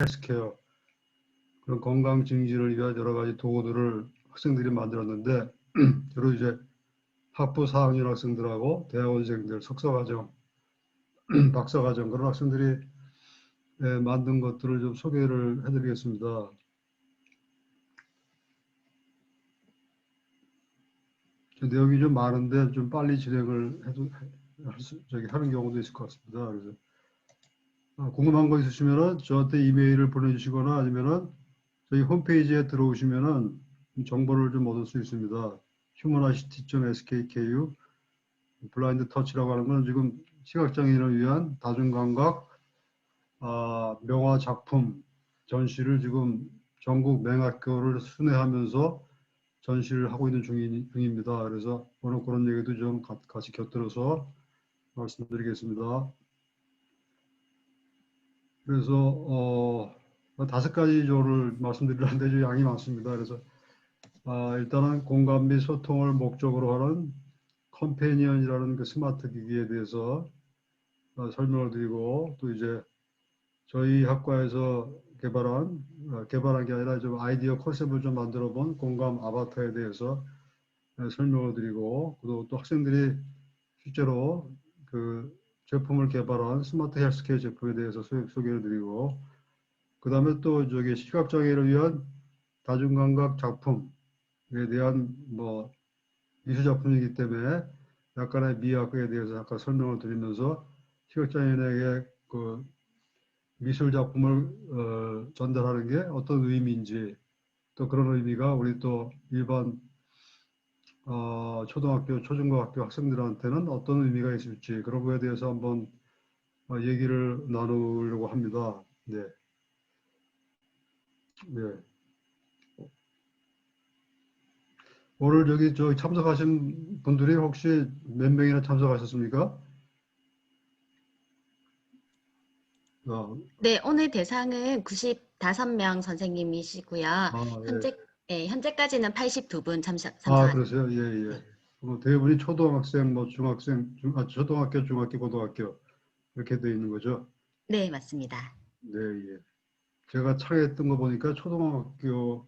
헬스케어 그런 건강 증진을 위한 여러 가지 도구들을 학생들이 만들었는데 주로 이제 학부 4학년 학생들하고 대학원생들, 석사과정, 박사과정 그런 학생들이 만든 것들을 좀 소개를 해드리겠습니다. 내용이 좀 많은데 좀 빨리 진행을 하는 경우도 있을 것 같습니다. 그래서 궁금한 거 있으시면은 저한테 이메일을 보내주시거나 아니면은 저희 홈페이지에 들어오시면은 정보를 좀 얻을 수 있습니다. humanICT.skku 블라인드 터치라고 하는 건 지금 시각장애인을 위한 다중감각 명화 작품 전시를 지금 전국 맹학교를 순회하면서 전시를 하고 있는 중입니다. 그래서 오늘 그런 얘기도 좀 같이 곁들여서 말씀드리겠습니다. 그래서 5가지 조를 말씀드리려는데 양이 많습니다. 그래서 일단은 공감 및 소통을 목적으로 하는 컴패니언이라는 그 스마트 기기에 대해서 설명을 드리고 또 이제 저희 학과에서 개발한 게 아니라 좀 아이디어 컨셉을 좀 만들어 본 공감 아바타에 대해서 설명을 드리고 또 학생들이 실제로 그 제품을 개발한 스마트 헬스케어 제품에 대해서 소개를 드리고 그 다음에 또 저기 시각장애를 위한 다중감각 작품에 대한 뭐 미술 작품이기 때문에 약간의 미학에 대해서 약간 설명을 드리면서 시각장애인에게 그 미술 작품을 전달하는 게 어떤 의미인지 또 그런 의미가 우리 또 일반 초등학교, 초중고학교 학생들한테는 어떤 의미가 있을지 그런 거에 대해서 한번 얘기를 나누려고 합니다. 네. 네. 오늘 저기 참석하신 분들이 혹시 몇 명이나 참석하셨습니까? 네, 오늘 대상은 95명 선생님이시고요. 예. 현재까지는 82분 참석하셨습니다. 그러세요? 예, 예. 대부분이 초등학생, 뭐 중학생, 초등학교, 중학교, 고등학교 이렇게 돼 있는 거죠? 네, 맞습니다. 네, 예. 제가 창했던 거 보니까 초등학교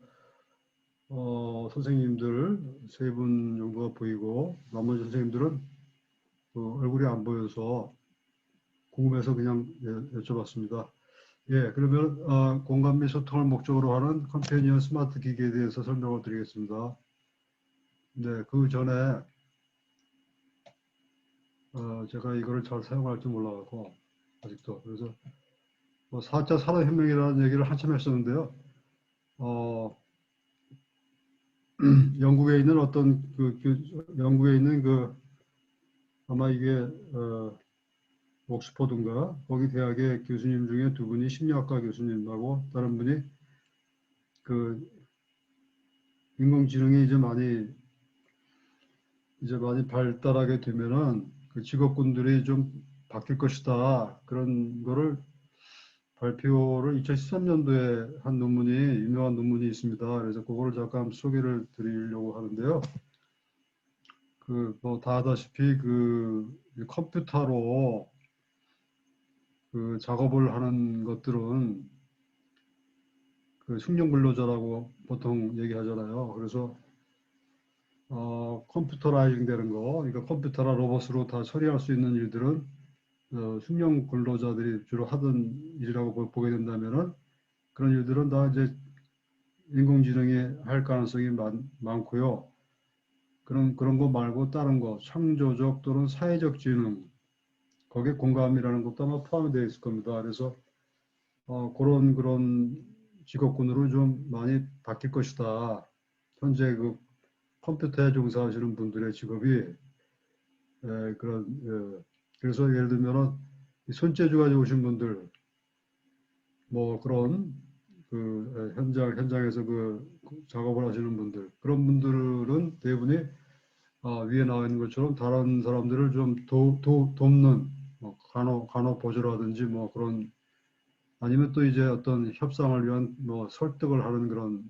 선생님들 3분 정도가 보이고 나머지 선생님들은 얼굴이 안 보여서 궁금해서 그냥 여쭤봤습니다. 예, 그러면 공감 및 소통을 목적으로 하는 컴패니언 스마트 기기에 대해서 설명을 드리겠습니다. 네, 그 전에 제가 이거를 잘 사용할 줄 몰라갖고 아직도 그래서 4차 산업혁명이라는 얘기를 한참 했었는데요. 영국에 있는 영국에 있는 아마 이게 옥스퍼드인가 거기 대학의 교수님 중에 2분이 심리학과 교수님하고 다른 분이 그 인공지능이 이제 많이 발달하게 되면은 그 직업군들이 좀 바뀔 것이다 그런 거를 발표를 2013년도에 한 유명한 논문이 있습니다. 그래서 그거를 잠깐 소개를 드리려고 하는데요. 다 아다시피 컴퓨터로 작업을 하는 것들은 숙련 근로자라고 보통 얘기하잖아요. 그래서 컴퓨터라이징 되는 거, 그러니까 컴퓨터나 로봇으로 다 처리할 수 있는 일들은 숙련 근로자들이 주로 하던 일이라고 보게 된다면은 그런 일들은 다 이제 인공지능이 할 가능성이 많고요. 그런 거 말고 다른 거, 창조적 또는 사회적 지능, 거기에 공감이라는 것도 아마 포함이 되어 있을 겁니다. 그래서 그런 직업군으로 좀 많이 바뀔 것이다. 현재 컴퓨터에 종사하시는 분들의 직업이 그래서 예를 들면은 손재주가 좋으신 분들, 뭐 그런 현장에서 작업을 하시는 분들, 그런 분들은 대부분이 위에 나와 있는 것처럼 다른 사람들을 좀 돕는 뭐 간호 보조라든지 뭐 그런 아니면 또 이제 어떤 협상을 위한 뭐 설득을 하는 그런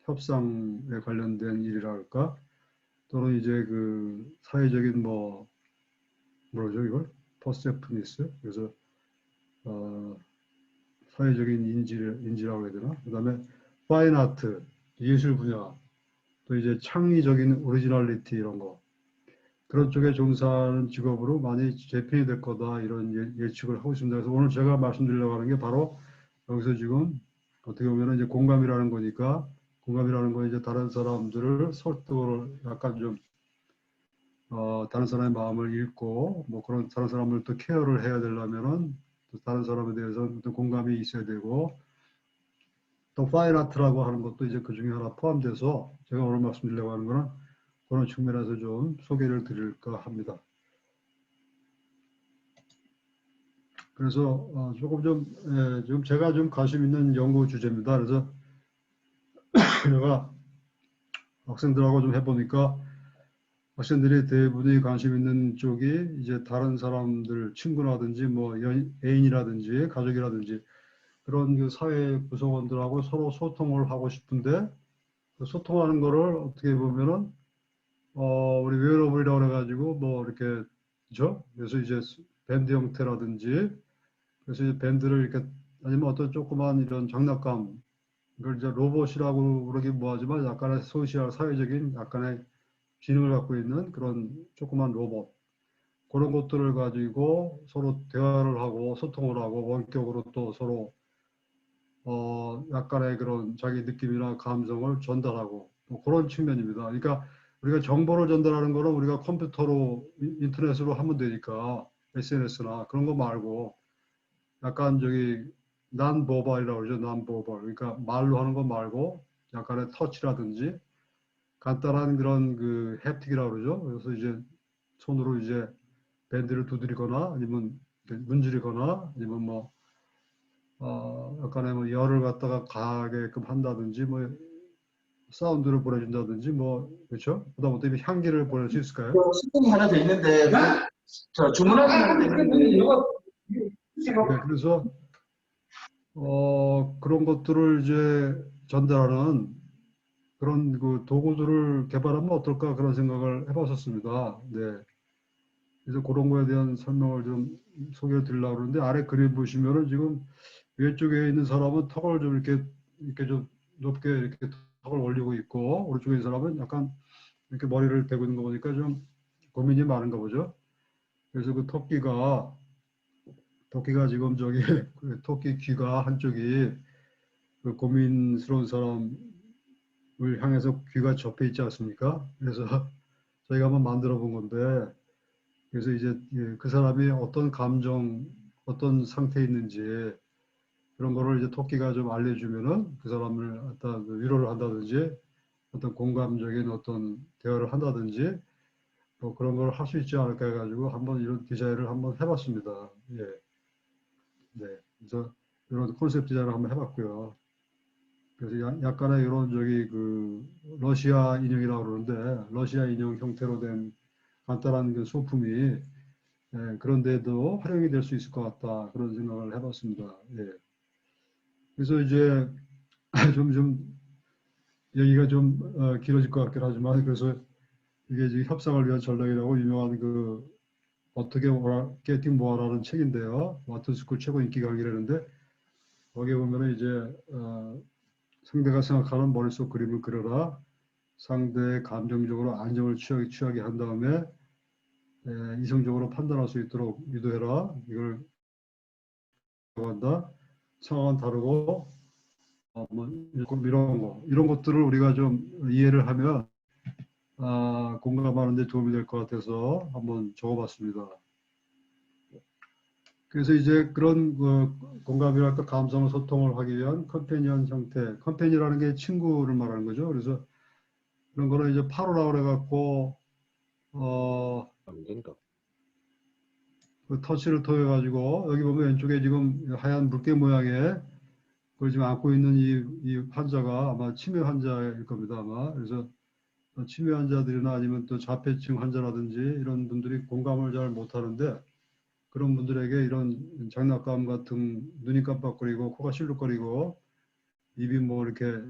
협상에 관련된 일이랄까 또는 이제 사회적인 뭐죠 이걸 퍼세프니스 그래서 사회적인 인지라고 해야 되나? 그다음에 파인 아트, 예술 분야, 또 이제 창의적인 오리지널리티 이런 거. 그런 쪽에 종사하는 직업으로 많이 재편이 될 거다 이런 예측을 하고 있습니다. 그래서 오늘 제가 말씀드리려고 하는 게 바로 여기서 지금 어떻게 보면 이제 공감이라는 거니까 공감이라는 건 이제 다른 사람들을 설득을 약간 좀 다른 사람의 마음을 읽고 뭐 그런 다른 사람을 또 케어를 해야 되려면은 또 다른 사람에 대해서 또 공감이 있어야 되고 또 파인 아트라고 하는 것도 이제 그 중에 하나 포함돼서 제가 오늘 말씀드리려고 하는 거는 그런 측면에서 좀 소개를 드릴까 합니다. 그래서 조금 지금 제가 좀 관심 있는 연구 주제입니다. 그래서 제가 학생들하고 좀 해보니까 학생들이 대부분이 관심 있는 쪽이 이제 다른 사람들, 친구라든지 뭐 애인이라든지 가족이라든지 그런 그 사회 구성원들하고 서로 소통을 하고 싶은데 그 소통하는 거를 어떻게 보면은 우리 웨어러블이라고 해가지고 뭐 이렇게 그죠? 그래서 이제 밴드 형태라든지 그래서 이제 밴드를 이렇게 아니면 어떤 조그만 이런 장난감 이걸 이제 로봇이라고 그러긴 뭐하지만 약간의 소시al 사회적인 약간의 기능을 갖고 있는 그런 조그만 로봇 그런 것들을 가지고 서로 대화를 하고 소통을 하고 원격으로 또 서로 약간의 그런 자기 느낌이나 감성을 전달하고 뭐 그런 측면입니다. 그러니까 우리가 정보를 전달하는 거는 우리가 컴퓨터로 인터넷으로 하면 되니까 SNS나 그런 거 말고 약간 저기 난버발이라고 그러죠. 난버발. 그러니까 말로 하는 거 말고 약간의 터치라든지 간단한 그런 그 햅틱이라고 그러죠. 그래서 이제 손으로 이제 밴드를 두드리거나 아니면 문지르거나 아니면 뭐 약간의 뭐 열을 갖다가 가게끔 한다든지 뭐 사운드를 보내준다든지 뭐 그렇죠. 그다음에 향기를 보낼 수 있을까요? 신청이 하나 더 있는데 저 주문하신 하나 더 있는데 네, 그래서 그런 것들을 이제 전달하는 그런 그 도구들을 개발하면 어떨까 그런 생각을 해봤었습니다. 네. 그래서 그런 거에 대한 설명을 좀 소개를 드리려고 그러는데 아래 그림 보시면은 지금 왼쪽에 있는 사람은 턱을 좀 이렇게 좀 높게 이렇게 턱을 올리고 있고 오른쪽에 있는 사람은 약간 이렇게 머리를 대고 있는 거 보니까 좀 고민이 많은가 보죠. 그래서 그 토끼가 지금 저기 그 토끼 귀가 한쪽이 그 고민스러운 사람을 향해서 귀가 접혀 있지 않습니까? 그래서 저희가 한번 만들어 본 건데 그래서 이제 그 사람이 어떤 감정, 어떤 상태에 있는지 그런 거를 이제 토끼가 좀 알려주면은 그 사람을 갖다 위로를 한다든지 어떤 공감적인 어떤 대화를 한다든지 뭐 그런 걸 할 수 있지 않을까 해가지고 한번 이런 디자인을 한번 해봤습니다. 예, 네. 그래서 이런 콘셉트 디자인을 한번 해봤고요. 그래서 약간의 이런 저기 그 러시아 인형이라고 그러는데 러시아 인형 형태로 된 간단한 그 소품이 그런데도 활용이 될 수 있을 것 같다 그런 생각을 해봤습니다. 예. 그래서 이제 좀 얘기가 좀 길어질 것 같긴 하지만 그래서 이게 지금 협상을 위한 전략이라고 유명한 그 어떻게 게팅 모아라는 책인데요. 와트스쿨 최고 인기 강의라는데 거기에 보면은 이제 상대가 생각하는 머릿속 그림을 그려라. 상대의 감정적으로 안정을 취하게 한 다음에 이성적으로 판단할 수 있도록 유도해라. 이걸 한다. 상황은 다르고 뭐 이런 것들을 우리가 좀 이해를 하면 공감하는 데 도움이 될 것 같아서 한번 적어봤습니다. 그래서 이제 그런 공감이랄까 감성 소통을 하기 위한 컴패니언 형태, 컴패니라는 게 친구를 말하는 거죠. 그래서 그런 거를 이제 파로라고 그래갖고 그 터치를 통해 가지고 여기 보면 왼쪽에 지금 하얀 물개 모양의 그걸 지금 안고 있는 이 환자가 아마 치매 환자일 겁니다 아마. 그래서 치매 환자들이나 아니면 또 자폐증 환자라든지 이런 분들이 공감을 잘 못하는데 그런 분들에게 이런 장난감 같은 눈이 깜빡거리고 코가 실룩거리고 입이 뭐 이렇게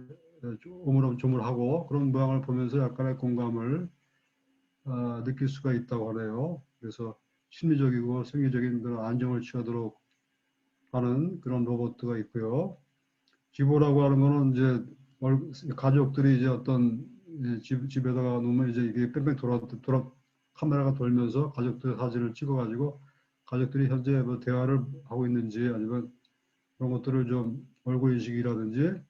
오물조물하고 그런 모양을 보면서 약간의 공감을 느낄 수가 있다고 하네요. 그래서 심리적이고 생리적인 그런 안정을 취하도록 하는 그런 로봇가 있고요. 지보라고 하는 거는 이제 가족들이 이제 어떤 집에다가 놓으면 이제 이게 뺑뺑 카메라가 돌면서 가족들 사진을 찍어가지고 가족들이 현재 뭐 대화를 하고 있는지 아니면 그런 것들을 좀 얼굴 인식이라든지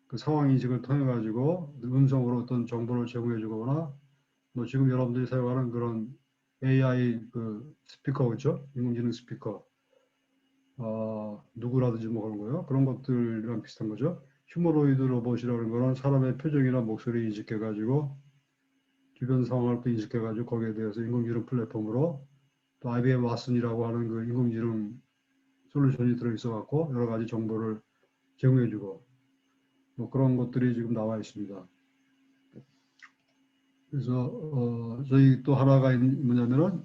그 상황 인식을 통해 가지고 음성으로 어떤 정보를 제공해 주거나 뭐 지금 여러분들이 사용하는 그런 AI 그 스피커 그렇죠? 인공지능 스피커 누구라든지 뭐 그런 거요. 그런 것들이랑 비슷한 거죠. 휴머노이드 로봇이라는 거는 사람의 표정이나 목소리 인식해 가지고 주변 상황을 또 인식해 가지고 거기에 대해서 인공지능 플랫폼으로 또 IBM 왓슨이라고 하는 그 인공지능 솔루션이 들어있어 갖고 여러 가지 정보를 제공해 주고 뭐 그런 것들이 지금 나와 있습니다. 그래서 저희 또 하나가 뭐냐면은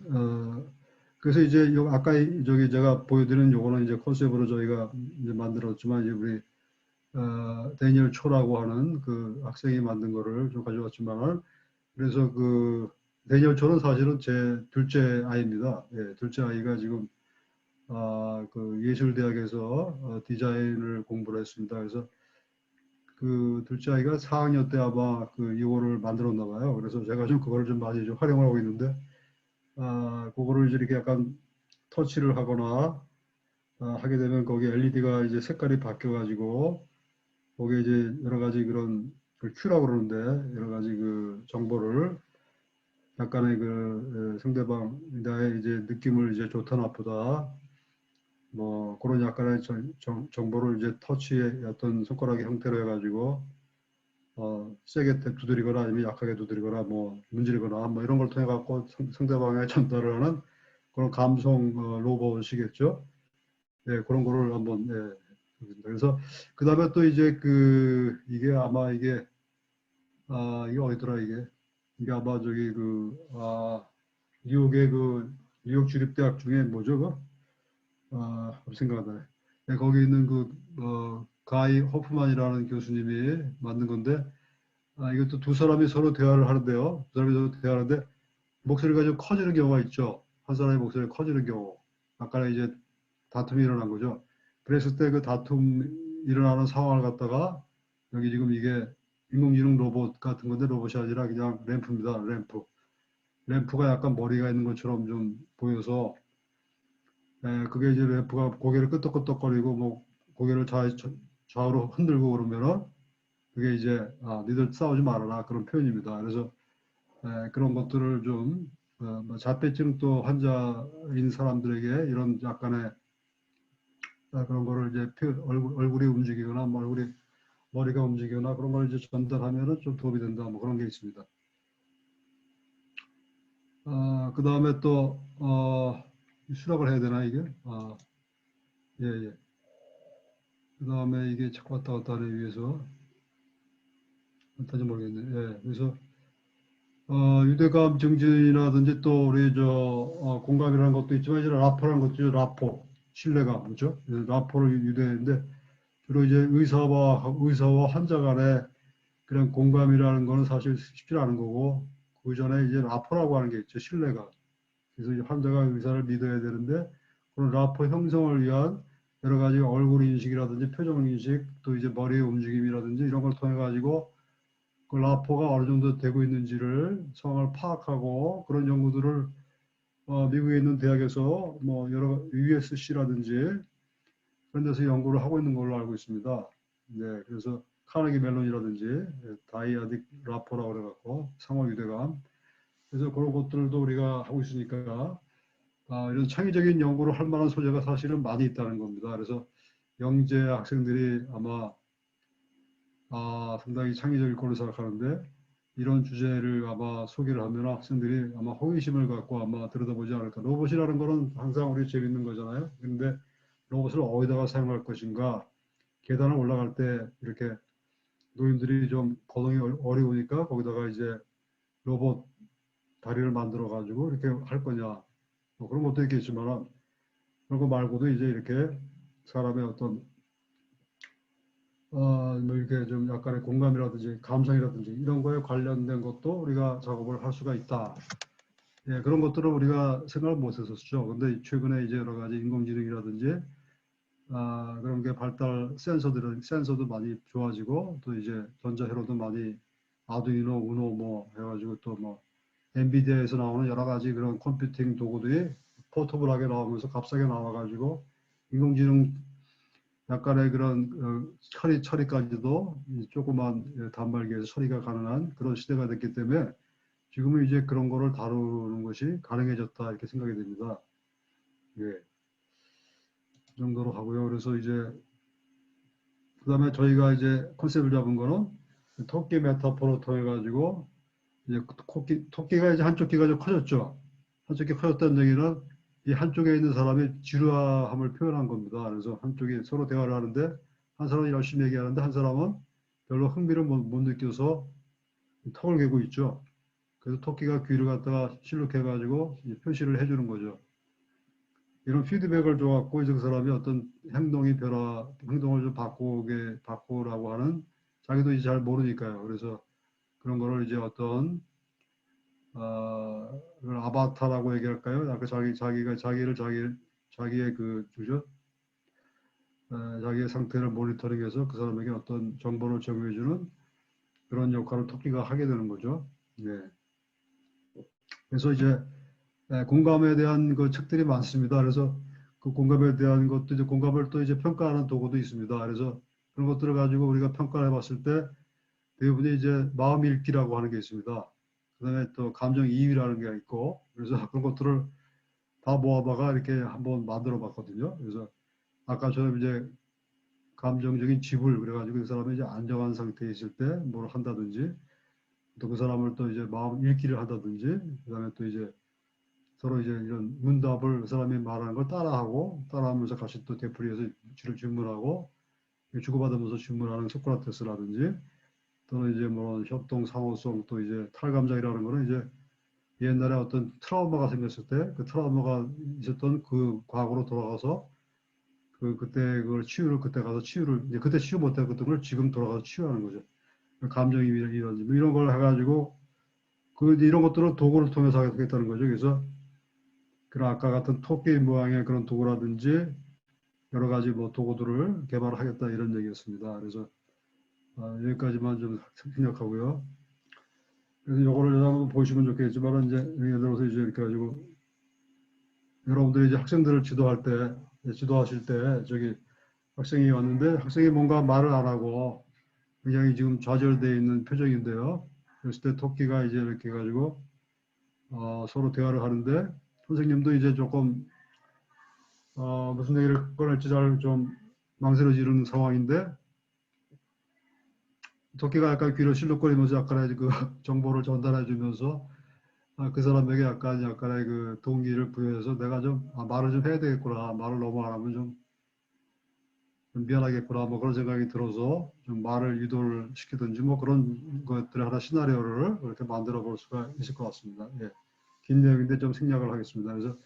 그래서 이제 아까 저기 제가 보여드린 요거는 이제 컨셉으로 저희가 이제 만들었지만 이제 우리 데니얼 초라고 하는 그 학생이 만든 거를 좀 가져왔지만은 그래서 그 데니얼 초는 사실은 제 둘째 아이입니다. 예, 둘째 아이가 지금 그 예술대학에서 디자인을 공부를 했습니다. 그래서 그 둘째 아이가 4학년 때 아마 그 이거를 만들었나 봐요. 그래서 제가 좀 그거를 좀 많이 좀 활용을 하고 있는데, 그거를 이제 이렇게 약간 터치를 하거나 하게 되면 거기 LED가 이제 색깔이 바뀌어가지고 거기에 이제 여러 가지 그런 그 큐라고 그러는데 여러 가지 그 정보를 약간의 그 상대방 나의 이제 느낌을 이제 좋다 나쁘다 뭐 그런 약간의 정보를 이제 터치의 어떤 손가락의 형태로 해가지고 세게 두드리거나 아니면 약하게 두드리거나 뭐 문지르거나 뭐 이런 걸 통해 갖고 상대방에 전달을 하는 그런 감성 로봇이겠죠. 예, 그런 거를 한번 그래서 그 다음에 또 이제 그 이게 아마 이게 이게 어디더라 이게 아마 저기 뉴욕의 그 뉴욕 주립대학 중에 뭐죠 생각나네. 네, 거기 있는 가이 호프만이라는 교수님이 만든 건데, 이것도 두 사람이 서로 대화를 하는데요. 두 사람이 서로 대화하는데, 목소리가 좀 커지는 경우가 있죠. 한 사람의 목소리가 커지는 경우. 아까 이제 다툼이 일어난 거죠. 그랬을 때 그 다툼 일어나는 상황을 갖다가, 여기 지금 이게 인공지능 로봇 같은 건데, 로봇이 아니라 그냥 램프입니다. 램프. 램프가 약간 머리가 있는 것처럼 좀 보여서, 그게 이제 래프가 고개를 끄덕끄덕거리고 뭐 고개를 좌우로 흔들고 그러면은 그게 이제 니들 싸우지 말아라 그런 표현입니다. 그래서 그런 것들을 좀 뭐 자폐증 또 환자인 사람들에게 이런 약간의 그런 거를 이제 얼굴이 움직이거나 뭐 머리가 움직이거나 그런 걸 이제 전달하면은 좀 도움이 된다 뭐 그런 게 있습니다. 그 다음에 또 수락을 해야 되나 이게? 예, 예. 그 다음에 이게 자꾸 왔다 갔다 하기 위해서 어떤지 모르겠네. 예. 그래서 유대감 증진이라든지 또 우리 공감이라는 것도 있지만 이제 라포라는 것도 있죠. 라포 신뢰감 그렇죠? 라포를 유대인데 주로 이제 의사와 환자 간의 그런 공감이라는 거는 사실 쉽지 않은 거고 그 전에 이제 라포라고 하는 게 있죠. 신뢰감. 그래서 이제 환자가 의사를 믿어야 되는데 그런 라포 형성을 위한 여러 가지 얼굴 인식이라든지 표정 인식 또 이제 머리의 움직임이라든지 이런 걸 통해 가지고 그 라포가 어느 정도 되고 있는지를 상황을 파악하고 그런 연구들을 미국에 있는 대학에서 뭐 여러 USC라든지 그런 데서 연구를 하고 있는 걸로 알고 있습니다. 네, 그래서 카네기 멜론이라든지 다이아딕 라포라고 그래갖고 상호 유대감 그래서 그런 것들도 우리가 하고 있으니까 이런 창의적인 연구를 할 만한 소재가 사실은 많이 있다는 겁니다. 그래서 영재 학생들이 아마 상당히 창의적일 거로 생각하는데 이런 주제를 아마 소개를 하면 학생들이 아마 호기심을 갖고 아마 들여다보지 않을까. 로봇이라는 거는 항상 우리 재밌는 거잖아요. 그런데 로봇을 어디다가 사용할 것인가. 계단을 올라갈 때 이렇게 노인들이 좀 거동이 어려우니까 거기다가 이제 로봇 다리를 만들어 가지고 이렇게 할 거냐. 뭐 그런 것도 있겠지만 그런 거 말고도 이제 이렇게 사람의 어떤 뭐 이렇게 좀 약간의 공감이라든지 감성이라든지 이런 거에 관련된 것도 우리가 작업을 할 수가 있다. 예, 그런 것들을 우리가 생각을 못 했었죠. 근데 최근에 이제 여러 가지 인공지능이라든지 그런 게 센서도 많이 좋아지고 또 이제 전자회로도 많이 아두이노, 우노 뭐 해가지고 또 뭐 엔비디아에서 나오는 여러 가지 그런 컴퓨팅 도구들이 포터블하게 나오면서 값싸게 나와가지고 인공지능 약간의 그런 처리까지도 조그만 단말기에서 처리가 가능한 그런 시대가 됐기 때문에 지금은 이제 그런 거를 다루는 것이 가능해졌다 이렇게 생각이 됩니다. 예. 그 정도로 하고요. 그래서 이제 그다음에 저희가 이제 컨셉을 잡은 거는 토끼 메타포를 통해 가지고 이제 토끼가 이제 한쪽 귀가 좀 커졌죠. 한쪽 귀 커졌다는 얘기는 이 한쪽에 있는 사람의 지루함을 표현한 겁니다. 그래서 한쪽이 서로 대화를 하는데 한 사람은 열심히 얘기하는데 한 사람은 별로 흥미를 못 느껴서 턱을 괴고 있죠. 그래서 토끼가 귀를 갖다가 실룩해 가지고 표시를 해주는 거죠. 이런 피드백을 줘갖고 이제 그 사람이 어떤 행동을 좀 바꾸라고 하는 자기도 이제 잘 모르니까요. 그래서 그런 거를 이제 어떤 그걸 아바타라고 얘기할까요? 아까 자기의 그 주죠. 자기의 상태를 모니터링해서 그 사람에게 어떤 정보를 제공해주는 그런 역할을 토끼가 하게 되는 거죠. 네. 그래서 이제 공감에 대한 그 책들이 많습니다. 그래서 그 공감에 대한 것도 이제 공감을 또 이제 평가하는 도구도 있습니다. 그래서 그런 것들을 가지고 우리가 평가를 해봤을 때 대부분이 이제 마음 읽기라고 하는 게 있습니다. 그다음에 또 감정 이입이라는 게 있고 그래서 그런 것들을 다 모아다가 이렇게 한번 만들어 봤거든요. 그래서 아까처럼 이제 감정적인 지불 그래가지고 그 사람이 이제 안정한 상태에 있을 때 뭘 한다든지 또 그 사람을 또 이제 마음 읽기를 한다든지 그다음에 또 이제 서로 이제 이런 문답을 그 사람이 말하는 걸 따라하면서 같이 또 되풀이해서 질문하고 주고받으면서 질문하는 소크라테스라든지 또는 이제 뭐 협동 상호성 또 이제 탈감장이라는 거는 이제 옛날에 어떤 트라우마가 생겼을 때 그 트라우마가 있었던 그 과거로 돌아가서 그때 그걸 그때 가서 이제 그때 치유 못했던 걸 지금 돌아가서 치유하는 거죠. 감정이라든지 뭐 이런 걸 해가지고 이런 것들을 도구를 통해서 하겠다는 거죠. 그래서 그런 아까 같은 토끼 모양의 그런 도구라든지 여러 가지 뭐 도구들을 개발하겠다 이런 얘기였습니다. 그래서 여기까지만 좀 생략하고요. 그래서 이거를 한번 보시면 좋겠지만 이제 예를 들어서 이제 이렇게 가지고 여러분들이 이제 학생들을 지도하실 때 저기 학생이 왔는데 학생이 뭔가 말을 안 하고 굉장히 지금 좌절되어 있는 표정인데요. 그랬을 때 토끼가 이제 이렇게 가지고 서로 대화를 하는데 선생님도 이제 조금 무슨 얘기를 꺼낼지 잘 좀 망설여지는 상황인데 토끼가 약간 귀를 실룩거리면서 약간의 그 정보를 전달해 주면서 그 사람에게 약간의 그 동기를 부여해서 내가 좀 말을 좀 해야 되겠구나. 말을 너무 안 하면 좀 미안하겠구나. 뭐 그런 생각이 들어서 좀 말을 유도를 시키든지 뭐 그런 것들을 하나 시나리오를 그렇게 만들어 볼 수가 있을 것 같습니다. 예. 긴 내용인데 좀 생략을 하겠습니다. 그래서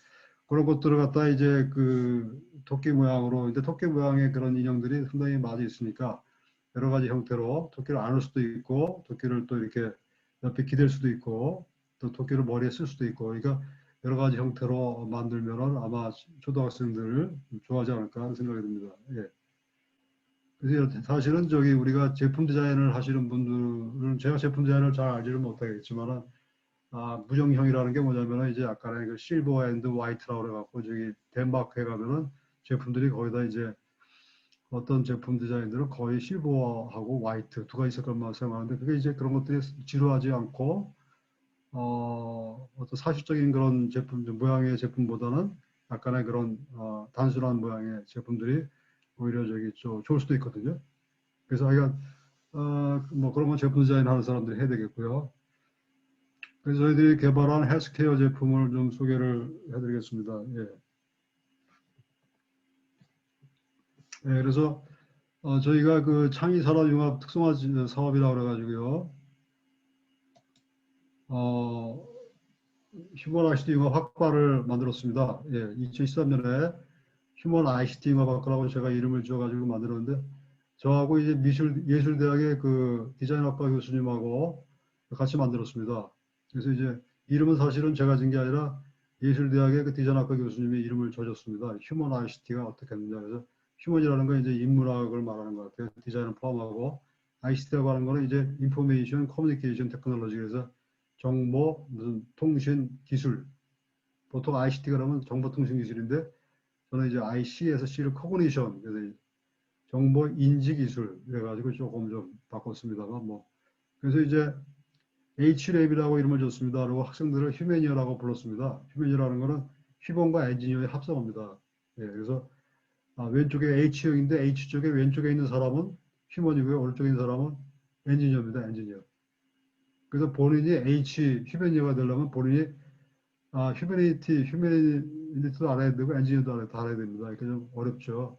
그런 것들을 갖다 이제 그 토끼 모양으로, 근데 토끼 모양의 그런 인형들이 상당히 많이 있으니까 여러 가지 형태로 토끼를 안을 수도 있고, 토끼를 또 이렇게 옆에 기댈 수도 있고, 또 토끼를 머리에 쓸 수도 있고, 그러니까 여러 가지 형태로 만들면은 아마 초등학생들 좋아하지 않을까 하는 생각이 듭니다. 예. 그래서 사실은 저기 우리가 제품 디자인을 하시는 분들은 제가 제품 디자인을 잘 알지를 못하겠지만은 무정형이라는 게 뭐냐면은 이제 약간의 그 실버 앤드 화이트라고 그래갖고 저기 덴마크에 가면은 제품들이 거의 다 이제 어떤 제품 디자인들은 거의 실버하고 화이트 두 가지 색깔만 사용하는데 그게 이제 그런 것들이 지루하지 않고 어떤 사실적인 그런 제품 모양의 제품보다는 약간의 그런 단순한 모양의 제품들이 오히려 저기 좋을 수도 있거든요. 그래서 하여간 뭐 그런 건 제품 디자인 하는 사람들이 해야 되겠고요. 그래서 저희들이 개발한 헬스케어 제품을 좀 소개를 해드리겠습니다. 예. 예, 그래서 저희가 그 창의산업융합 특성화 사업이라고 그래가지고요. 휴먼 ICT 융합 학과를 만들었습니다. 예, 2013년에 휴먼 ICT 융합 학과라고 제가 이름을 지어가지고 만들었는데 저하고 이제 예술대학의 그 디자인학과 교수님하고 같이 만들었습니다. 그래서 이제 이름은 사실은 제가 진 게 아니라 예술대학의 그 디자인학과 교수님이 이름을 줘줬습니다. 휴먼 ICT가 어떻게 했느냐. 그래서 휴먼이라는 건 이제 인문학을 말하는 것 같아요. 디자인을 포함하고 ICT라고 하는 거는 이제 인포메이션 커뮤니케이션 테크놀로지 그래서 정보 무슨 통신 기술 보통 ICT 그러면 정보통신 기술인데 저는 이제 IC에서 C를 코그니션 그래서 정보 인지 기술 그래가지고 조금 좀 바꿨습니다만 뭐 그래서 이제 H랩이라고 이름을 줬습니다. 그리고 학생들을 휴메니어라고 불렀습니다. 휴메니어라는 거는 휴먼과 엔지니어의 합성어입니다. 예, 그래서 왼쪽에 H형인데 H쪽에 왼쪽에 있는 사람은 휴먼이고요. 오른쪽에 있는 사람은 엔지니어입니다. 엔지니어. 그래서 본인이 휴메니어가 되려면 본인이 휴메니티도 알아야 되고 엔지니어도 알아야 됩니다. 그러니까 좀 어렵죠.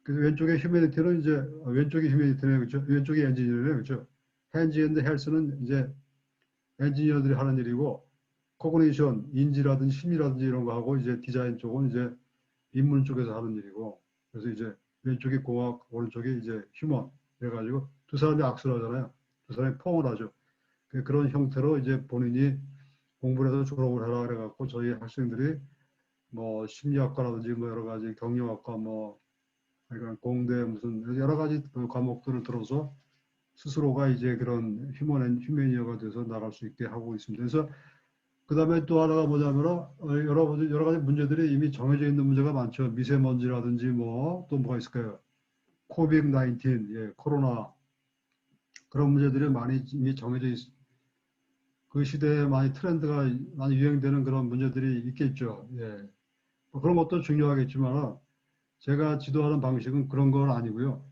그래서 왼쪽에 휴메니티는 이제 왼쪽이 휴메니티네요. 그렇죠? 왼쪽이 엔지니어네요. 그렇죠? 핸즈 앤드 헬스는 이제 엔지니어들이 하는 일이고 코그니션, 인지라든지 심리라든지 이런 거 하고 이제 디자인 쪽은 이제 인문 쪽에서 하는 일이고 그래서 이제 왼쪽이 공학, 오른쪽이 이제 휴먼 그래가지고 두 사람이 악수를 하잖아요. 두 사람이 포옹을 하죠. 그런 형태로 이제 본인이 공부를 해서 졸업을 해라 그래갖고 저희 학생들이 뭐 심리학과라든지 뭐 여러 가지 경영학과 뭐 그러니까 공대 무슨 여러 가지 그 과목들을 들어서 스스로가 이제 그런 휴머니어가 돼서 나갈 수 있게 하고 있습니다. 그래서 그 다음에 또 하나가 뭐냐면은 여러 가지 문제들이 이미 정해져 있는 문제가 많죠. 미세먼지라든지 뭐 또 뭐가 있을까요? 코비드-19, 예, 코로나 그런 문제들이 많이 이미 정해져 그 시대에 많이 트렌드가 많이 유행되는 그런 문제들이 있겠죠. 예. 뭐 그런 것도 중요하겠지만 제가 지도하는 방식은 그런 건 아니고요.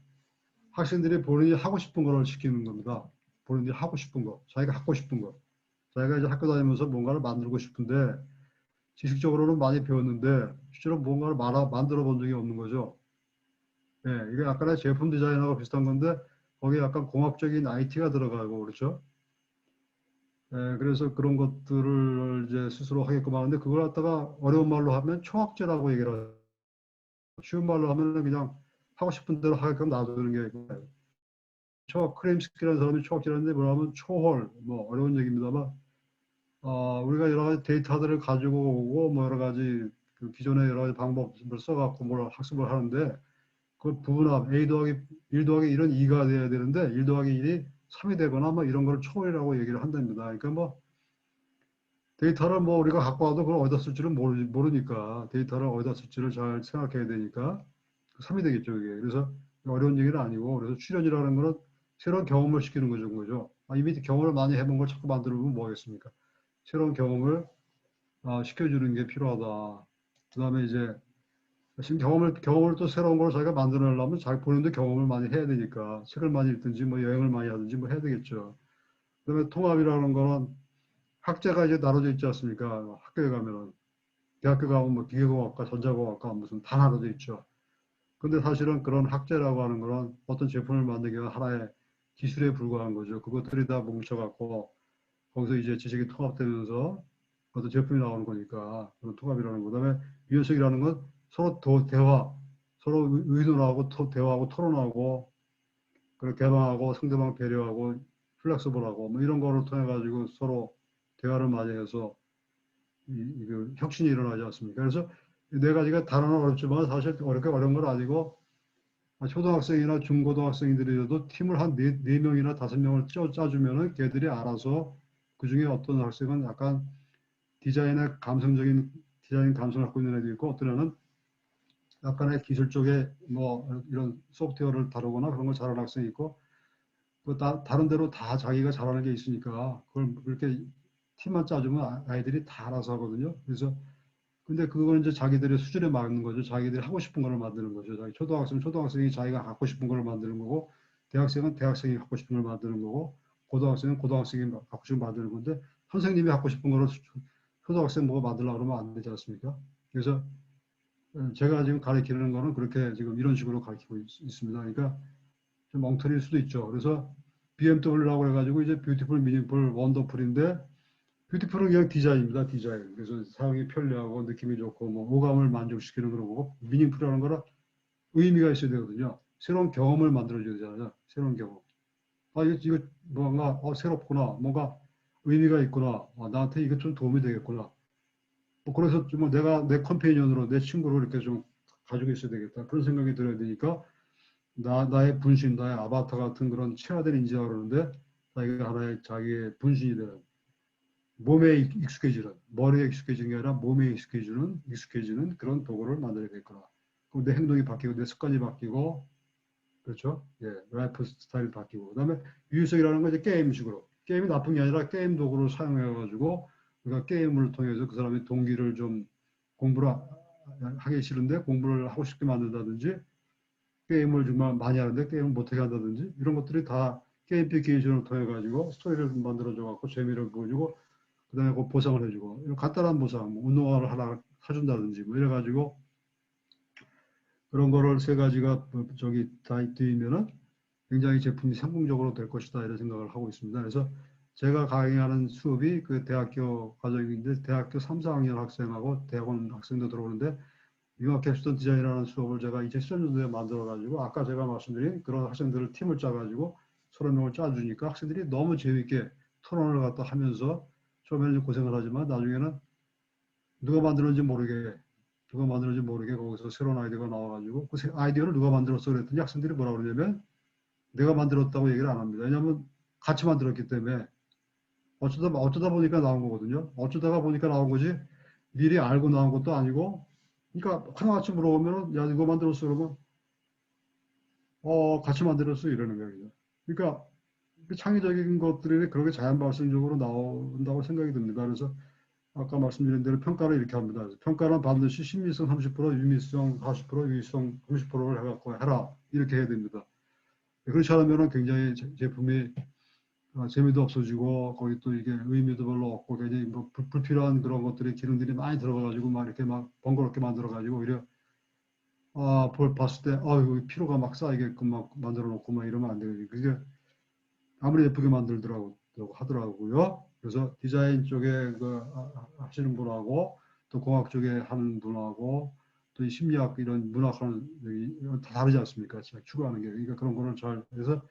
학생들이 본인이 하고 싶은 걸 시키는 겁니다. 본인이 하고 싶은 거, 자기가 갖고 싶은 거. 자기가 이제 학교 다니면서 뭔가를 만들고 싶은데 지식적으로는 많이 배웠는데 실제로 뭔가를 만들어 본 적이 없는 거죠. 예, 이게 약간의 제품 디자인하고 비슷한 건데 거기에 약간 공학적인 IT가 들어가고 그렇죠. 예, 그래서 그런 것들을 이제 스스로 하게끔 하는데 그걸 갖다가 어려운 말로 하면 초학제라고 얘기를 하죠. 쉬운 말로 하면 그냥 하고 싶은 대로 하게끔 놔두는 게 있고 크레임스키라는 사람이 초학제라는데 뭐냐면 초월 뭐 어려운 얘기입니다만 우리가 여러 가지 데이터들을 가지고 오고 뭐 여러 가지 그 기존의 여러 가지 방법을 써갖고 뭘 학습을 하는데 그 부분합 A 더하기 1 더하기 1은 2가 돼야 되는데 1 더하기 1이 3이 되거나 뭐 이런 걸 초월이라고 얘기를 한답니다. 그러니까 뭐 데이터를 뭐 우리가 갖고 와도 그걸 어디다 쓸지를 모르니까 데이터를 어디다 쓸지를 잘 생각해야 되니까 3이 되겠죠, 이게. 그래서 어려운 얘기는 아니고 그래서 출연이라는 거는 새로운 경험을 시키는 거죠. 이미 경험을 많이 해본 걸 자꾸 만들면 뭐 하겠습니까? 새로운 경험을 시켜주는 게 필요하다. 그 다음에 이제 지금 경험을 또 새로운 걸 자기가 만들어내려면 자기 본인도 경험을 많이 해야 되니까 책을 많이 읽든지 뭐 여행을 많이 하든지 뭐 해야 되겠죠. 그 다음에 통합이라는 거는 학제가 이제 나눠져 있지 않습니까? 학교에 가면은 대학교 가면 뭐 기계공학과, 전자공학과 무슨 다 나눠져 있죠. 근데 사실은 그런 학제라고 하는 거는 어떤 제품을 만들기 위한 하나의 기술에 불과한 거죠. 그것들이 다 뭉쳐갖고 거기서 이제 지식이 통합되면서 어떤 제품이 나오는 거니까 그런 통합이라는 거. 그다음에 유연성이라는 건 서로 대화, 서로 의논하고 대화하고 토론하고 그리고 개방하고 상대방 배려하고 플렉서블하고 뭐 이런 거를 통해 가지고 서로 대화를 많이 해서 그 혁신이 일어나지 않습니까? 그래서 이 네 가지가 단어는 어렵지만 사실 어려운 건 아니고 초등학생이나 중고등학생들이라도 팀을 한 네 명이나 5명을 짜주면은 걔들이 알아서 그 중에 어떤 학생은 약간 디자인 감성을 갖고 있는 애도 있고 어떤 애는 약간의 기술 쪽에 뭐 이런 소프트웨어를 다루거나 그런 걸 잘하는 학생이 있고 다른 데로 다 자기가 잘하는 게 있으니까 그걸 그렇게 팀만 짜주면 아이들이 다 알아서 하거든요. 그래서 근데 그건 이제 자기들의 수준에 맞는 거죠. 자기들이 하고 싶은 걸 만드는 거죠. 초등학생이 자기가 갖고 싶은 걸 만드는 거고, 대학생은 대학생이 갖고 싶은 걸 만드는 거고, 고등학생은 고등학생이 갖고 싶은 걸 만드는 건데, 선생님이 갖고 싶은 거를 초등학생 뭐가 만들려고 그러면 안 되지 않습니까? 그래서 제가 지금 가르치는 거는 그렇게 지금 이런 식으로 가르치고 있습니다. 그러니까 좀 엉터리일 수도 있죠. 그래서 BMW라고 해가지고 이제 뷰티풀, 미닝풀, 원더풀인데 뷰티풀은 그냥 디자인입니다. 디자인. 그래서 사용이 편리하고 느낌이 좋고 뭐 오감을 만족시키는 그런 거고 미닝풀이라는 거는 의미가 있어야 되거든요. 새로운 경험을 만들어줘야 되잖아요. 새로운 경험. 이거 뭔가 새롭구나. 뭔가 의미가 있구나. 나한테 이거 좀 도움이 되겠구나. 뭐 그래서 좀 내가 내 컴페니언으로 내 친구로 이렇게 좀 가지고 있어야 되겠다. 그런 생각이 들어야 되니까 나의 분신, 나의 아바타 같은 그런 체화된 인지라고 그러는데 자기가 하나의 자기의 분신이 되는 몸에 익숙해지는 머리에 익숙해지는 게 아니라 몸에 익숙해지는 그런 도구를 만들어야 될 거라. 그럼 내 행동이 바뀌고 내 습관이 바뀌고 그렇죠? 예, 라이프 스타일이 바뀌고 그다음에 유유석이라는 건 이제 게임식으로 게임이 나쁜 게 아니라 게임 도구를 사용해 가지고 그러니까 게임을 통해서 그 사람의 동기를 좀 공부를 하기 싫은데 공부를 하고 싶게 만든다든지 게임을 정말 많이 하는데 게임을 못하게 한다든지 이런 것들이 다 게임피케이션을 통해 가지고 스토리를 만들어줘 갖고 재미를 보여주고 그다음에 그 보상을 해주고 이런 간단한 보상, 뭐 운동화를 하나 사준다든지 뭐 이래 가지고 그런 거를 세 가지가 저기 다 되면은 굉장히 제품이 성공적으로 될 것이다 이런 생각을 하고 있습니다. 그래서 제가 강의하는 수업이 그 대학교 과정인데 대학교 3, 4학년 학생하고 대학원 학생도 들어오는데 융합 캡스톤 디자인이라는 수업을 제가 2013년도에 만들어 가지고 아까 제가 말씀드린 그런 학생들을 팀을 짜 가지고 서로 명을 짜주니까 학생들이 너무 재밌게 토론을 갖다 하면서 처음에는 좀 고생을 하지만 나중에는 누가 만들었는지 모르게 거기서 새로운 아이디어가 나와가지고 그 아이디어를 누가 만들었어 그랬더니 학생들이 뭐라 그러냐면 내가 만들었다고 얘기를 안 합니다. 왜냐하면 같이 만들었기 때문에 어쩌다 보니까 나온 거거든요. 어쩌다가 보니까 나온 거지 미리 알고 나온 것도 아니고 그러니까 하나같이 물어보면 야 이거 만들었어 그러면 같이 만들었어 이러는 거예요. 그러니까 그 창의적인 것들이 그렇게 자연 발생적으로 나온다고 생각이 듭니다. 그래서 아까 말씀드린 대로 평가를 이렇게 합니다. 그래서 평가는 반드시 심미성 30%, 유미성 40%, 유의성 30%를 해갖고 해라. 이렇게 해야 됩니다. 그렇지 않으면 굉장히 제품이 재미도 없어지고 거기 또 이게 의미도 별로 없고 굉장히 뭐 불필요한 그런 것들이 기능들이 많이 들어가가지고 막 이렇게 막 번거롭게 만들어가지고 오히려 봤을 때 여기 피로가 막 쌓이게끔 막 만들어 놓고 막 이러면 안 되거든요. 그게 아무리 예쁘게 만들더라고 하더라고요. 그래서 디자인 쪽에 하시는 분하고 또 공학 쪽에 하는 분하고 또 이 심리학 이런 문학하는 다 다르지 않습니까? 제가 추구하는 게 그러니까 그런 거를 잘 그래서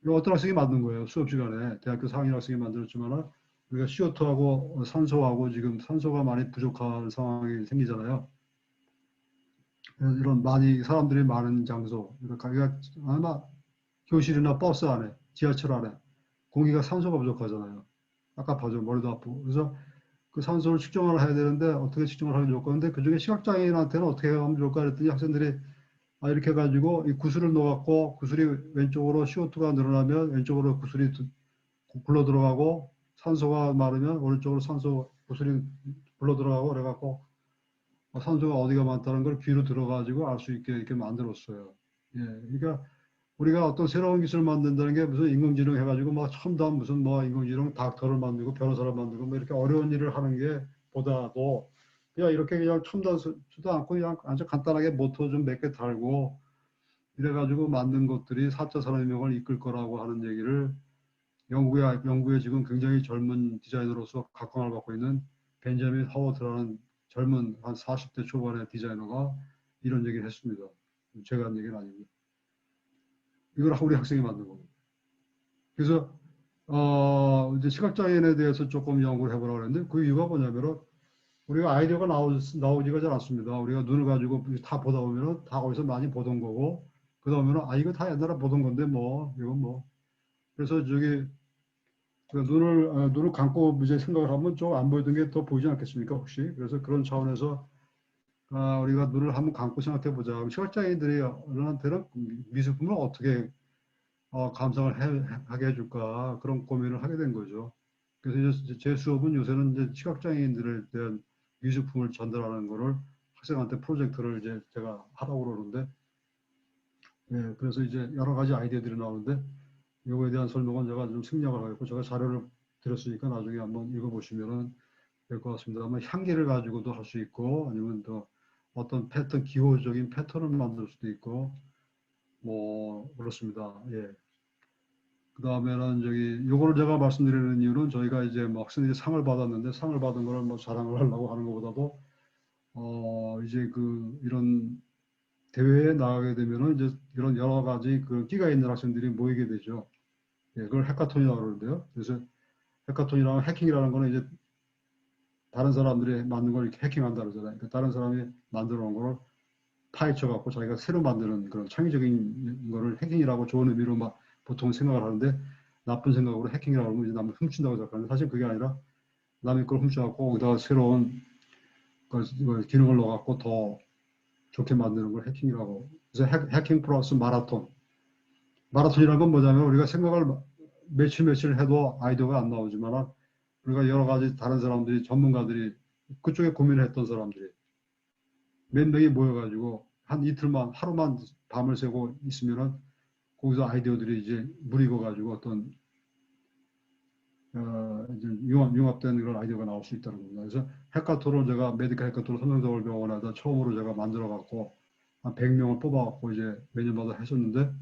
어떤 학생이 만든 거예요. 수업 시간에 대학교 4학년 학생이 만들었지만은 우리가 CO2하고 산소하고 지금 산소가 많이 부족한 상황이 생기잖아요. 이런 많이 사람들이 많은 장소 그러니까 아마 교실이나 버스 안에 지하철 안에 공기가 산소가 부족하잖아요. 아깝하죠. 머리도 아프고. 그래서 그 산소를 측정을 해야 되는데 어떻게 측정을 하면 좋을까? 근데 그중에 시각장애인한테는 어떻게 하면 좋을까? 그랬더니 학생들이 이렇게 해가지고 이 구슬을 넣어갖고 구슬이 왼쪽으로 CO2가 늘어나면 왼쪽으로 구슬이 굴러 들어가고 산소가 많으면 오른쪽으로 구슬이 굴러 들어가고 그래갖고 산소가 어디가 많다는 걸 귀로 들어가지고 알 수 있게 이렇게 만들었어요. 예, 그러니까 우리가 어떤 새로운 기술을 만든다는 게 무슨 인공지능 해가지고 막 첨단 무슨 뭐 인공지능 닥터를 만들고 변호사를 만들고 뭐 이렇게 어려운 일을 하는 게 보다도 그냥 이렇게 그냥 첨단 쓰지도 않고 그냥 아주 간단하게 모터 좀 몇 개 달고 이래가지고 만든 것들이 4차 산업혁명을 이끌 거라고 하는 얘기를 영국에 지금 굉장히 젊은 디자이너로서 각광을 받고 있는 벤자민 하워드라는 젊은 한 40대 초반의 디자이너가 이런 얘기를 했습니다. 제가 한 얘기는 아니고. 이걸 우리 학생이 만든 겁니다. 그래서 이제 시각장애인에 대해서 조금 연구를 해보라고 했는데 그 이유가 뭐냐면은 우리가 아이디어가 나오지가 잘 않습니다. 우리가 눈을 가지고 다 보다 보면은 다 거기서 많이 보던 거고 그러다 보면은 이거 다 옛날에 보던 건데 뭐 이건 뭐 그래서 저기 그 눈을 감고 이제 생각을 하면 좀 안 보이던 게 더 보이지 않겠습니까 혹시? 그래서 그런 차원에서 우리가 눈을 한번 감고 생각해 보자. 시각장애인들한테는 미술품을 어떻게 감상을 하게 해줄까 그런 고민을 하게 된 거죠. 그래서 이제 제 수업은 요새는 이제 시각장애인들에 대한 미술품을 전달하는 거를 학생한테 프로젝트를 이제 제가 하라고 그러는데, 예, 그래서 이제 여러 가지 아이디어들이 나오는데, 이거에 대한 설명은 제가 좀 생략을 하겠고, 제가 자료를 드렸으니까 나중에 한번 읽어보시면 될 것 같습니다. 아마 향기를 가지고도 할 수 있고, 아니면 또 어떤 기호적인 패턴을 만들 수도 있고, 뭐, 그렇습니다. 예. 그 다음에는 요거를 제가 말씀드리는 이유는 저희가 이제 뭐 학생들이 상을 받았는데 상을 받은 거를 뭐 자랑을 하려고 하는 것보다도, 이제 이런 대회에 나가게 되면은 이제 이런 여러 가지 끼가 있는 학생들이 모이게 되죠. 예, 그걸 해카톤이라고 그러는데요. 그래서 해카톤이라는 해킹이라는 거는 이제 다른 사람들이 만든 걸 이렇게 해킹한다 그러잖아요. 그러니까 다른 사람이 만들어 놓은 거를 파헤쳐 갖고 자기가 새로 만드는 그런 창의적인 거를 해킹이라고 좋은 의미로 막 보통 생각을 하는데 나쁜 생각으로 해킹이라고 하면 이제 남을 훔친다고 생각하는데 사실 그게 아니라 남의 걸 훔쳐갖고 거기다가 새로운 기능을 넣어갖고 더 좋게 만드는 걸 해킹이라고. 그래서 해킹 플러스 마라톤. 마라톤이라는 건 뭐냐면 우리가 생각을 며칠 해도 아이디어가 안 나오지만 우리가 여러 가지 다른 사람들이 전문가들이 그쪽에 고민을 했던 사람들이 몇 명이 모여가지고 한 이틀만 하루만 밤을 새고 있으면은 거기서 아이디어들이 이제 무리고 가지고 어떤 이제 융합된 그런 아이디어가 나올 수 있다는 겁니다. 그래서 해카톤을 제가 메디컬 해카톤을 성남서울병원에다 처음으로 제가 만들어갖고 한 100명을 뽑아갖고 이제 매년마다 했었는데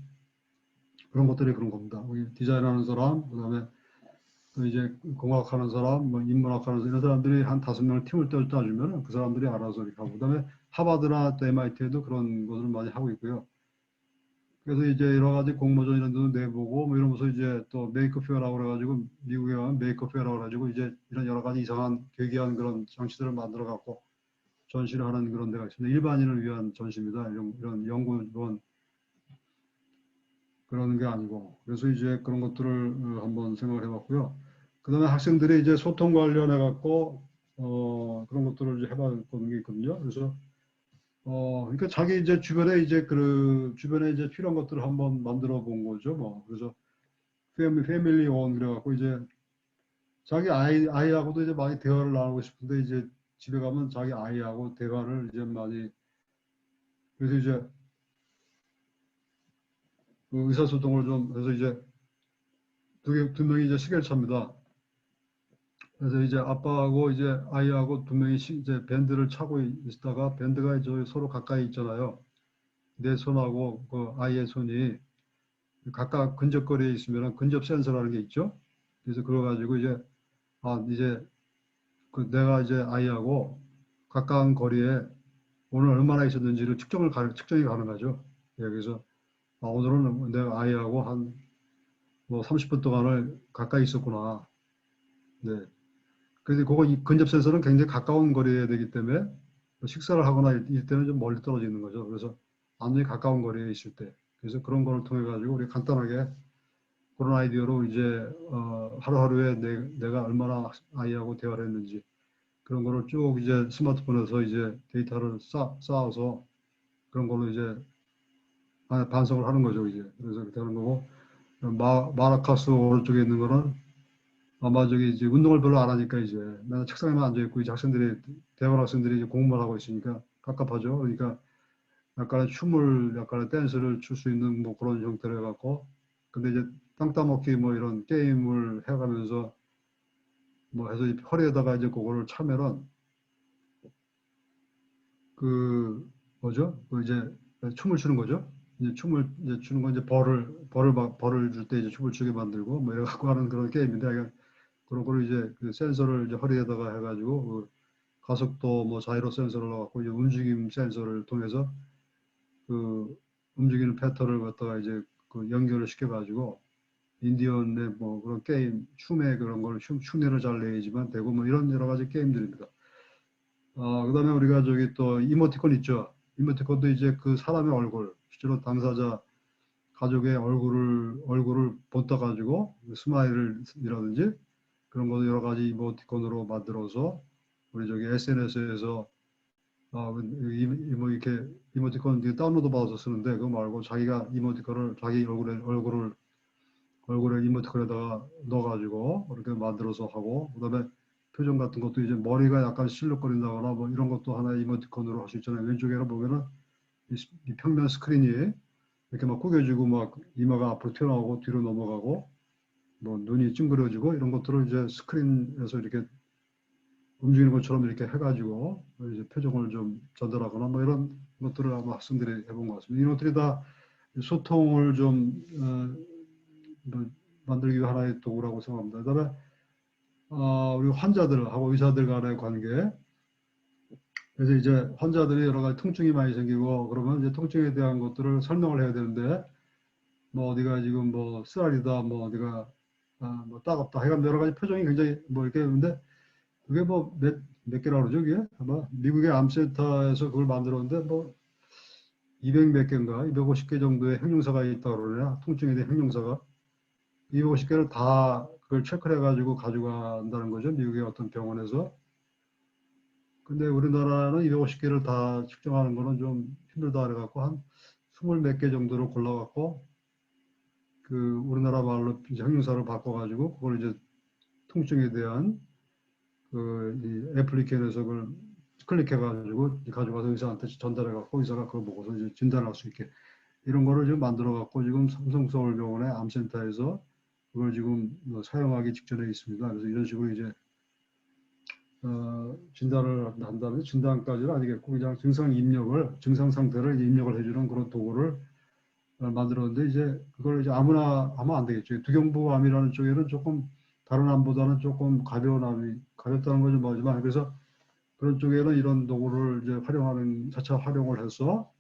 그런 것들이 그런 겁니다. 디자인하는 사람, 그다음에 또 이제 공학하는 사람, 뭐 인문학하는 사람 이런 사람들이 한 5명을 팀을 짜주면 그 사람들이 알아서 이렇게 하고 그다음에 하버드나 또 MIT에도 그런 것을 많이 하고 있고요. 그래서 이제 여러 가지 공모전 이런 데도 내보고 뭐 이러면서 이제 또 메이크 페어라고 그래가지고 미국에 가면 메이크 페어라고 그래가지고 이제 이런 여러 가지 이상한 괴기한 그런 장치들을 만들어 갖고 전시를 하는 그런 데가 있습니다. 일반인을 위한 전시입니다. 이런 연구원 그런 게 아니고 그래서 이제 그런 것들을 한번 생각을 해봤고요. 그 다음에 학생들이 이제 소통 관련해 갖고 그런 것들을 이제 해봤던 게 있거든요. 그래서 그러니까 자기 이제 주변에 이제 필요한 것들을 한번 만들어 본 거죠. 뭐 그래서 패밀리 온 그래갖고 이제 자기 아이하고도 이제 많이 대화를 나누고 싶은데 이제 집에 가면 자기 아이하고 대화를 이제 많이 그래서 이제 그 의사소통을 좀 해서 이제 두 명이 이제 시계를 찹니다. 그래서 이제 아빠하고 이제 아이하고 두 명이 이제 밴드를 차고 있다가 밴드가 이제 서로 가까이 있잖아요. 내 손하고 그 아이의 손이 각각 근접거리에 있으면 근접 센서라는 게 있죠. 그래서 그거 가지고 이제 내가 이제 아이하고 가까운 거리에 오늘 얼마나 있었는지를 측정이 가능하죠. 예, 그래서 오늘은 내가 아이하고 한 뭐 30분 동안을 가까이 있었구나. 네. 그래서 그거 근접 센서는 굉장히 가까운 거리에 되기 때문에 식사를 하거나 일 때는 좀 멀리 떨어져 있는 거죠. 그래서 완전히 가까운 거리에 있을 때. 그래서 그런 거를 통해 가지고 우리 간단하게 그런 아이디어로 이제 하루하루에 내가 얼마나 아이하고 대화를 했는지 그런 거를 쭉 이제 스마트폰에서 이제 데이터를 쌓아서 그런 걸로 이제 반성을 하는 거죠. 이제 그래서 그렇게 하는 거고 마라카스 오른쪽에 있는 거는 아마 저기 이제 운동을 별로 안 하니까 이제 맨날 책상에만 앉아 있고 이제 대학원 학생들이 이제 공부만 하고 있으니까 갑갑하죠. 그러니까 약간의 댄스를 출 수 있는 뭐 그런 형태로 해갖고 근데 이제 땅 따먹기 뭐 이런 게임을 해가면서 뭐 해서 허리에다가 이제 그거를 차면은 그 뭐죠? 그 이제 춤을 추는 거죠. 이제 춤을 이제 추는 건 이제 벌을 줄 때 이제 춤을 추게 만들고 뭐 이래 갖고 하는 그런 게임인데 그런 거를 이제 그 센서를 이제 허리에다가 해가지고 그 가속도 뭐 자이로 센서를 넣어갖고 이제 움직임 센서를 통해서 그 움직이는 패턴을 갖다가 이제 그 연결을 시켜가지고 인디언의 뭐 그런 게임 춤의 그런 걸 흉내를 잘 내야지만 되고 뭐 이런 여러 가지 게임들입니다. 그다음에 우리가 저기 또 이모티콘 있죠. 이모티콘도 이제 그 사람의 얼굴, 실제로 당사자 가족의 얼굴을 본따 가지고 스마일이라든지 그런 거 여러 가지 이모티콘으로 만들어서 우리 저기 SNS에서 뭐 이렇게 이모티콘 다운로드 받아서 쓰는데 그거 말고 자기가 이모티콘을 자기 얼굴에 이모티콘에다가 넣어가지고 이렇게 만들어서 하고 그다음에 표정 같은 것도 이제 머리가 약간 실룩거린다거나 뭐 이런 것도 하나의 이모티콘으로 할 수 있잖아요. 왼쪽에는 보면은 이 평면 스크린이 이렇게 막 구겨지고 막 이마가 앞으로 튀어나오고 뒤로 넘어가고 뭐 눈이 찡그려지고 이런 것들을 이제 스크린에서 이렇게 움직이는 것처럼 이렇게 해가지고 이제 표정을 좀 전달하거나 뭐 이런 것들을 아마 학생들이 해본 것 같습니다. 이런 것들이 다 소통을 좀 뭐 만들기 위한 하나의 도구라고 생각합니다. 그다음에 우리 환자들하고 의사들 간의 관계. 그래서 이제 환자들이 여러 가지 통증이 많이 생기고 그러면 이제 통증에 대한 것들을 설명을 해야 되는데 뭐 어디가 지금 뭐 쓰라리다 뭐 어디가 뭐 따갑다 하여간 여러 가지 표정이 굉장히 뭐 이렇게 있는데 그게 뭐 몇 개라고 그러죠, 그게? 아마 미국의 암센터에서 그걸 만들었는데 뭐 200 몇 개인가 250개 정도의 형용사가 있다고 그러냐 통증에 대한 형용사가 250개를 다 그걸 체크를 해가지고 가져간다는 거죠. 미국의 어떤 병원에서. 근데 우리나라는 250개를 다 측정하는 거는 좀 힘들다 그래갖고 한 20 몇 개 정도를 골라갖고 그 우리나라 말로 이제 형용사를 바꿔가지고 그걸 이제 통증에 대한 그 이 애플리케이션에서 그걸 클릭해가지고 가져가서 의사한테 전달해갖고 의사가 그걸 보고서 이제 진단할 수 있게 이런 거를 지금 만들어갖고 지금 삼성서울병원의 암센터에서 그걸 지금 사용하기 직전에 있습니다. 그래서 이런 식으로 이제 진단을 한다면 진단까지는 아니겠고 그냥 증상 상태를 입력을 해주는 그런 도구를 만들었는데 이제 그걸 이제 아무나 하면 안 되겠죠. 두경부암이라는 쪽에는 조금 다른 암보다는 조금 가벼운 암이 가볍다는 거좀 뭐지만 그래서 그런 쪽에는 이런 도구를 이제 활용하는 자체 활용을 해서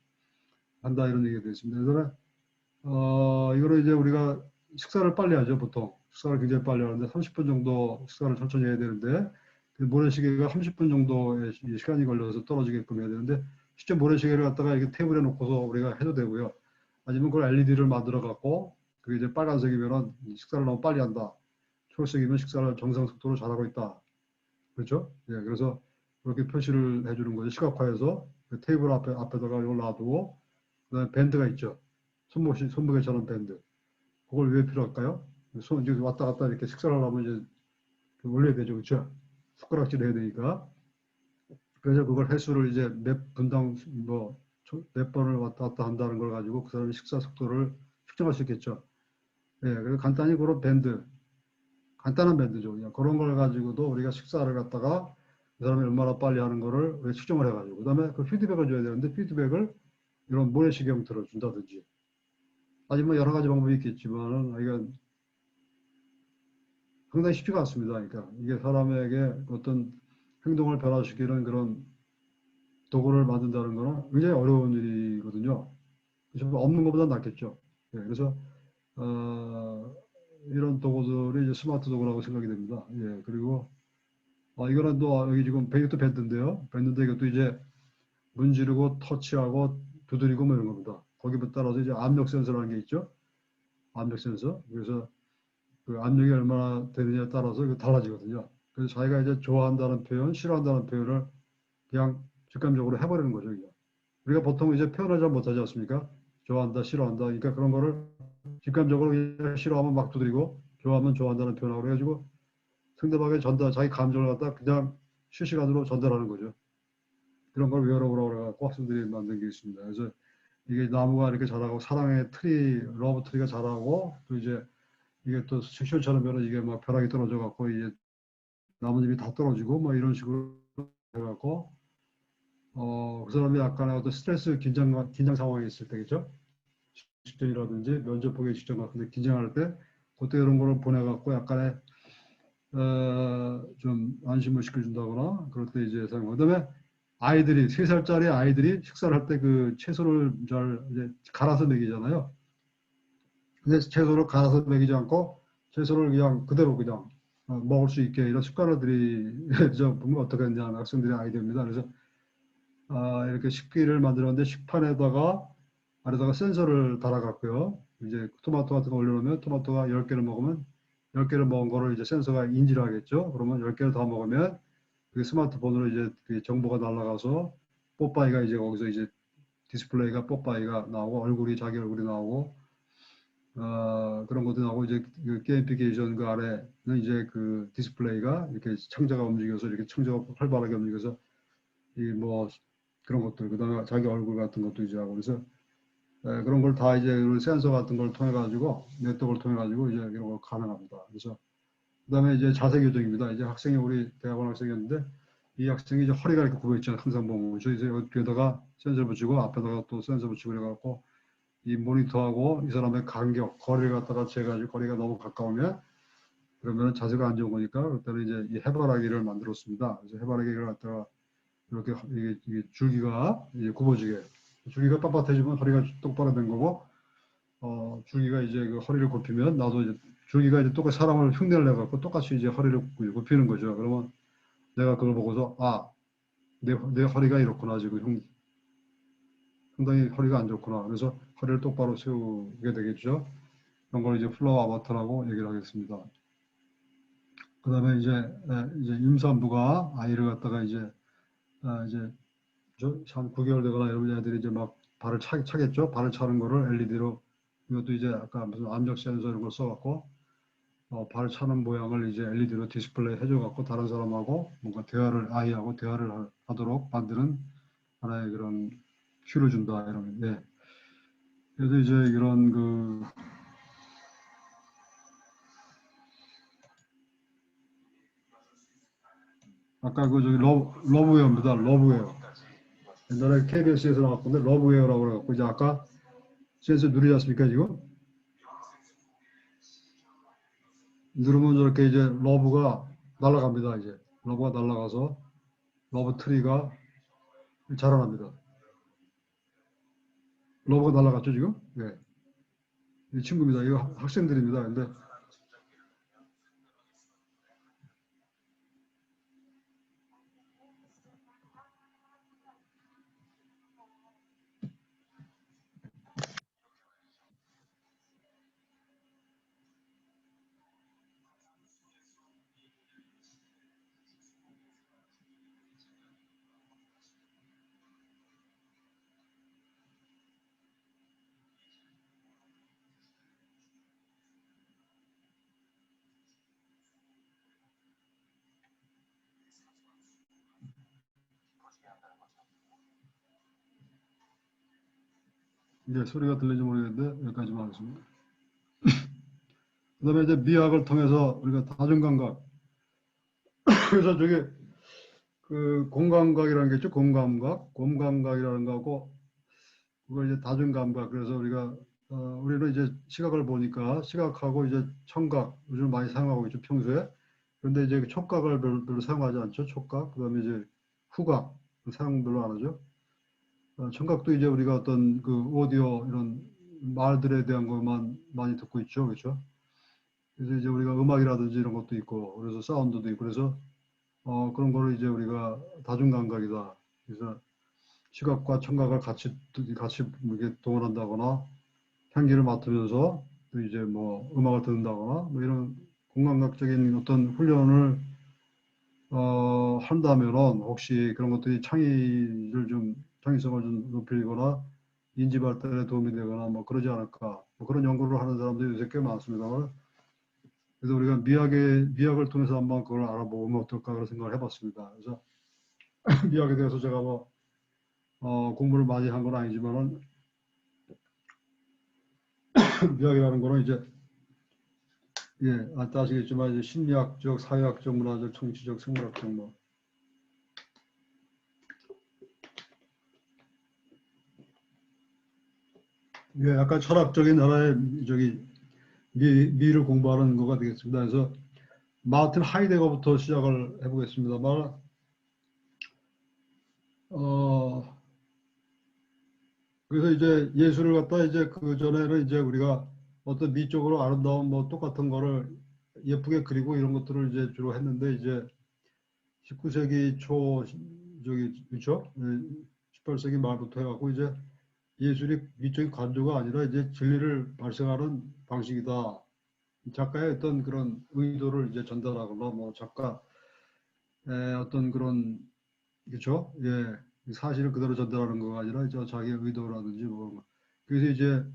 한다 이런 얘기가 되었습니다. 그래서 이거를 이제 우리가 식사를 빨리 하죠 보통 식사를 굉장히 빨리 하는데 30분 정도 식사를 천천히 해야 되는데 그 모래시계가 30분 정도의 시간이 걸려서 떨어지게끔 해야 되는데 실제 모래시계를 갖다가 이렇게 테이블에 놓고서 우리가 해도 되고요. 아니면 그걸 LED를 만들어 갖고 그게 이제 빨간색이면은 식사를 너무 빨리 한다. 초록색이면 식사를 정상 속도로 잘하고 있다. 그렇죠? 예, 그래서 그렇게 표시를 해주는 거죠. 시각화해서 그 테이블 앞에다가 이걸 놔두고 그다음에 밴드가 있죠. 손목에처럼 밴드. 그걸 왜 필요할까요? 손 이제 왔다 갔다 이렇게 식사를 하려면 이제 올려야 되죠, 그렇죠? 숟가락질 해야 되니까. 그래서 그걸 횟수를 이제 몇 분당 몇 번을 왔다 갔다 한다는 걸 가지고 그 사람의 식사 속도를 측정할 수 있겠죠. 예, 그래서 간단히 그런 밴드, 간단한 밴드죠. 그냥 그런 걸 가지고도 우리가 식사를 갖다가 그 사람이 얼마나 빨리 하는 거를 우리가 측정을 해가지고 그다음에 그 피드백을 줘야 되는데 피드백을 이런 모래시계 형태로 준다든지 아니면 여러 가지 방법이 있겠지만은 이건 상당히 쉽지가 않습니다. 그러니까 이게 사람에게 어떤 행동을 변화시키는 그런 도구를 만든다는 거는 굉장히 어려운 일이거든요. 그래서 없는 것보다 낫겠죠. 예, 그래서 이런 도구들이 이제 스마트 도구라고 생각이 됩니다. 예, 그리고 이거는 또 여기 지금 이것도 밴드인데요. 밴드인데 이것도 이제 문지르고 터치하고 두드리고 뭐 이런 겁니다. 거기에 따라서 이제 압력 센서라는 게 있죠. 압력 센서. 그래서 그 압력이 얼마나 되느냐에 따라서 이거 달라지거든요. 그래서 자기가 이제 좋아한다는 표현, 싫어한다는 표현을 그냥 직감적으로 해버리는 거죠. 그냥. 우리가 보통 이제 표현을 잘 못하지 않습니까? 좋아한다, 싫어한다. 그러니까 그런 거를 직감적으로 싫어하면 막 두드리고 좋아하면 좋아한다는 표현하고 그래가지고 상대방의 자기 감정을 갖다 그냥 실시간으로 전달하는 거죠. 그런 걸 웨어러블이라고 그래갖고 학생들이 만든 게 있습니다. 그래서 이게 나무가 이렇게 자라고 사랑의 트리, 러브 트리가 자라고 또 이제 이게 또 시원처럼 변해 이게 막 벼락이 떨어져 갖고 이제 나뭇잎이 다 떨어지고 뭐 이런 식으로 해갖고 그 사람이 약간의 어떤 스트레스 긴장 상황에 있을 때겠죠. 직전이라든지 면접 보기 직전 같은데 긴장할 때 그때 이런 거를 보내갖고 약간의 좀 안심을 시켜준다거나 그럴 때 이제 사용. 그다음에 아이들이 3살짜리 아이들이 식사를 할 때 그 채소를 잘 이제 갈아서 먹이잖아요. 근데 채소를 갈아서 먹이지 않고 채소를 그냥 그대로 그냥 먹을 수 있게 이런 습관을 보면 어떻게 했냐는 학생들의 아이디어입니다. 그래서 이렇게 식기를 만들었는데 식판에다가 아래다가 센서를 달아갖고요. 이제 토마토 같은 거 올려놓으면 토마토가 10개를 먹으면 10개를 먹은 거를 이제 센서가 인지를 하겠죠. 그러면 10개를 더 먹으면 그 스마트폰으로 이제 그 정보가 날아가서 뽀빠이가 이제 거기서 이제 디스플레이가 뽀빠이가 나오고 자기 얼굴이 나오고 그런 것도 나오고 이제 그 게임피케이션 그 아래는 이제 그 디스플레이가 이렇게 창자가 움직여서 이렇게 창자가 활발하게 움직여서 이 뭐 그런 것들 그다음에 자기 얼굴 같은 것도 이제 하고 그래서 그런 걸 다 이제 센서 같은 걸 통해 가지고 네트워크를 통해 가지고 이제 이런 거 가능합니다. 그래서 그다음에 이제 자세 교정입니다. 이제 학생이 우리 대학원 학생이었는데 이 학생이 이제 허리가 이렇게 굽어 있잖아요. 항상 보면 저기서 뒤에다가 센서 붙이고 앞에다가 또 센서 붙이고 그래갖고 이 모니터하고 이 사람의 간격 거리를 갖다가 재가지고 거리가 너무 가까우면 그러면 자세가 안 좋은 거니까 그때는 이제 이 해바라기를 만들었습니다. 그래서 해바라기를 갖다가 이렇게 이게 줄기가 이제 굽어지게 줄기가 빳빳해지면 허리가 똑바로 된 거고 줄기가 이제 그 허리를 굽히면 나도 이제 줄기가 이제 똑같이 사람을 흉내를 내갖고 똑같이 이제 허리를 굽히는 거죠. 그러면 내가 그걸 보고서 내 허리가 이렇구나 지금 상당히 허리가 안 좋구나. 그래서 허리를 똑바로 세우게 되겠죠. 그런 걸 이제 플로우 아바타라고 얘기를 하겠습니다. 그 다음에 이제 임산부가 아이를 갖다가 이제 한 9개월 되거나 이러면 애들이 이제 막 발을 차겠죠. 발을 차는 거를 LED로, 이것도 이제 아까 무슨 암적 센서 이런 걸 써갖고 발을 차는 모양을 이제 LED로 디스플레이 해줘갖고 다른 사람하고 뭔가 아이하고 대화를 하도록 만드는 하나의 그런 큐를 준다 이런. 예. 그래서 이제 이런 아까 저기 러브웨어입니다. 러브웨어. 옛날에 KBS에서 나왔던데 러브웨어라고 그래갖고 이제 아까 센서 누르지 않습니까 지금? 누르면 저렇게 이제 러브가 날아갑니다. 이제 러브가 날아가서 러브 트리가 자라납니다. 러브가 날아갔죠 지금? 네. 이 친구입니다. 이거 학생들입니다. 근데 이제 소리가 들리는지 모르겠는데 여기까지만 하겠습니다. 그 다음에 이제 미학을 통해서 우리가 다중감각. 그래서 저게 그 공감각이라는 게 있죠. 공감각이라는 거하고 그걸 이제 다중감각. 그래서 우리는 이제 시각을 보니까 시각하고 이제 청각 요즘 많이 사용하고 있죠 평소에. 그런데 이제 촉각을 별로 사용하지 않죠. 촉각. 그다음에 이제 후각 사용 별로 안 하죠. 청각도 이제 우리가 어떤 그 오디오 이런 말들에 대한 것만 많이 듣고 있죠. 그렇죠? 그래서 이제 우리가 음악이라든지 이런 것도 있고 그래서 사운드도 있고 그래서 그런 거를 이제 우리가 다중감각이다. 그래서 시각과 청각을 같이 이렇게 동원한다거나 향기를 맡으면서 또 이제 뭐 음악을 듣는다거나 뭐 이런 공감각적인 어떤 훈련을 한다면은 혹시 그런 것들이 창의성을 좀 높이거나 인지 발달에 도움이 되거나 뭐 그러지 않을까. 뭐 그런 연구를 하는 사람들이 요새 꽤 많습니다만. 그래서 우리가 미학을 통해서 한번 그걸 알아보면 어떨까 그런 생각을 해봤습니다. 그래서 미학에 대해서 제가 뭐 공부를 많이 한 건 아니지만은 미학이라는 거는 이제 아시겠지만 이제 심리학적, 사회학적, 문화적, 정치적, 생물학적 뭐 약간 철학적인 하나의 미를 공부하는 거가 되겠습니다. 그래서 마틴 하이데거부터 시작을 해보겠습니다만, 그래서 이제 예술을 갖다 이제 그 전에는 이제 우리가 어떤 미적으로 아름다운 뭐 똑같은 거를 예쁘게 그리고 이런 것들을 이제 주로 했는데 이제 19세기 초 그렇죠? 18세기 말부터 해갖고 이제 예술이 미적인 관조가 아니라 이제 진리를 발생하는 방식이다. 작가의 어떤 그런 의도를 이제 전달하거나 뭐 작가의 어떤 그런 그렇죠? 사실을 그대로 전달하는 거가 아니라 이제 자기의 의도라든지 뭐 그래서 이제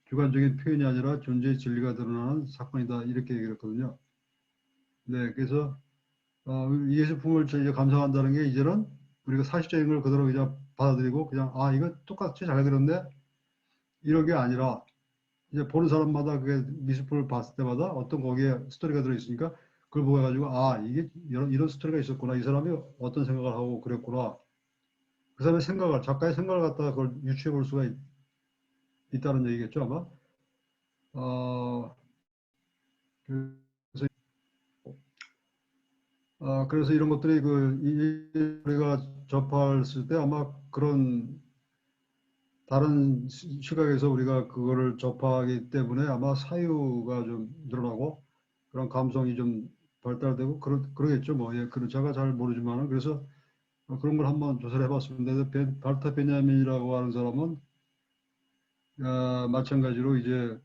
주관적인 표현이 아니라 존재의 진리가 드러나는 사건이다 이렇게 얘기를 했거든요. 네, 그래서 예술품을 이제 감상한다는 게 이제는 우리가 사실적인 걸 그대로 그냥 받아들이고 그냥 이거 똑같이 잘 그렸네 이런 게 아니라 이제 보는 사람마다 그게 미술품을 봤을 때마다 어떤 거기에 스토리가 들어있으니까 그걸 보고 해가지고 이게 이런 스토리가 있었구나 이 사람이 어떤 생각을 하고 그랬구나 그 사람의 작가의 생각을 갖다가 그걸 유추해 볼 수가 있다는 얘기겠죠 아마. 그래서 그래서 이런 것들이 우리가 접했을 때 아마 그런 다른 시각에서 우리가 그거를 접하기 때문에 아마 사유가 좀 늘어나고 그런 감성이 좀 발달되고 그러겠죠 뭐. 그런 제가 잘 모르지만은 그래서 그런 걸 한번 조사를 해봤습니다. 발타 베냐민이라고 하는 사람은 마찬가지로 이제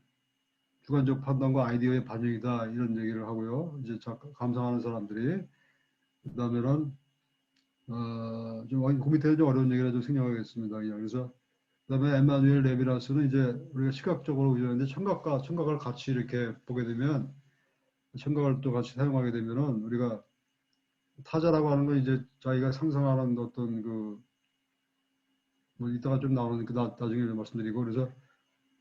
주관적 판단과 아이디어의 반영이다 이런 얘기를 하고요. 이제 감상하는 사람들이 그다음에는 좀 그 밑에 좀 어려운 얘기를 좀 생략하겠습니다. 그래서 그다음에 에마누엘 레비나스는 이제 우리가 시각적으로 의존했는데 청각을 같이 이렇게 보게 되면 청각을 또 같이 사용하게 되면은 우리가 타자라고 하는 건 이제 자기가 상상하는 어떤 뭐 이따가 좀 나오는 나중에 말씀드리고 그래서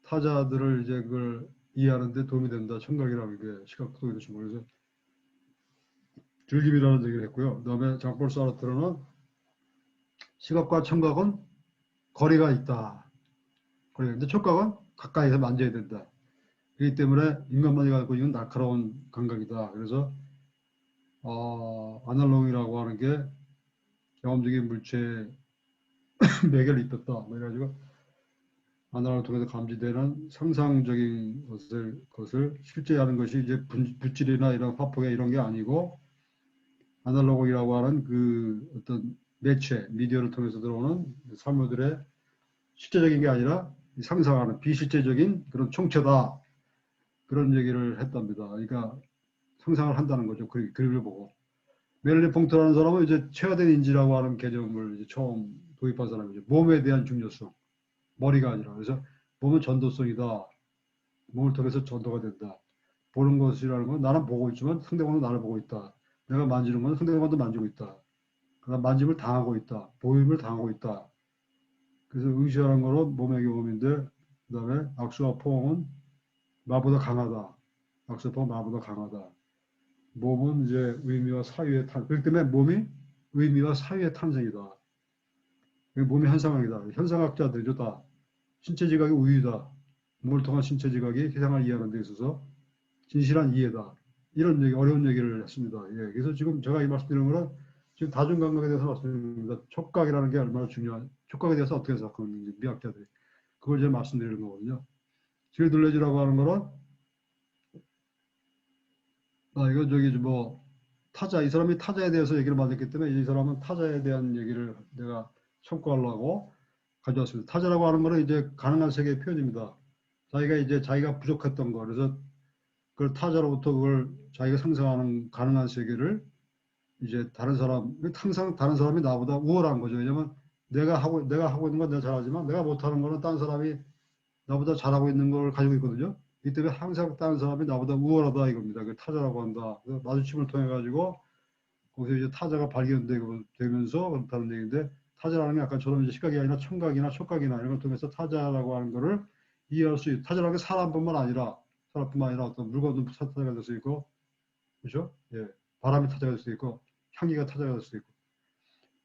타자들을 이제 그걸 이해하는데 도움이 된다. 청각이라는 게 시각도 그렇죠. 그래서 즐김이라는 얘기를 했고요. 그다음에 장폴 사르트르는 시각과 청각은 거리가 있다. 근데 촉각은 가까이서 만져야 된다. 그렇기 때문에 인간만이 갖고 있는 날카로운 감각이다. 그래서 아날로그라고 하는 게 경험적인 물체의 매개를 입혔다. 그래가지고 아날로그를 통해서 감지되는 상상적인 것을 실제 하는 것이 이제 붓질이나 이런 화폭에 이런 게 아니고 아날로그라고 하는 그 어떤 매체, 미디어를 통해서 들어오는 사물들의 실제적인 게 아니라 상상하는 비실제적인 그런 총체다. 그런 얘기를 했답니다. 그러니까 상상을 한다는 거죠. 그림을 보고. 멜리 퐁트라는 사람은 이제 체화된 인지라고 하는 개념을 이제 처음 도입한 사람이죠. 몸에 대한 중요성. 머리가 아니라. 그래서 몸은 전도성이다. 몸을 통해서 전도가 된다. 보는 것이라는 건 나는 보고 있지만 상대방도 나를 보고 있다. 내가 만지는 건 상대방도 만지고 있다. 그다음 만짐을 당하고 있다. 보임을 당하고 있다. 그래서 의시하는 거는 몸의 경험인데 그다음에 악수와 포옹은 나보다 강하다. 악수와 포옹은 나보다 강하다. 몸은 이제 의미와 사유의 그렇기 때문에 몸이 의미와 사유의 탄생이다. 몸이 현상학이다. 현상학자들이죠 다. 신체 지각이 우유다. 몸을 통한 신체 지각이 세상을 이해하는 데 있어서 진실한 이해다. 이런 얘기, 어려운 얘기를 했습니다. 예, 그래서 지금 제가 이 말씀드리는 거는 지금 다중감각에 대해서 말씀드립니다. 촉각이라는 게 얼마나 중요한, 촉각에 대해서 어떻게 생각하는지 미학자들이. 그걸 제가 말씀드리는 거거든요. 질들레지라고 하는 거는, 이거 타자, 이 사람이 타자에 대해서 얘기를 많이 했기 때문에 이 사람은 타자에 대한 얘기를 내가 첨구하려고 가져왔습니다. 타자라고 하는 거는 이제 가능한 세계의 표현입니다. 자기가 부족했던 거. 그래서 그걸 타자로부터 그걸 자기가 상상하는 가능한 세계를 이제 항상 다른 사람이 나보다 우월한 거죠. 왜냐면 내가 하고 있는 건 내가 잘하지만 내가 못하는 거는 다른 사람이 나보다 잘하고 있는 걸 가지고 있거든요. 이 때문에 항상 다른 사람이 나보다 우월하다 이겁니다. 그 타자라고 한다. 그래서 마주침을 통해 가지고 거기서 이제 타자가 발견되면서 그렇다는 얘기인데 타자라는 게 아까 저는 이제 시각이 아니라 청각이나 촉각이나 이런 걸 통해서 타자라고 하는 거를 이해할 수 있고 타자라는 게 사람뿐만 아니라 어떤 물건도 타자가 될 수 있고 그렇죠? 예. 바람이 타자가 될 수 있고 향기가 타자가 될 수 있고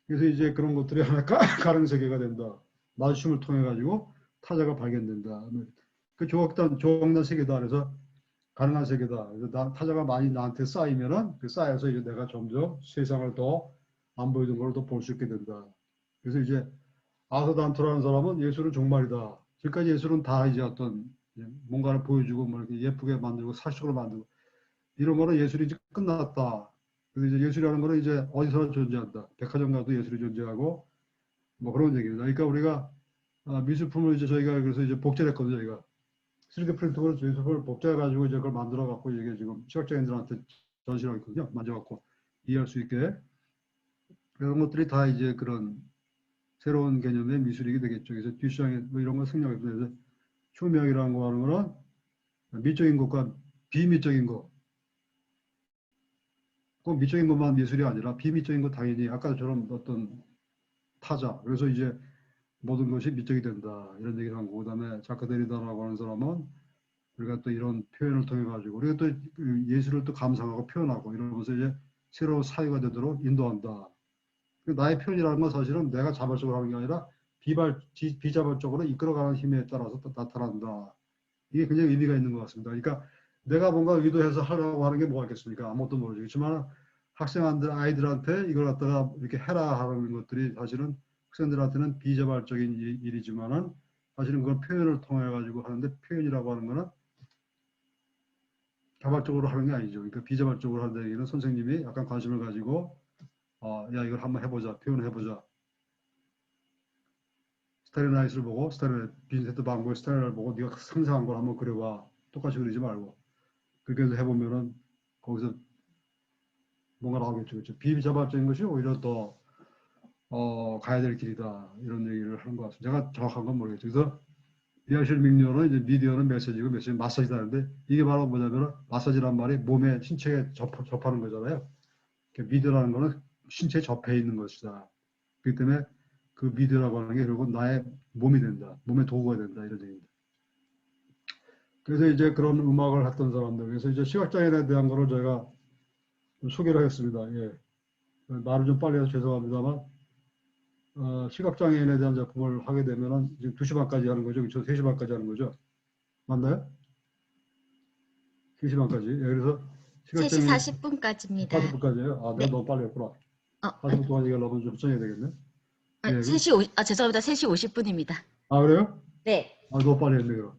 그래서 이제 그런 것들이 하나 가능 세계가 된다. 마주침을 통해 가지고 타자가 발견된다. 그 조각난 세계다. 그래서 가능한 세계다. 그래서 타자가 많이 나한테 쌓이면은 그 쌓여서 이제 내가 점점 세상을 더 안 보이던 걸 더 볼 수 있게 된다. 그래서 이제 아서 단토라는 사람은 예술은 종말이다. 지금까지 예술은 다 이제 어떤 뭔가를 보여주고 뭐 이렇게 예쁘게 만들고 사실적으로 만들고 이런 거는 예술이 이제 끝났다. 그래서 이제 예술이라는 거는 이제 어디서나 존재한다. 백화점 가도 예술이 존재하고 뭐 그런 얘기입니다. 그러니까 우리가 미술품을 이제 저희가 그래서 이제 복제를 했거든요. 저희가 3D 프린터로 미술품을 복제해 가지고 이제 그걸 만들어 갖고 이게 지금 시각장애인들한테 전시를 하고 있거든요. 만져갖고 이해할 수 있게 그런 것들이 다 이제 그런 새로운 개념의 미술이 되겠죠. 그래서 듀샹의 뭐 이런 거 생략했습니다. 그래서 초명이라는 거 하는 거는 미적인 것과 비미적인 것. 꼭 미적인 것만 미술이 아니라 비미적인 것 당연히 아까처럼 어떤 타자. 그래서 이제 모든 것이 미적이 된다. 이런 얘기를 한 거고. 그다음에 자크 데리다라고 하는 사람은 우리가 또 이런 표현을 통해 가지고 우리가 또 예술을 또 감상하고 표현하고 이러면서 이제 새로운 사회가 되도록 인도한다. 나의 표현이라는 건 사실은 내가 자발적으로 하는 게 아니라 비자발적으로 이끌어가는 힘에 따라서 또 나타난다. 이게 굉장히 의미가 있는 것 같습니다. 그러니까 내가 뭔가 의도해서 하려고 하는 게 뭐가 있겠습니까? 아무것도 모르죠. 그렇지만 아이들한테 이걸 갖다가 이렇게 해라 하는 것들이 사실은 학생들한테는 비자발적인 일이지만은 사실은 그걸 표현을 통해 가지고 하는데 표현이라고 하는 거는 자발적으로 하는 게 아니죠. 그러니까 비자발적으로 하는 얘기는 선생님이 약간 관심을 가지고 야 이걸 한번 해보자, 표현해보자. 스타일라이트를 보고 빈센트 반 고의 스타일을 보고 네가 상상한 걸 한번 그려봐. 똑같이 그리지 말고. 그렇게 해서 해보면은 거기서 뭔가 나오겠죠. 그렇죠? 비자발적인 것이 오히려 더 가야 될 길이다. 이런 얘기를 하는 것 같습니다. 제가 정확한 건 모르겠죠. 그래서 리허설 미디어는 이제 미디어는 메시지고 메시지 마사지다는데 이게 바로 뭐냐면 마사지란 말이 몸에 신체에 접하는 거잖아요. 미디어라는 거는 신체에 접해 있는 것이다. 그렇기 때문에 그 미디어라고 하는 게 결국 나의 몸이 된다. 몸의 도구가 된다. 이런 얘기입니다. 그래서 이제 그런 음악을 했던 사람들, 그래서 이제 시각장애인에 대한 거를 제가 좀 소개를 하겠습니다. 예. 말을 좀 빨리 해서 죄송합니다만, 시각장애인에 대한 작품을 하게 되면은 지금 2시 반까지 하는 거죠. 그렇죠? 3시 반까지 하는 거죠. 맞나요? 3시 반까지. 예, 그래서 3시 시각장애인 40분까지입니다. 40분까지예요. 아, 내가 네. 너무 빨리 했구나. 어, 40분 동안 얘기하려면 좀 걱정해야 되겠네. 예, 그럼, 죄송합니다. 3시 50분입니다. 아, 그래요? 네. 아, 너무 빨리 했네요.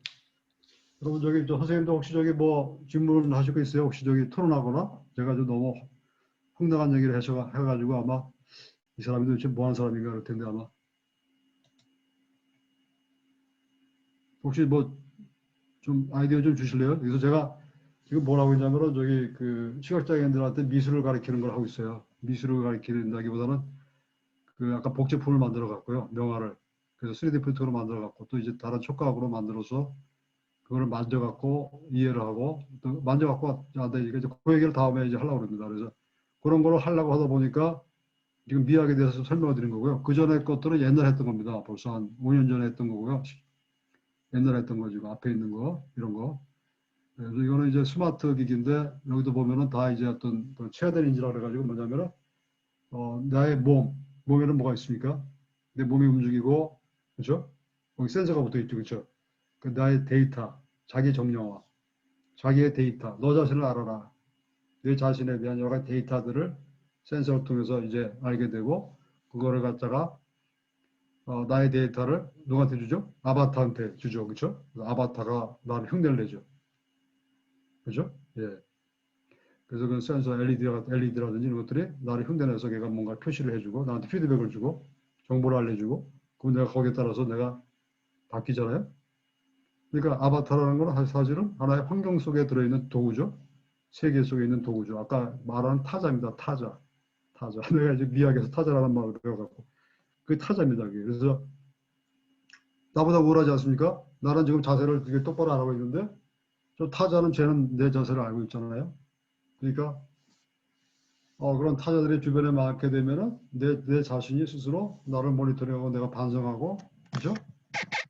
여러분, 저기, 선생님도 혹시 저기 뭐 질문 하실 거 있어요? 혹시 저기 토론하거나? 제가 좀 너무 황당한 얘기를 해가지고 아마 이 사람이 도대체 뭐 하는 사람인가 그럴 텐데 아마. 혹시 뭐 좀 아이디어 좀 주실래요? 그래서 제가 지금 뭐라고 했냐면은 저기 그 시각장애인들한테 미술을 가르치는 걸 하고 있어요. 미술을 가르치는다기보다는 그 아까 복제품을 만들어 갖고요. 명화를. 그래서 3D 프린터로 만들어 갖고 또 이제 다른 촉각으로 만들어서 그거를 만져갖고 이해를 하고 또 만져갖고 이제 그 얘기를 다음에 이제 하려고 합니다. 그래서 그런 거를 하려고 하다 보니까 지금 미학에 대해서 좀 설명을 드린 거고요. 그 전에 것들은 옛날에 했던 겁니다. 벌써 한 5년 전에 했던 거고요. 옛날에 했던 거 지금 앞에 있는 거 이런 거. 그래서 이거는 이제 스마트 기기인데 여기도 보면은 다 이제 어떤 체화된 인지라 그래가지고 뭐냐면은 나의 몸에는 뭐가 있습니까? 내 몸이 움직이고 그렇죠? 거기 센서가 붙어 있죠, 그렇죠? 그 나의 데이터, 자기 정령화, 자기의 데이터, 너 자신을 알아라. 내 자신에 대한 여러 가지 데이터들을 센서를 통해서 이제 알게 되고 그거를 갖다가 나의 데이터를 누구한테 주죠? 아바타한테 주죠, 그렇죠? 아바타가 나를 흉내를 내죠, 그렇죠? 예. 그래서 그 센서 LED라든지 이런 것들이 나를 흉내내서 걔가 뭔가 표시를 해주고 나한테 피드백을 주고 정보를 알려주고 그럼 내가 거기에 따라서 내가 바뀌잖아요. 그러니까 아바타라는 건 사실은 하나의 환경 속에 들어있는 도구죠. 세계 속에 있는 도구죠. 아까 말하는 타자입니다. 타자. 타자. 내가 이제 미학에서 타자라는 말을 배워갖고 그게 타자입니다. 그게. 그래서 나보다 우월하지 않습니까? 나는 지금 자세를 되게 똑바로 안 하고 있는데 저 타자는 쟤는 내 자세를 알고 있잖아요. 그러니까 그런 타자들이 주변에 많게 되면은 내 자신이 스스로 나를 모니터링하고 내가 반성하고, 그죠?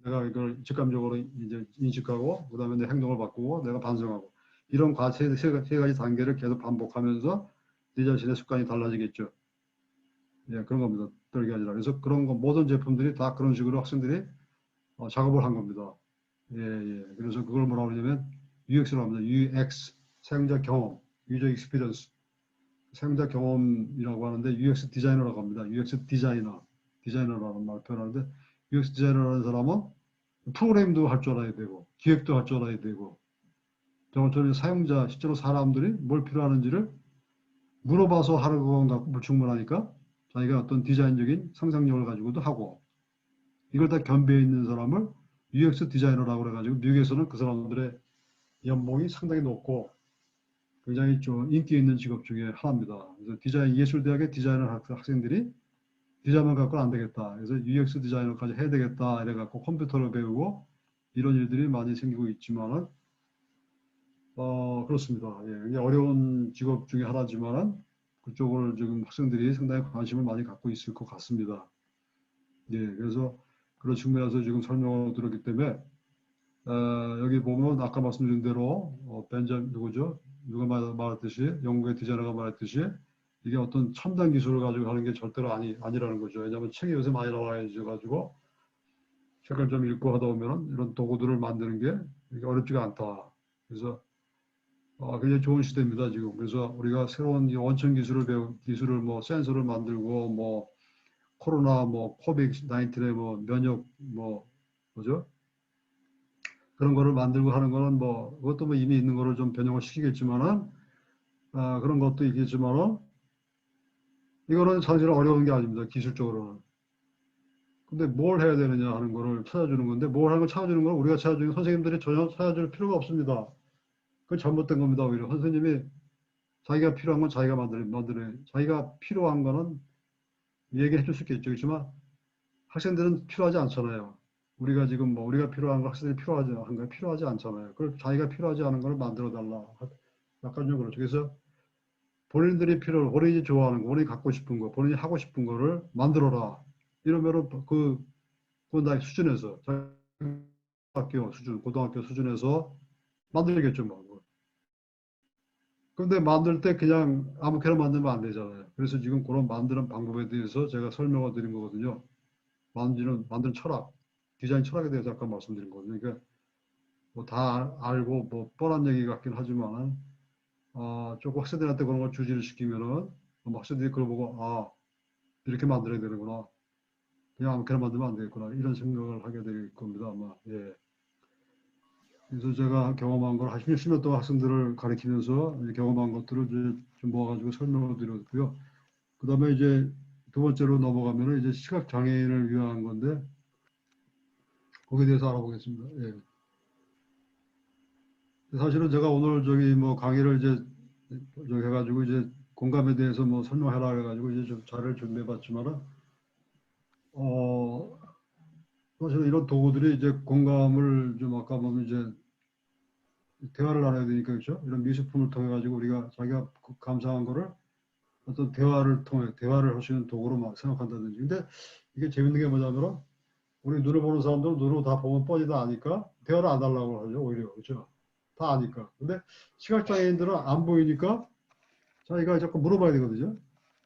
내가 이걸 직감적으로 이제 인식하고, 그 다음에 내 행동을 바꾸고, 내가 반성하고. 이런 세 가지 단계를 계속 반복하면서 내 자신의 습관이 달라지겠죠. 예, 그런 겁니다. 떨게 아니라. 그래서 그런 거, 모든 제품들이 다 그런 식으로 학생들이 작업을 한 겁니다. 예, 예. 그래서 그걸 뭐라고 하냐면 UX라고 합니다. UX, 사용자 경험, 유저 익스피리언스. 사용자 경험이라고 하는데 UX 디자이너라고 합니다. UX 디자이너라는 말을 표현하는데 UX 디자이너라는 사람은 프로그램도 할 줄 알아야 되고 기획도 할 줄 알아야 되고 저는 사용자 실제로 사람들이 뭘 필요하는지를 물어봐서 하는 건 갖고 충분하니까 자기가 어떤 디자인적인 상상력을 가지고도 하고 이걸 다 겸비해 있는 사람을 UX 디자이너라고 그래가지고 미국에서는 그 사람들의 연봉이 상당히 높고 굉장히 좀 인기 있는 직업 중에 하나입니다. 그래서 예술대학의 디자이너 학생들이 디자인만 갖고는 안 되겠다. 그래서 UX 디자이너까지 해야 되겠다. 이래갖고 컴퓨터를 배우고 이런 일들이 많이 생기고 있지만은, 그렇습니다. 예, 굉장히 어려운 직업 중에 하나지만은 그쪽을 지금 학생들이 상당히 관심을 많이 갖고 있을 것 같습니다. 예, 그래서 그런 측면에서 지금 설명을 들었기 때문에, 여기 보면 아까 말씀드린 대로, 누구죠? 누가 말했듯이, 영국의 디자이너가 말했듯이, 이게 어떤 첨단 기술을 가지고 하는 게 절대로 아니라는 거죠. 왜냐하면 책이 요새 많이 나와가지고, 책을 좀 읽고 하다 보면 이런 도구들을 만드는 게 이게 어렵지가 않다. 그래서, 굉장히 좋은 시대입니다, 지금. 그래서 우리가 새로운 이 원천 기술을 뭐, 센서를 만들고, 뭐, 코로나, 뭐, 코비드-19의 뭐, 면역, 뭐죠? 그런 거를 만들고 하는 거는 뭐, 그것도 뭐 이미 있는 거를 좀 변형을 시키겠지만은, 그런 것도 있겠지만은, 이거는 사실 어려운 게 아닙니다. 기술적으로는. 근데 뭘 해야 되느냐 하는 거를 찾아주는 건데, 뭘 하는 걸 찾아주는 건 우리가 찾아주는 선생님들이 전혀 찾아줄 필요가 없습니다. 그건 잘못된 겁니다. 오히려 선생님이 자기가 필요한 건 자기가 만들어요. 자기가 필요한 거는 얘기해 줄 수 있겠죠. 그렇지만 학생들은 필요하지 않잖아요. 우리가 지금 뭐 우리가 필요한 거 학생들이 필요하지 않은 거 필요하지 않잖아요. 그걸 자기가 필요하지 않은 걸 만들어 달라. 약간 좀 그렇죠. 그래서 본인들이 본인이 좋아하는 거, 본인이 갖고 싶은 거, 본인이 하고 싶은 거를 만들어라. 이러면은 그 나이 수준에서 학교 수준, 고등학교 수준에서 만들겠죠, 뭐. 근데 만들 때 그냥 아무렇게나 만들면 안 되잖아요. 그래서 지금 그런 만드는 방법에 대해서 제가 설명을 드린 거거든요. 만드는 철학, 디자인 철학에 대해서 아까 말씀드린 거거든요. 그러니까 뭐 다 알고 뭐 뻔한 얘기 같긴 하지만, 조금 학생들한테 그런 걸 주지를 시키면은 학생들이 그걸 보고, 이렇게 만들어야 되는구나. 그냥 아무렇게나 만들면 안 되겠구나. 이런 생각을 하게 될 겁니다, 아마. 예. 그래서 제가 경험한 걸 한 10년 동안 학생들을 가르치면서 이제 경험한 것들을 이제 좀 모아가지고 설명을 드렸고요. 그 다음에 이제 두 번째로 넘어가면은 이제 시각장애인을 위한 건데, 거기에 대해서 알아보겠습니다. 예. 사실은 제가 오늘 저기 뭐 강의를 이제 저기 해가지고 이제 공감에 대해서 뭐 설명해라 해가지고 이제 좀 자료를 준비해 봤지만은, 어, 사실 이런 도구들이 이제 공감을 좀 아까 보면 이제 대화를 나눠야 되니까 그렇죠? 이런 미술품을 통해 가지고 우리가 자기가 감상한 거를 어떤 대화를 통해 대화를 할 수 있는 도구로 막 생각한다든지. 근데 이게 재밌는 게 뭐냐면은 우리 눈을 보는 사람들은 눈으로 다 보면 뻔히다 아니까 대화를 안 하려고 하죠. 오히려 그렇죠? 다 아니까. 근데 시각장애인들은 안 보이니까 자기가 자꾸 물어봐야 되거든요.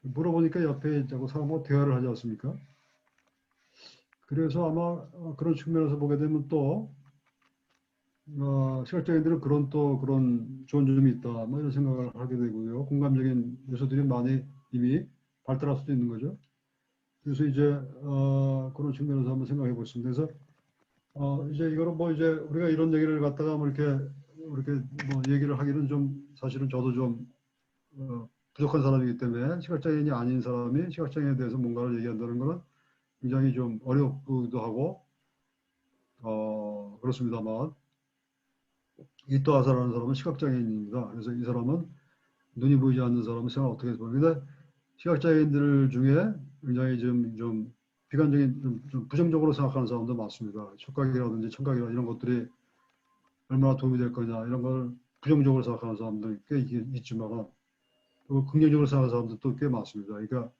물어보니까 옆에 자꾸 사람하고 대화를 하지 않습니까? 그래서 아마 그런 측면에서 보게 되면 또 시각장애인들은 그런 좋은 점이 있다. 뭐 이런 생각을 하게 되고요. 공감적인 요소들이 많이 이미 발달할 수도 있는 거죠. 그래서 이제 그런 측면에서 한번 생각해 보겠습니다. 그래서 이제 이거는 뭐 이제 우리가 이런 얘기를 갖다가 뭐 이렇게 뭐 얘기를 하기는 좀 사실은 저도 좀 부족한 사람이기 때문에 시각장애인이 아닌 사람이 시각장애에 대해서 뭔가를 얘기한다는 것은 굉장히 좀 어렵기도 하고 그렇습니다만 이또아사라는 사람은 시각장애인입니다. 그래서 이 사람은 눈이 보이지 않는 사람은 생각 어떻게 해서 보는데 시각장애인들 중에 굉장히 좀 비관적인 좀 부정적으로 생각하는 사람도 많습니다. 촉각이라든지 청각이나 이런 것들이 얼마나 도움이 될 거냐 이런 걸 부정적으로 생각하는 사람들 꽤 있지만 또 긍정적으로 생각하는 사람들도 꽤 많습니다. 그러니까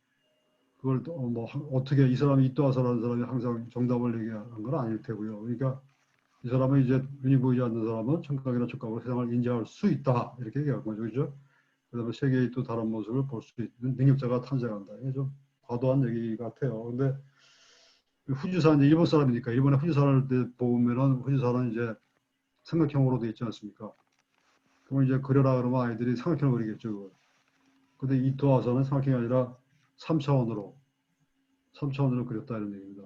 그걸 뭐 어떻게 이 사람이 이또아사라는 사람이 항상 정답을 얘기하는 건 아닐 테고요. 그러니까 이 사람은 이제 눈이 보이지 않는 사람은 청각이나 촉각으로 세상을 인지할 수 있다 이렇게 얘기한 거죠, 그죠? 그다음에 세계의 또 다른 모습을 볼 수 있는 능력자가 탄생한다. 이게 좀 과도한 얘기 같아요. 근데 후지산 이제 일본 사람이니까 일본의 후지산을 보면은 후지산은 이제 삼각형으로 돼 있지 않습니까? 그러면 이제 그려라 그러면 아이들이 삼각형을 그리겠죠. 그걸. 근데 이토와서는 삼각형이 아니라 3차원으로 그렸다 이런 얘기입니다.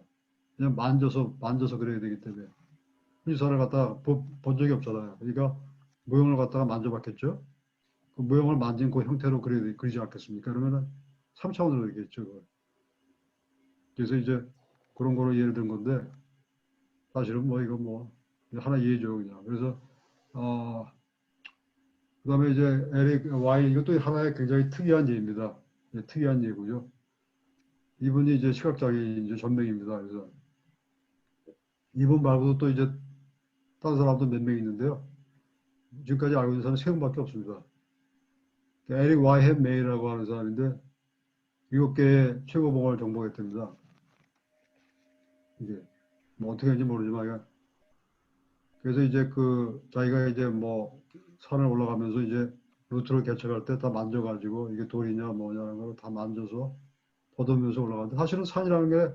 그냥 만져서 그려야 되기 때문에 후지산을 갖다가 본 적이 없잖아요. 그러니까 모형을 갖다가 만져봤겠죠. 그 모형을 만진 그 형태로 그리지 않겠습니까? 그러면은 3차원으로 그리겠죠. 그걸. 그래서 이제 그런 거로 예를 든 건데 사실은 뭐 이거 뭐 하나 예죠 그냥. 그래서 그다음에 이제 에릭 와인 이것도 하나의 굉장히 특이한 예입니다. 예, 특이한 예고요. 이분이 이제 시각장애인 이제 전명입니다. 그래서 이분 말고도 또 이제 다른 사람도 몇 명 있는데요. 지금까지 알고 있는 사람은 세 명밖에 없습니다. 에릭 와이햄 메이라고 하는 사람인데 7개의 최고봉을 정복했답니다. 이게 뭐 어떻게 하는지 모르지만 그래서 이제 자기가 이제 뭐 산을 올라가면서 이제 루트를 개척할 때 다 만져가지고 이게 돌이냐 뭐냐는 걸 다 만져서 더듬으면서 올라가는데 사실은 산이라는 게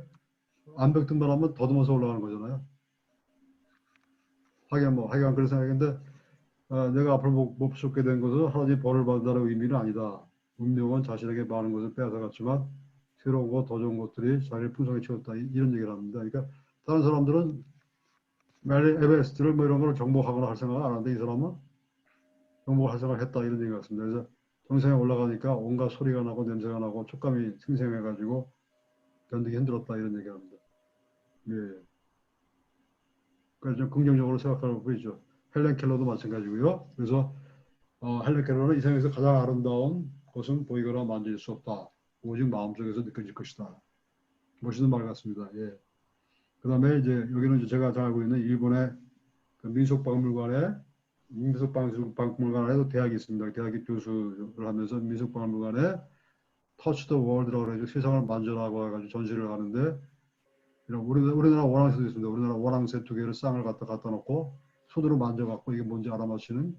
암벽등반 하면 더듬어서 올라가는 거잖아요. 하여간 그런 생각인데 내가 앞으로 못 쫓게 된 것은 하나님 벌을 받는다는 의미는 아니다. 운명은 자신에게 많은 것을 빼앗아갔지만 새로운 것, 더 좋은 것들이 자기를 풍성히 채웠다. 이런 얘기를 합니다. 그러니까 다른 사람들은 에베레스트를 뭐 이런 걸 정복하거나 할 생각을 안 하는데 이 사람은 정복할 생각을 했다 이런 얘기 같습니다. 그래서 정상에 올라가니까 온갖 소리가 나고 냄새가 나고 촉감이 생생해가지고 견디기 힘들었다 이런 얘기합니다. 예. 그래서 좀 긍정적으로 생각하는 부분이죠. 헬렌 켈러도 마찬가지고요. 그래서 헬렌 켈러는 이 세상에서 가장 아름다운 것은 보이거나 만질 수 없다. 오직 마음속에서 느껴질 것이다. 멋있는 말 같습니다. 예. 그다음에 이제 여기는 이제 제가 잘 알고 있는 일본의 그 민속박물관에도 대학이 있습니다. 대학의 교수를 하면서 민속박물관에 터치 더 월드라고 해서 세상을 만져라고 해가지고 전시를 하는데 이런 우리나라 원앙새도 있습니다. 우리나라 원앙새 두 개를 쌍을 갖다 놓고 손으로 만져갖고 이게 뭔지 알아맞히는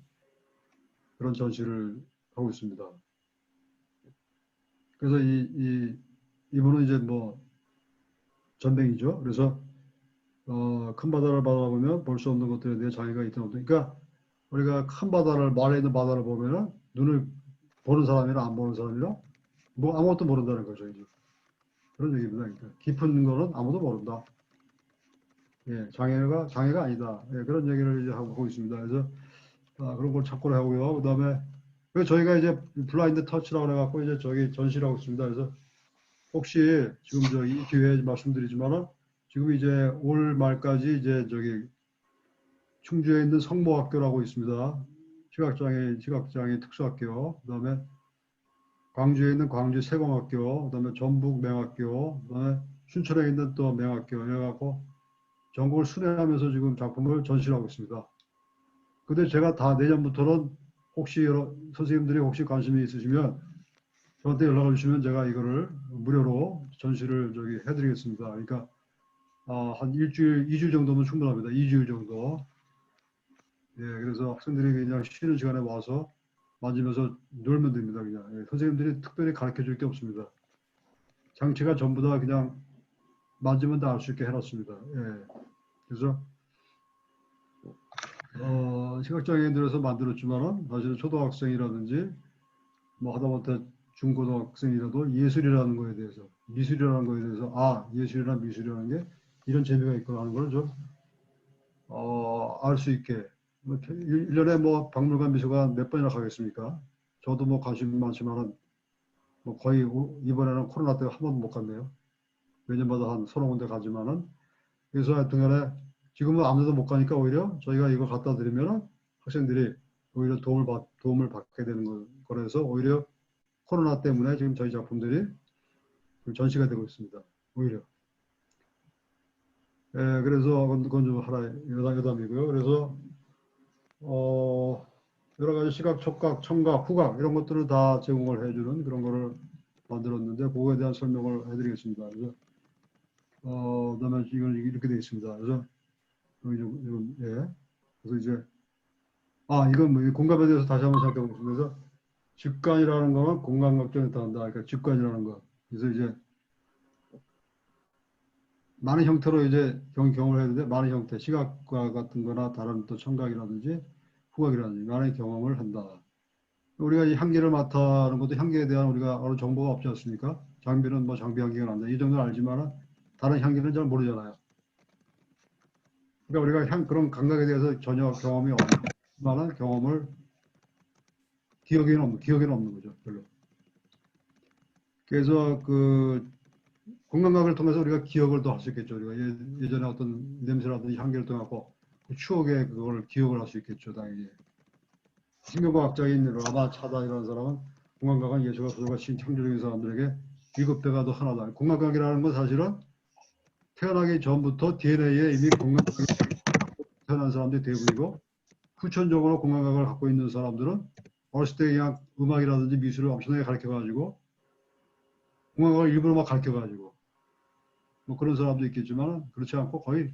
그런 전시를 하고 있습니다. 그래서 이분은 이제 뭐 전뱅이죠. 그래서 큰 바다를 바라보면 볼 수 없는 것들에 대해 장애가 있든 없든. 그러니까 우리가 큰 바다를 말에 있는 바다를 보면은 눈을 보는 사람이랑 안 보는 사람이랑 뭐 아무것도 모른다는 거죠. 이제. 그런 얘기입니다. 그러니까 깊은 거는 아무도 모른다. 예, 장애가 아니다. 예, 그런 얘기를 이제 하고 있습니다. 그래서 그런 걸 참고를 하고요. 그다음에 저희가 이제 블라인드 터치라고 해갖고 이제 저기 전시를 하고 있습니다. 그래서 혹시 지금 이 기회에 말씀드리지만은 지금 이제 올 말까지 이제 저기 충주에 있는 성모학교라고 있습니다. 시각장애 특수학교. 그다음에 광주에 있는 광주 세공학교. 그다음에 전북 맹학교. 그다음에 춘천에 있는 또 맹학교. 이래갖고 전국을 순회하면서 지금 작품을 전시하고 있습니다. 근데 제가 다 내년부터는 혹시 선생님들이 혹시 관심이 있으시면 저한테 연락을 주시면 제가 이거를 무료로 전시를 저기 해드리겠습니다. 그러니까 한 일주일, 2주 정도면 충분합니다. 2주일 정도. 예, 그래서 학생들이 그냥 쉬는 시간에 와서 만지면서 놀면 됩니다. 그냥 예, 선생님들이 특별히 가르쳐 줄 게 없습니다. 장치가 전부 다 그냥 만지면 다 알 수 있게 해놨습니다. 예, 그래서 시각장애인들에서 만들었지만은 사실은 초등학생이라든지 뭐 하다못해 중고등학생이라도 예술이라는 거에 대해서 미술이라는 거에 대해서 예술이나 미술이라는 게 이런 재미가 있구나 하는 걸 좀 알 수 있게 뭐 1년에 뭐 박물관 미술관 몇 번이나 가겠습니까? 저도 뭐 관심 많지만은 뭐 거의 이번에는 코로나 때문에 한 번도 못 갔네요. 매년마다 한 서너 군데 가지만은 그래서 하여튼간에 지금은 아무데도 못 가니까 오히려 저희가 이걸 갖다 드리면은 학생들이 오히려 도움을 받게 되는 거라서 오히려 코로나 때문에 지금 저희 작품들이 전시가 되고 있습니다. 오히려. 예, 그래서 그건 좀 하나의 여담이고요. 그래서 여러 가지 시각, 촉각, 청각, 후각 이런 것들을 다 제공을 해주는 그런 거를 만들었는데 그거에 대한 설명을 해드리겠습니다. 그래서 그다음에 이건 이렇게 되어 있습니다. 그래서 여기 예. 그래서 이제 이건 뭐 공감에 대해서 다시 한번 생각해 보겠습니다. 그래서 직관이라는 거는 공감각전에 따른다. 그러니까 직관이라는 거. 그래서 이제 많은 형태로 이제 경험을 해야 되는데 많은 형태, 시각과 같은 거나 다른 또 청각이라든지 후각이라든지 많은 경험을 한다. 우리가 이 향기를 맡아는 것도 향기에 대한 우리가 어느 정보가 없지 않습니까? 장비는 뭐 장비 향기가 난다. 이 정도는 알지만 다른 향기는 잘 모르잖아요. 그러니까 우리가 그런 감각에 대해서 전혀 경험이 없는 만한 경험을 기억에는 없는 거죠. 별로. 그래서 그 공감각을 통해서 우리가 기억을 더 할 수 있겠죠. 우리가 예전에 어떤 냄새라든지 향기를 통하고 추억의 그걸 기억을 할 수 있겠죠. 당연히. 신경과학자인 라마 차단이라는 사람은 공감각은 예술과 소설과 신 창조적인 사람들에게 7배가 더 하나다. 공감각이라는 건 사실은 태어나기 전부터 DNA에 이미 공감각이 태어난 사람들이 대부분이고 후천적으로 공감각을 갖고 있는 사람들은 어렸을 때 그냥 음악이라든지 미술을 엄청나게 가르쳐가지고 공감각을 일부러만 가르쳐가지고 뭐 그런 사람도 있겠지만 그렇지 않고 거의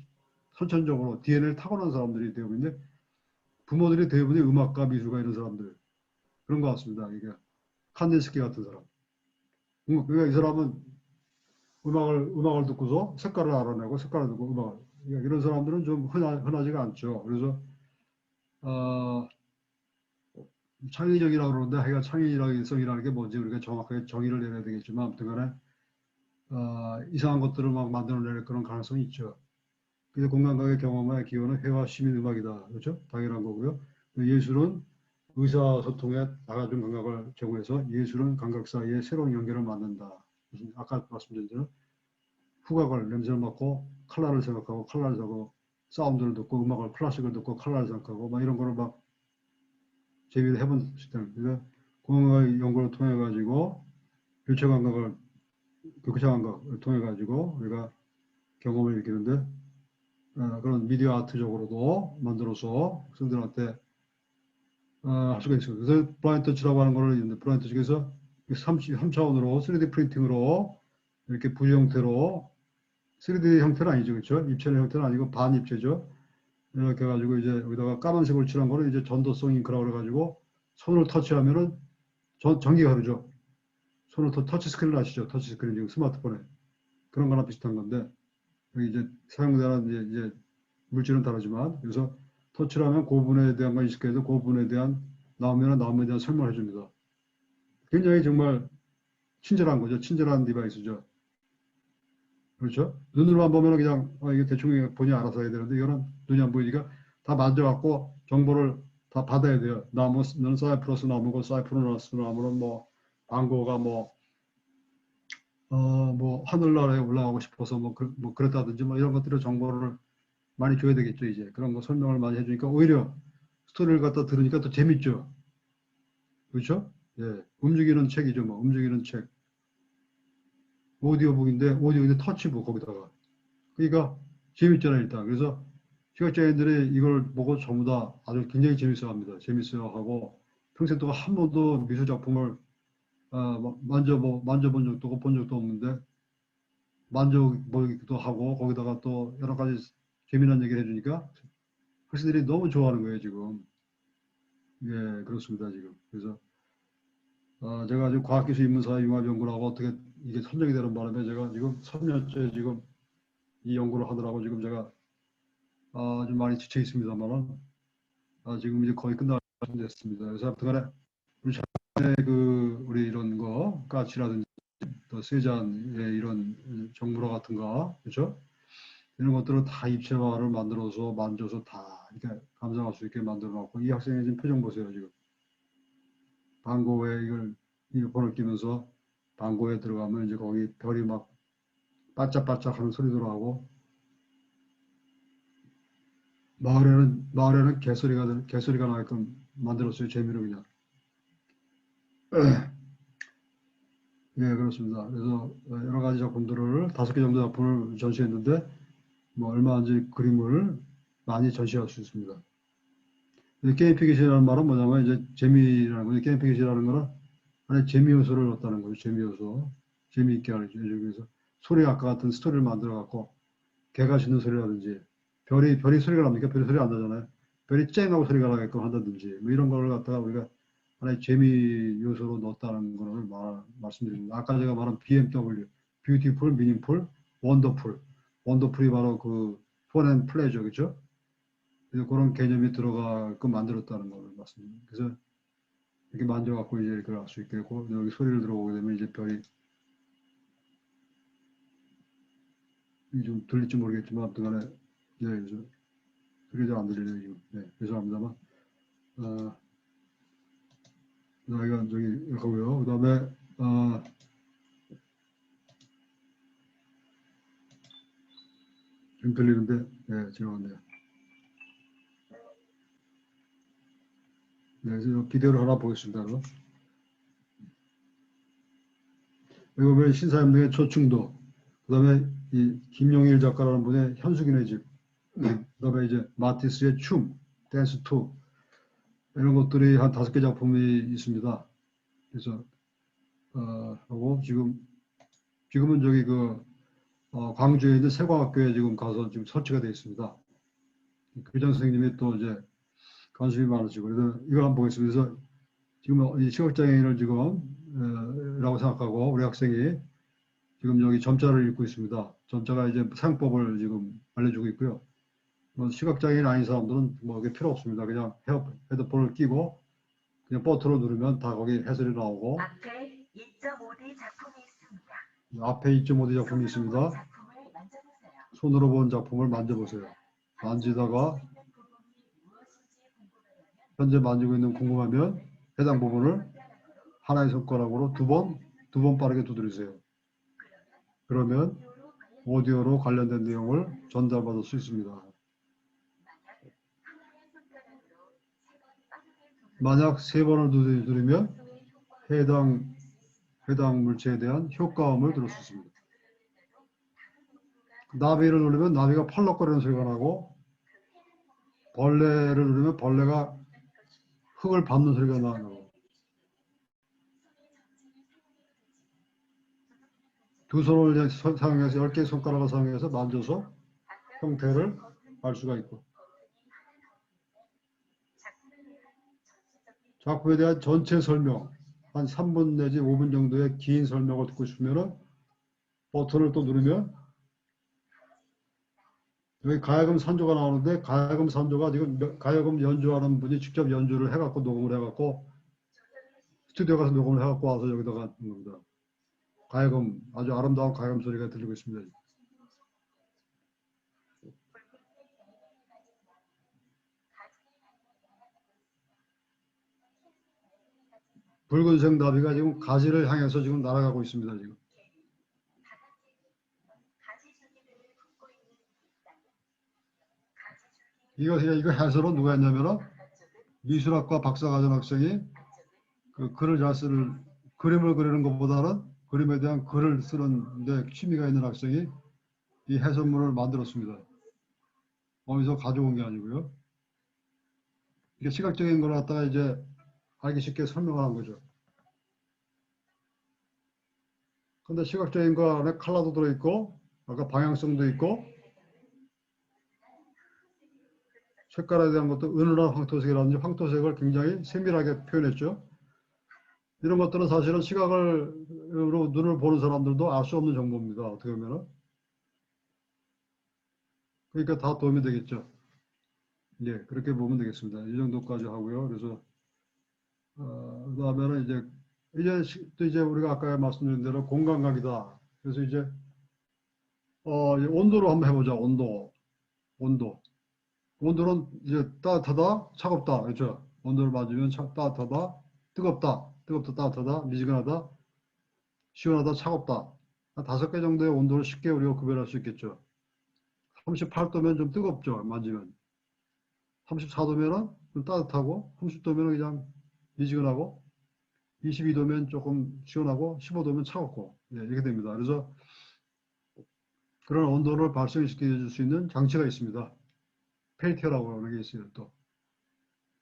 선천적으로 DNA를 타고난 사람들이 대부분인데 부모들이 대부분이 음악가, 미술가 이런 사람들 그런 것 같습니다. 이게 칸디스키 같은 사람. 그러니까 이 사람은 음악을 듣고서 색깔을 알아내고 색깔을 듣고 음악을 그러니까 이런 사람들은 좀 흔하지가 않죠. 그래서 창의적이라고 그러는데 하여간 창의성이라는 게 뭔지 우리가 정확하게 정의를 내려야 되겠지만 아무튼간에 이상한 것들을 막 만들어낼 그런 가능성이 있죠. 그래서 공감각의 경험의 기원은 회화 시민 음악이다. 그렇죠? 당연한 거고요. 예술은 의사소통에 나가준 감각을 제공해서 예술은 감각 사이에 새로운 연결을 만든다. 아까 말씀드린 대로 후각을 냄새를 맡고 컬러를 생각하고 컬러를 생각하고 사운드를 듣고 음악을 클래식을 듣고 컬러를 생각하고 막 이런 거를 막 재미를 해본 시스템. 그래서 공학 연구를 통해 가지고 교차 감각을 교차 감각을 통해 가지고 우리가 경험을 일으키는데 그런 미디어 아트적으로도 만들어서 학생들한테 할 수가 있어요. 그래서 브라인 터치라고 하는 거를 있는데 브라인 터치에서 3차원으로 3D 프린팅으로 이렇게 부 형태로 3D 형태는 아니죠. 그렇죠? 입체의 형태는 아니고 반입체죠. 이렇게 해가지고 이제 여기다가 까만색으로 칠한 거를 이제 전도성 잉크라고 그래가지고 손으로 터치하면은 전기가 흐르죠. 손으로 터치 스크린 아시죠? 터치 스크린 지금 스마트폰에 그런 거랑 비슷한 건데 여기 이제 사용되는 이제 물질은 다르지만 그래서 터치를 하면 그 부분에 대한 거 인식해서 그 부분에 대한 나오면에 대한 설명을 해줍니다. 굉장히 정말 친절한 거죠. 친절한 디바이스죠. 그렇죠? 눈으로만 보면 그냥 이게 대충 본인이 알아서 해야 되는데 이거는 눈이 안 보이니까 다 만져갖고 정보를 다 받아야 돼요. 나무는 사이프러스 나무고 사이프러스 나무는 뭐 방고가 뭐 하늘나라에 올라가고 싶어서 뭐 그랬다든지 뭐 이런 것들의 정보를 많이 줘야 되겠죠. 이제 그런 거 설명을 많이 해주니까 오히려 스토리를 갖다 들으니까 더 재밌죠. 그렇죠? 예, 움직이는 책이죠. 뭐 움직이는 책. 오디오북인데 터치북 거기다가. 그러니까 재밌잖아요, 일단. 그래서 시각장애인들이 이걸 보고 전부 다 아주 굉장히 재밌어 합니다. 재밌어 하고 평생 동안 한 번도 미술 작품을 만져본 적도 없고 본 적도 없는데 만져보기도 하고 거기다가 또 여러 가지 재미난 얘기를 해주니까 학생들이 너무 좋아하는 거예요, 지금. 예, 그렇습니다, 지금. 그래서 제가 지금 과학기술 인문사회 융합연구라고 어떻게 이게 선정이 되는 바람에 제가 지금 3년째 지금 이 연구를 하느라고 지금 제가 좀 많이 지쳐 있습니다만은 지금 이제 거의 끝날 쯤 됐습니다. 그래서 아무튼간에 우리 우리 이런 거 까치라든지 또 세잔의 이런 정보라 같은 거 그렇죠? 이런 것들을 다 입체화를 만들어서 만져서 다 이렇게 감상할 수 있게 만들어 놨고 이 학생의 지금 표정 보세요 지금 방고에 이걸 이어폰을 끼면서 방고에 들어가면 이제 거기 별이 막 반짝반짝 하는 소리도 나고 마을에는 개소리가 나게끔 만들었어요. 재미로 그냥. 예, 그렇습니다. 그래서 여러 가지 작품들을 5개 정도 작품을 전시했는데 뭐 얼마든지 그림을 많이 전시할 수 있습니다. 게임피켓이라는 말은 뭐냐면 이제 재미라는 거죠. 게임피켓이라는 거는 안에 재미 요소를 넣었다는 거죠. 재미 요소. 재미있게 하죠. 그래서 소리 아까 같은 스토리를 만들어 갖고 개가 짖는 소리라든지 별이 소리가 납니까? 별이 소리 안 나잖아요. 별이 쨍 하고 소리가 나게끔 한다든지 뭐 이런 거를 갖다가 우리가 하나의 재미 요소로 넣었다는 거를 말씀드립니다. 아까 제가 말한 BMW, Beautiful, Meaningful, Wonderful. 원더풀이 바로 그 폰앤 플레이죠. 그죠? 그래서 그런 개념이 들어가게끔 만들었다는 걸 말씀드립니다. 그래서 이렇게 만져갖고 이제 이렇게 할 수 있겠고 여기 소리를 들어보게 되면 이제 별이 좀 들릴지 모르겠지만 아무튼 간에 예, 그래서 그게 잘 안 들리네요, 지금. 네, 죄송합니다만. 이건 저기, 하고요. 그 다음에, 좀 들리는데, 네, 죄송합니다. 네, 그래서 비디오를 하나 보겠습니다. 그럼. 이거 보면 신사임당의 초충도, 그 다음에 이 김용일 작가라는 분의 현숙인의 집, 그 다음에 이제 마티스의 춤, 댄스 2, 이런 것들이 한 5개 작품이 있습니다. 그래서, 하고 지금은 저기 광주에 있는 세과학교에 지금 가서 지금 설치가 되어 있습니다. 교장 선생님이 또 이제 관심이 많으시고, 그래서 이걸 한번 보겠습니다. 그래서 지금 이 시각장애인을 라고 생각하고 우리 학생이 지금 여기 점자를 읽고 있습니다. 점자가 이제 사용법을 지금 알려주고 있고요. 뭐 시각장애인 아닌 사람들은 뭐 이게 필요 없습니다. 그냥 헤드폰을 끼고 그냥 버튼을 누르면 다 거기 해설이 나오고 앞에 2.5D 작품이 있습니다. 앞에 2.5D 작품이 있습니다. 손으로 본 작품을 만져보세요. 만지다가 현재 만지고 있는 궁금하면 해당 부분을 하나의 손가락으로 두 번 빠르게 두드리세요. 그러면 오디오로 관련된 내용을 전달받을 수 있습니다. 만약 3번을 누르면 해당 물체에 대한 효과음을 들을 수 있습니다. 나비를 누르면 나비가 펄럭거리는 소리가 나고, 벌레를 누르면 벌레가 흙을 밟는 소리가 나고, 두 손을 사용해서 10개의 손가락을 사용해서 만져서 형태를 알 수가 있고, 작품에 대한 전체 설명, 한 3분 내지 5분 정도의 긴 설명을 듣고 싶으면 버튼을 또 누르면 여기 가야금 산조가 나오는데, 가야금 산조가 지금 가야금 연주하는 분이 직접 연주를 해갖고 녹음을 해갖고 스튜디오 가서 녹음을 해갖고 와서 여기다가 하는 겁니다. 가야금, 아주 아름다운 가야금 소리가 들리고 있습니다. 붉은색 나비가 지금 가지를 향해서 지금 날아가고 있습니다. 지금. 이거 해설은 누가 했냐면은 미술학과 박사과정 학생이 그 글을 잘 쓰는, 그림을 그리는 것보다는 그림에 대한 글을 쓰는데 취미가 있는 학생이 이 해설문을 만들었습니다. 어디서 가져온 게 아니고요. 이게 시각적인 걸 갖다가 이제 알기 쉽게 설명을 한 거죠. 근데 시각적인 거 안에 컬러도 들어있고, 아까 방향성도 있고, 색깔에 대한 것도 은은한 황토색이라든지 황토색을 굉장히 세밀하게 표현했죠. 이런 것들은 사실은 시각으로 눈을 보는 사람들도 알 수 없는 정보입니다. 어떻게 보면은. 그러니까 다 도움이 되겠죠. 예, 그렇게 보면 되겠습니다. 이 정도까지 하고요. 그래서 그다음에는 이제 우리가 아까 말씀드린 대로 공간각이다. 그래서 이제 온도로 한번 해보자. 온도는 이제 따뜻하다, 차갑다, 그렇죠? 온도를 맞으면 따뜻하다, 뜨겁다, 따뜻하다, 미지근하다, 시원하다, 차갑다. 한 5개 정도의 온도를 쉽게 우리가 구별할 수 있겠죠. 38도면 좀 뜨겁죠, 만지면. 34도면은 좀 따뜻하고, 30도면은 그냥 미지근하고, 22도면 조금 시원하고, 15도면 차갑고, 예, 이렇게 됩니다. 그래서 그런 온도를 발생시켜 줄 수 있는 장치가 있습니다. 펠티어라고 하는 게 있어요, 또.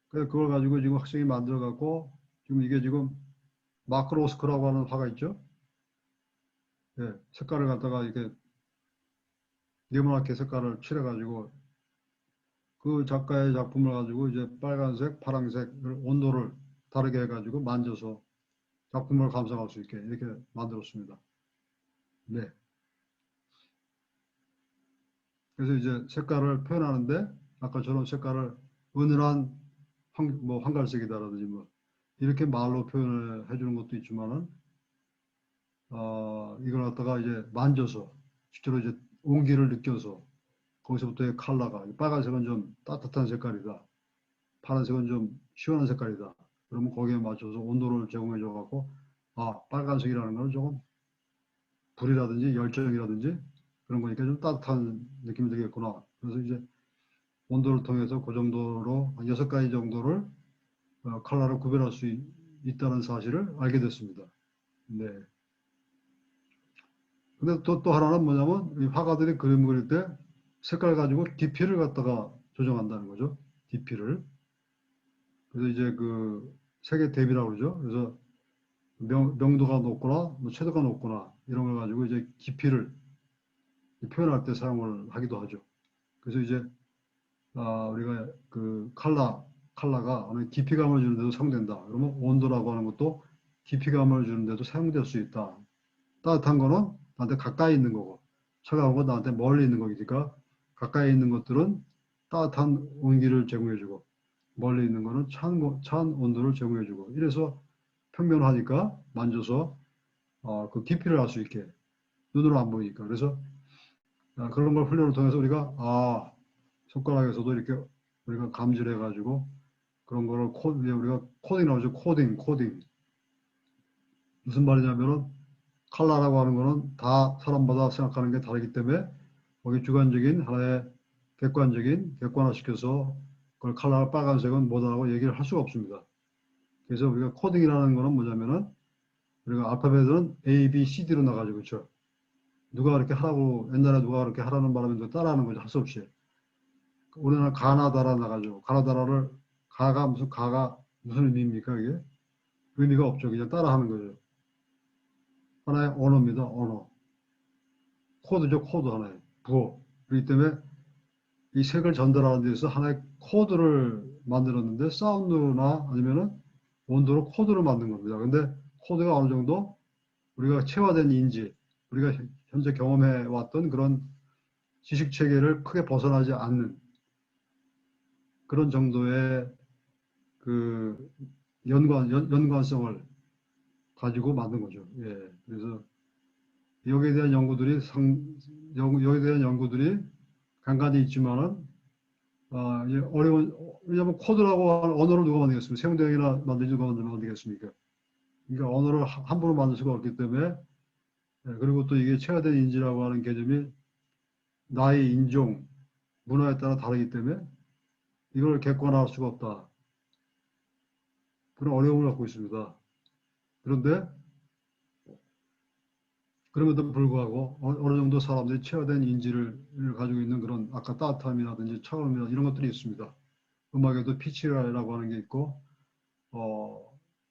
그래서 그걸 가지고 지금 학생이 만들어 갖고, 지금 이게 지금 마크로스크라고 하는 화가 있죠. 예, 색깔을 갖다가 이렇게 네모나게 색깔을 칠해 가지고 그 작가의 작품을 가지고 이제 빨간색, 파란색을 온도를 다르게 해 가지고 만져서 작품을 감상할 수 있게 이렇게 만들었습니다. 네. 그래서 이제 색깔을 표현하는데 아까처럼 색깔을 은은한 황갈색이다라든지 뭐 이렇게 말로 표현을 해주는 것도 있지만은 이걸 갖다가 이제 만져서 실제로 이제 온기를 느껴서 거기서부터의 컬러가 빨간색은 좀 따뜻한 색깔이다, 파란색은 좀 시원한 색깔이다. 그러면 거기에 맞춰서 온도를 제공해 줘 갖고 빨간색이라는 건 조금 불이라든지 열정이라든지 그런 거니까 좀 따뜻한 느낌이 되겠구나. 그래서 이제 온도를 통해서 그 정도로 한 6가지 정도를 컬러를 구별할 수 있다는 사실을 알게 됐습니다. 네. 근데 또 하나는 뭐냐면 이 화가들이 그림 그릴 때 색깔 가지고 DP를 갖다가 조정한다는 거죠. DP를. 그래서 이제 그 색의 대비라고 그러죠. 그래서 명도가 높거나 뭐 채도가 높거나 이런 걸 가지고 이제 깊이를 표현할 때 사용을 하기도 하죠. 그래서 이제 우리가 그 컬러가 어느 깊이감을 주는 데도 사용된다. 그러면 온도라고 하는 것도 깊이감을 주는 데도 사용될 수 있다. 따뜻한 거는 나한테 가까이 있는 거고, 차가운 건 나한테 멀리 있는 거니까 가까이 있는 것들은 따뜻한 온기를 제공해주고, 멀리 있는 거는 찬 온도를 제공해주고, 이래서 평면하니까 만져서 그 깊이를 알 수 있게, 눈으로 안 보이니까. 그래서 그런 걸 훈련을 통해서 우리가 손가락에서도 이렇게 우리가 감지를 해가지고 그런 거를 우리가 코딩이라고 하죠. 코딩. 무슨 말이냐면은 컬러라고 하는 거는 다 사람마다 생각하는 게 다르기 때문에 거기 주관적인 하나의 객관화시켜서 그걸 컬러 빨간색은 뭐다라고 얘기를 할 수가 없습니다. 그래서 우리가 코딩이라는 거는 뭐냐면은 우리가 알파벳은 A, B, C, D로 나가죠. 그렇죠? 누가 그렇게 하라고 옛날에 누가 그렇게 하라는 바람에 누가 따라하는 거죠. 할 수 없이. 우리나라 가나다라 나가죠. 가나다라를 가가 무슨 의미입니까? 이게 의미가 없죠. 그냥 따라하는 거죠. 하나의 언어입니다. 언어. 코드죠. 코드 하나의 부호. 그렇기 때문에 이 색을 전달하는 데서 하나의 코드를 만들었는데 사운드나 아니면은 온도로 코드를 만든 겁니다. 근데 코드가 어느 정도 우리가 체화된 인지, 우리가 현재 경험해 왔던 그런 지식 체계를 크게 벗어나지 않는 그런 정도의 그 연관성을 가지고 만든 거죠. 예. 그래서 여기에 대한 여기에 대한 연구들이 간간히 있지만은, 어려운, 왜냐하면 코드라고 하는 언어를 누가 만들겠습니까? 세운대형이나 만들지 누가 만들겠습니까? 그러니까 언어를 함부로 만들 수가 없기 때문에, 예, 그리고 또 이게 체화된 인지라고 하는 개념이 나의 인종, 문화에 따라 다르기 때문에 이걸 객관화할 수가 없다. 그런 어려움을 갖고 있습니다. 그런데 그럼에도 불구하고 어느 정도 사람들이 체화된 인지를 가지고 있는 그런 아까 따뜻함이라든지 차가움이라든지 이런 것들이 있습니다. 음악에도 피치라고 하는 게 있고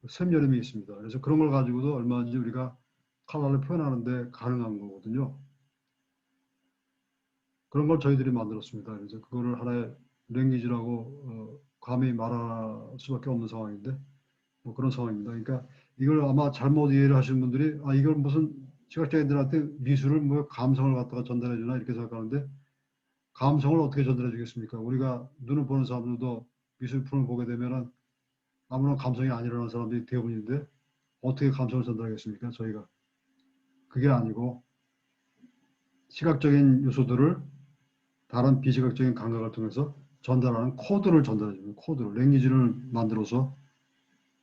샘여름이 있습니다. 그래서 그런 걸 가지고도 얼마든지 우리가 컬러를 표현하는데 가능한 거거든요. 그런 걸 저희들이 만들었습니다. 그래서 그거를 하나의 랭귀지라고 감히 말할 수밖에 없는 상황인데 뭐 그런 상황입니다. 그러니까 이걸 아마 잘못 이해를 하시는 분들이 이걸 무슨 시각장애인들한테 미술을 뭐 감성을 갖다가 전달해 주나 이렇게 생각하는데 감성을 어떻게 전달해 주겠습니까? 우리가 눈을 보는 사람들도 미술품을 보게 되면은 아무런 감성이 안 일어나는 사람들이 대부분인데 어떻게 감성을 전달하겠습니까? 저희가 그게 아니고 시각적인 요소들을 다른 비시각적인 감각을 통해서 전달하는 코드를 전달해 주는 코드를 랭귀지를 만들어서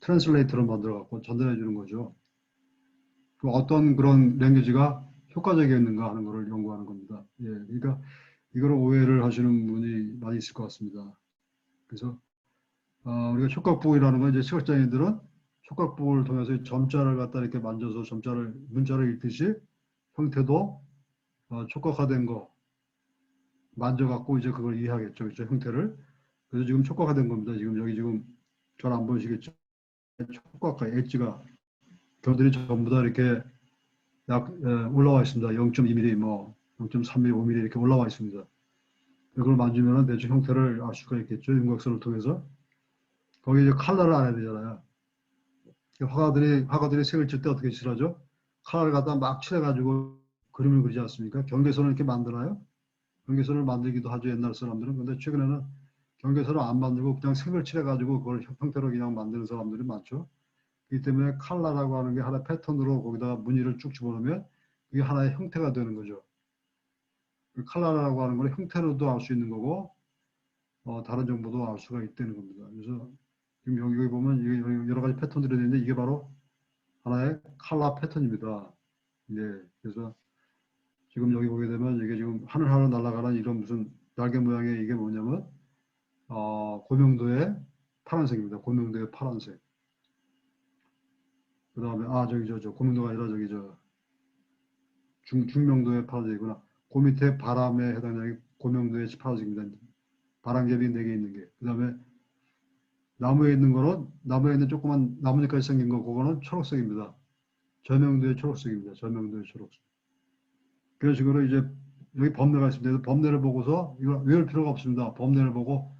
트랜슬레이터를 만들어 갖고 전달해 주는 거죠. 그 어떤 그런 랭귀지가 효과적이었는가 하는 것을 연구하는 겁니다. 예, 그러니까 이걸 오해를 하시는 분이 많이 있을 것 같습니다. 그래서 우리가 촉각보호라는 건 이제 시각장애인들은 촉각보호를 통해서 점자를 갖다 이렇게 만져서 문자를 읽듯이 형태도 촉각화된 거 만져갖고 이제 그걸 이해하겠죠. 그렇죠? 형태를. 그래서 지금 촉각화된 겁니다. 지금 여기 지금 잘 안 보이시겠죠? 촉각화 엣지가 결들이 전부 다 이렇게 올라와 있습니다. 0.2mm, 뭐 0.3mm, 5mm 이렇게 올라와 있습니다. 그걸 만지면 대충 형태를 알 수가 있겠죠. 윤곽선을 통해서. 거기 이제 컬러를 안 해야 되잖아요. 화가들이 색을 칠 때 어떻게 칠하죠? 컬러를 갖다 막 칠해가지고 그림을 그리지 않습니까? 경계선을 이렇게 만드나요? 경계선을 만들기도 하죠. 옛날 사람들은. 근데 최근에는 경계선을 안 만들고 그냥 색을 칠해가지고 그걸 형태로 그냥 만드는 사람들이 많죠. 그렇기 때문에 컬러라고 하는 게 하나의 패턴으로 거기다가 무늬를 쭉 집어넣으면 그게 하나의 형태가 되는 거죠. 컬러라고 하는 건 형태로도 알 수 있는 거고 다른 정보도 알 수가 있다는 겁니다. 그래서 지금 여기 보면 여러 가지 패턴들이 있는데 이게 바로 하나의 컬러 패턴입니다. 네, 그래서 지금 여기 보게 되면 이게 지금 하늘하늘 날아가는 이런 무슨 날개 모양의 이게 뭐냐면 고명도의 파란색입니다. 고명도의 파란색. 그 다음에 저기 저 고명도가 아니라 저기 중명도의 파란색이구나. 그 밑에 바람에 해당하는 고명도의 파란색입니다. 바람겹이 4개 있는 게. 그 다음에 나무에 있는 거는 나무에 있는 조그만 나뭇잎까지 생긴 거 그거는 초록색입니다. 저명도의 초록색입니다. 저명도의 초록색. 그런 식으로 이제 여기 범례가 있습니다. 범례를 보고서 이걸 외울 필요가 없습니다. 범례를 보고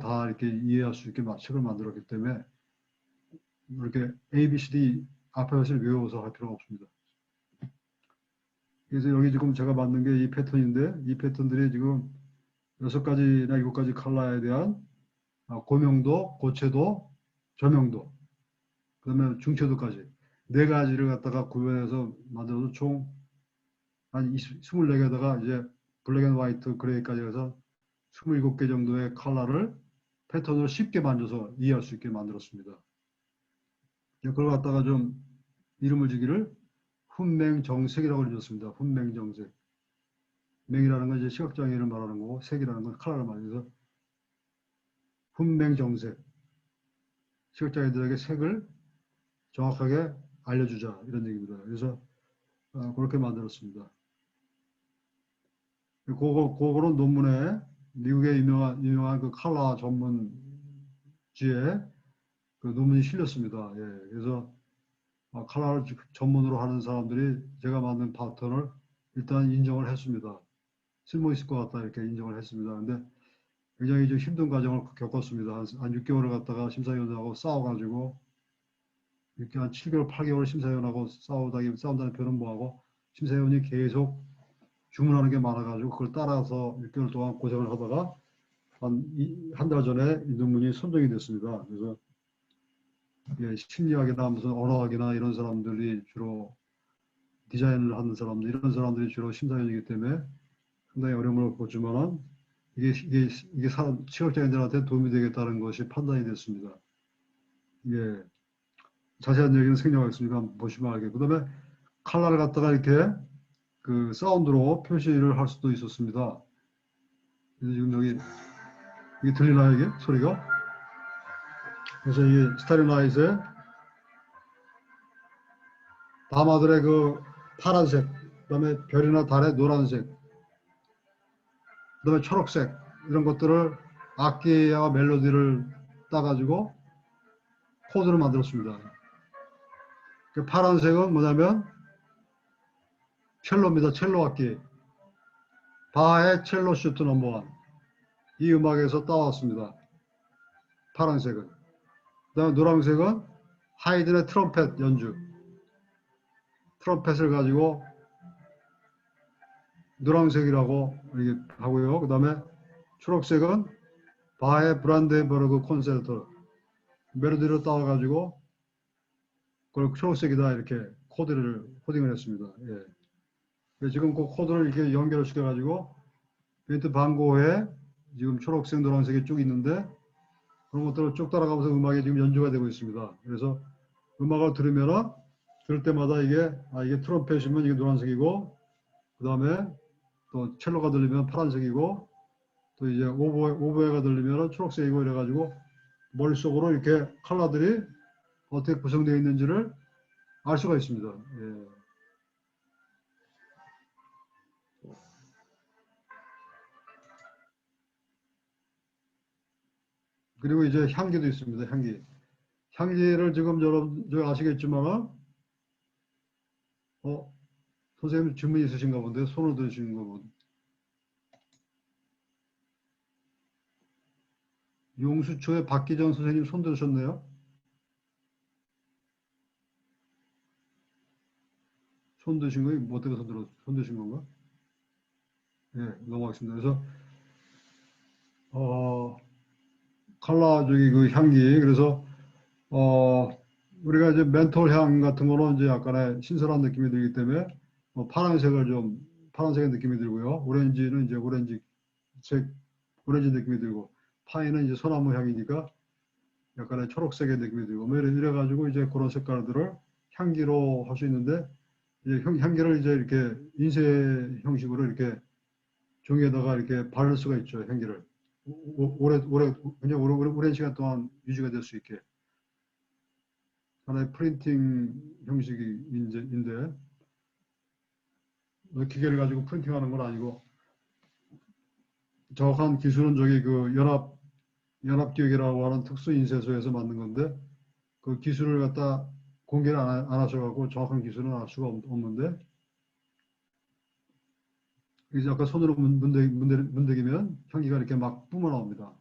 다 이렇게 이해할 수 있게 책을 만들었기 때문에 이렇게 A, B, C, D 알파벳을 외워서 할 필요가 없습니다. 그래서 여기 지금 제가 만든 게 이 패턴인데 이 패턴들이 지금 6가지나 7가지 컬러에 대한 고명도, 고채도, 저명도, 그 다음에 중채도까지 4가지를 갖다가 구별해서 만들어서 총 한 24개에다가 이제 블랙 앤 화이트, 그레이까지 해서 27개 정도의 컬러를 패턴으로 쉽게 만져서 이해할 수 있게 만들었습니다. 그걸 갖다가 좀 이름을 주기를 훈맹정색이라고 읽었습니다. 훈맹정색. 맹이라는 건 이제 시각장애를 말하는 거고, 색이라는 건 컬러를 말해서 해서 훈맹정색. 시각장애들에게 색을 정확하게 알려주자 이런 얘기입니다. 그래서 그렇게 만들었습니다. 그거는 논문에 미국의 유명한 그 컬러 전문지에 그 논문이 실렸습니다. 예, 그래서 컬러를 전문으로 하는 사람들이 제가 만든 패턴을 일단 인정을 했습니다. 쓸모 있을 것 같다 이렇게 인정을 했습니다. 근데 굉장히 좀 힘든 과정을 겪었습니다. 한 6개월을 갖다가 심사위원하고 싸워가지고 이렇게 한 7개월, 8개월 심사위원하고 싸운다는 표현은 뭐하고 심사위원이 계속 주문하는 게 많아가지고 그걸 따라서 6개월 동안 고생을 하다가 한 달 전에 이 논문이 선정이 됐습니다. 그래서 심리학이나 무슨 언어학이나 이런 사람들이 주로 디자인을 하는 사람들, 이런 사람들이 주로 심사위원이기 때문에 상당히 어려움을 겪었지만은 이게 사람, 시각장애인들한테 도움이 되겠다는 것이 판단이 됐습니다. 예. 자세한 얘기는 생략하겠습니다. 한번 보시면 알겠고. 그 다음에 칼라를 갖다가 이렇게 그 사운드로 표시를 할 수도 있었습니다. 그래서 지금 여기, 이게 들리나요, 이게? 소리가? 그래서 이 스타일라이트에 밤하늘의 그 파란색, 그 다음에 별이나 달의 노란색, 그 다음에 초록색, 이런 것들을 악기와 멜로디를 따가지고 코드를 만들었습니다. 그 파란색은 뭐냐면 첼로입니다. 첼로 악기. 바하의 첼로 슈트 넘버 1. 이 음악에서 따왔습니다. 파란색은. 그 다음에 노란색은 하이든의 트럼펫 연주. 트럼펫을 가지고 노란색이라고 이렇게 하고요. 그 다음에 초록색은 바하의 브란덴버그 콘서트. 멜로디를 따와가지고 그걸 초록색이다 이렇게 코딩을 했습니다. 예. 지금 그 코드를 이렇게 연결을 시켜가지고 벤트 반고에 지금 초록색, 노란색이 쭉 있는데 그런 것들을 쭉 따라가면서 음악이 지금 연주가 되고 있습니다. 그래서 음악을 들을 때마다 이게 트럼펫이면 이게 노란색이고 그 다음에 또 첼로가 들리면 파란색이고 또 이제 오보에가 들리면 초록색이고 이래가지고 머릿속으로 이렇게 컬러들이 어떻게 구성되어 있는지를 알 수가 있습니다. 예. 그리고 이제 향기도 있습니다. 향기를 지금 여러분 아시겠지만 선생님 질문 있으신가 본데 손을 드시는 거 보면 용수초의 박기정 선생님 손 들으셨네요. 손 드신 거예요? 뭐 때문에 손 드신 건가? 예, 넘어가겠습니다. 그래서 컬러적인 그 향기 그래서 우리가 이제 멘톨 향 같은 거는 이제 약간의 신선한 느낌이 들기 때문에 파란색의 느낌이 들고요. 오렌지는 이제 오렌지 느낌이 들고 파인은 이제 소나무 향이니까 약간의 초록색의 느낌이 들고 뭐 이래가지고 이제 그런 색깔들을 향기로 할 수 있는데 이제 향기를 이제 이렇게 인쇄 형식으로 이렇게 종이에다가 이렇게 바를 수가 있죠. 향기를 굉장히 오랜 시간 동안 유지가 될 수 있게 하나의 프린팅 형식인데 기계를 가지고 프린팅하는 건 아니고 정확한 기술은 저기 그 연합기획이라고 하는 특수 인쇄소에서 만든 건데 그 기술을 갖다 공개를 안 하셔가지고 정확한 기술은 알 수가 없는데 이제 아까 손으로 문대기면 향기가 이렇게 막 뿜어나옵니다.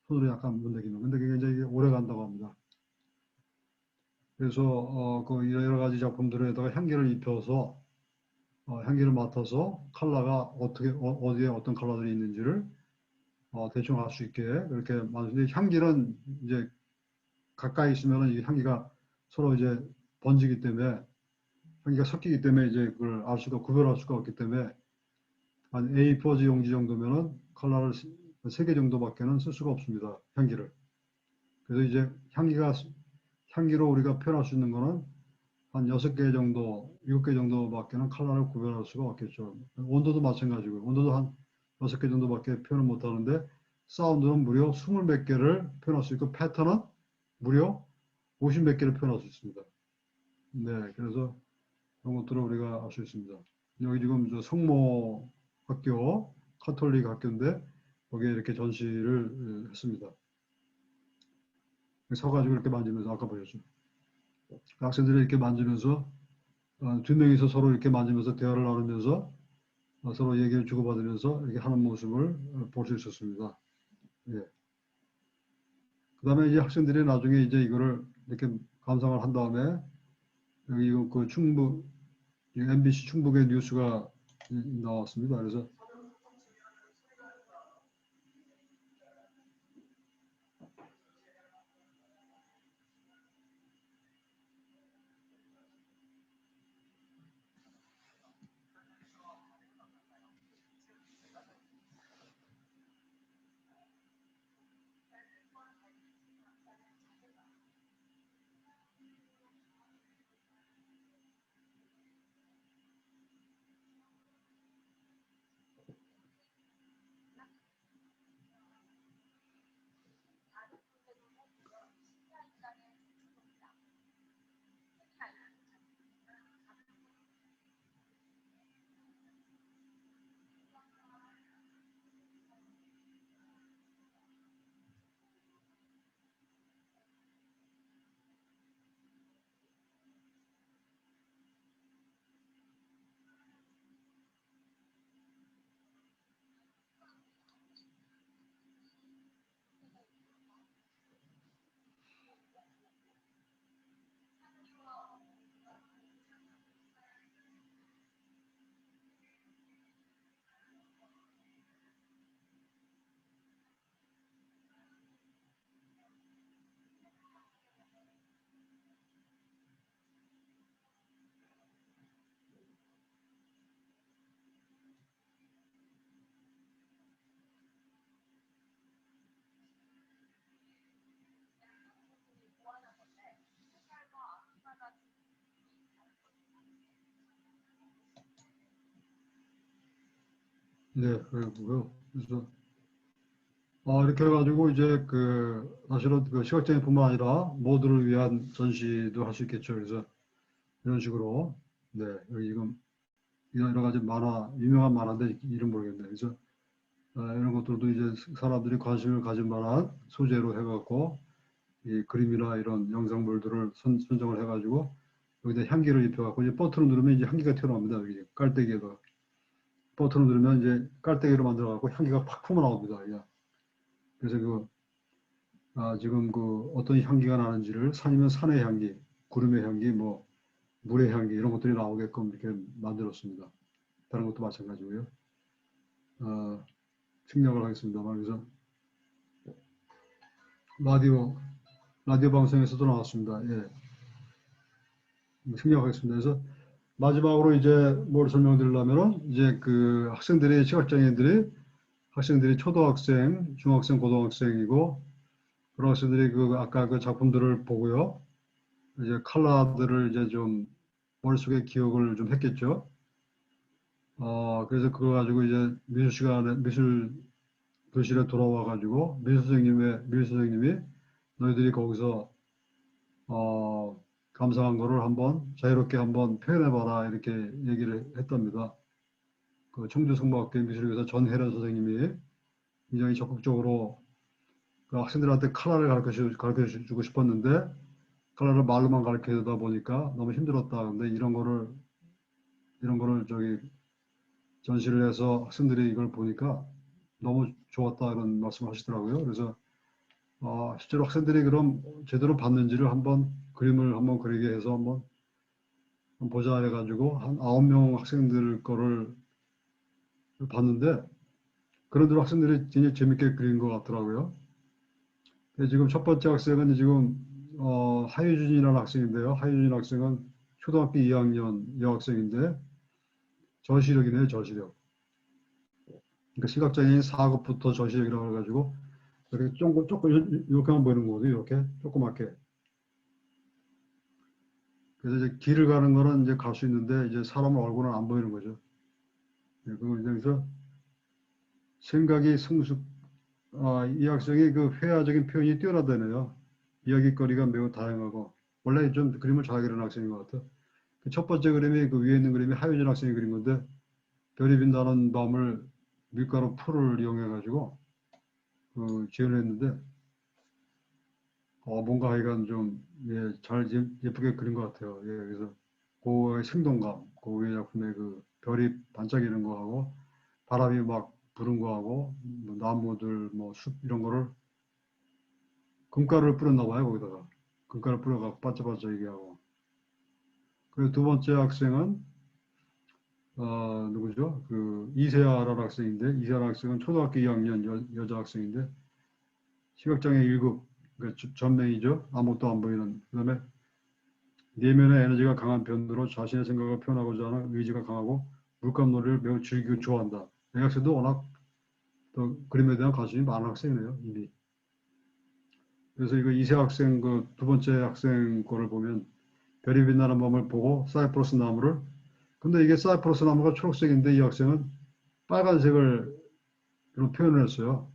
손으로 약간 문대기면. 근데 그게 이제 오래 간다고 합니다. 그래서 그 여러 가지 작품들에다가 향기를 입혀서 향기를 맡아서 컬러가 어디에 어떤 컬러들이 있는지를 대충 알 수 있게 그렇게 만드는데 향기는 이제 가까이 있으면 이 향기가 서로 이제 번지기 때문에 향기가 섞이기 때문에 이제 그걸 구별할 수가 없기 때문에 한 A4지 용지 정도면은 컬러를 3개 정도밖에는 쓸 수가 없습니다. 향기를. 그래서 이제 향기로 우리가 표현할 수 있는 거는 한 6개 정도, 7개 정도밖에는 컬러를 구별할 수가 없겠죠. 온도도 마찬가지고, 온도도 한 6개 정도밖에 표현을 못 하는데, 사운드는 무려 20몇 개를 표현할 수 있고, 패턴은 무려 50몇 개를 표현할 수 있습니다. 네, 그래서 그런 것들을 우리가 알 수 있습니다. 여기 지금 저 성모 학교, 카톨릭 학교인데, 거기에 이렇게 전시를 했습니다. 서가지고 이렇게 만지면서, 아까 보셨죠. 학생들이 이렇게 만지면서, 두 명이서 서로 이렇게 만지면서 대화를 나누면서, 서로 얘기를 주고받으면서 이렇게 하는 모습을 볼 수 있었습니다. 예. 그 다음에 이제 학생들이 나중에 이제 이거를 이렇게 감상을 한 다음에, 여기 그 충북, MBC 충북의 뉴스가 나왔습니다. 그래서 네, 그리고요. 그래서 이렇게 해가지고 이제 사실은 그 시각장애뿐만 아니라 모두를 위한 전시도 할 수 있겠죠. 그래서 이런 식으로 네, 여기 지금 여러 가지 만화, 유명한 만화인데 이름 모르겠네. 그래서 이런 것들도 이제 사람들이 관심을 가질 만한 소재로 해갖고 이 그림이나 이런 영상물들을 선정을 해가지고 여기다 향기를 입혀갖고 이제 버튼을 누르면 이제 향기가 튀어나옵니다. 여기 깔때기에다 버튼을 누르면 이제 깔때기로 만들어갖고 향기가 팍 품어나옵니다. 예. 그래서 지금 어떤 향기가 나는지를 산이면 산의 향기, 구름의 향기, 뭐 물의 향기 이런 것들이 나오게끔 이렇게 만들었습니다. 다른 것도 마찬가지고요. 생략을 하겠습니다만 그래서 라디오 방송에서도 나왔습니다. 예. 생략하겠습니다. 그래서 마지막으로 이제 뭘 설명드리려면은 이제 학생들이 초등학생, 중학생, 고등학생이고 그런 학생들이 아까 그 작품들을 보고요. 이제 컬러들을 이제 좀 머릿속에 기억을 좀 했겠죠. 그래서 그거 가지고 이제 미술 교실에 돌아와 가지고 미술 선생님이 너희들이 거기서 감상한 거를 한번 자유롭게 한번 표현해봐라 이렇게 얘기를 했답니다. 그 청주성모학교 미술교사 전혜련 선생님이 굉장히 적극적으로 그 학생들한테 컬러를 가르쳐 주고 싶었는데 컬러를 말로만 가르쳐다 보니까 너무 힘들었다. 근데 이런 거를 저기 전시를 해서 학생들이 이걸 보니까 너무 좋았다 이런 말씀을 하시더라고요. 그래서 실제로 학생들이 그럼 제대로 봤는지를 그림을 한번 그리게 해서 한번 보자 해가지고 한 9명 학생들 거를 봤는데 그런 대로 학생들이 굉장히 재밌게 그린 것 같더라고요. 지금 첫 번째 학생은 지금 하유준이라는 학생인데요. 하유준 학생은 초등학교 2학년 여학생인데 저시력이네요. 저시력. 그러니까 시각장애인 4급부터 저시력이라고 해가지고 이렇게 조금 이렇게만 보이는 거거든요. 이렇게 조그맣게. 그래서 이제 길을 가는 거는 이제 갈 수 있는데 이제 사람 얼굴은 안 보이는 거죠. 예, 그래서 생각이 성숙, 이 학생이 그 회화적인 표현이 뛰어나다네요. 이야기거리가 매우 다양하고 원래 좀 그림을 잘 그리는 학생인 것 같아요. 그 첫 번째 그림이 그 위에 있는 그림이 하효진 학생이 그린 건데 별이 빛나는 밤을 밀가루 풀을 이용해 가지고 그 지원을 했는데 뭔가 하여간 좀 예, 잘 예쁘게 그린 것 같아요. 예, 그래서 그 생동감, 그 위에 작품의 그 별이 반짝이는 거하고 바람이 막 부는 거하고 뭐 나무들 뭐 숲 이런 거를 금가루를 뿌렸나 봐요. 거기다가 금가루 뿌려갖고 반짝반짝이게 하고. 그리고 두 번째 학생은 누구죠? 그 이세아라는 학생인데 이세아라는 학생은 초등학교 2학년 여자 학생인데 시각장애 1급 그러니까 전맹이죠. 아무것도 안 보이는. 그다음에 내면의 에너지가 강한 편으로 자신의 생각을 표현하고자 하는 의지가 강하고 물감놀이를 매우 즐기고 좋아한다. 이 학생도 워낙 또 그림에 대한 관심이 많은 학생이네요. 이미. 그래서 이거 이세 학생 그 두 번째 학생 거를 보면 별이 빛나는 밤을 보고 사이프러스 나무를 근데 이게 사이프러스 나무가 초록색인데 이 학생은 빨간색을 표현을 했어요.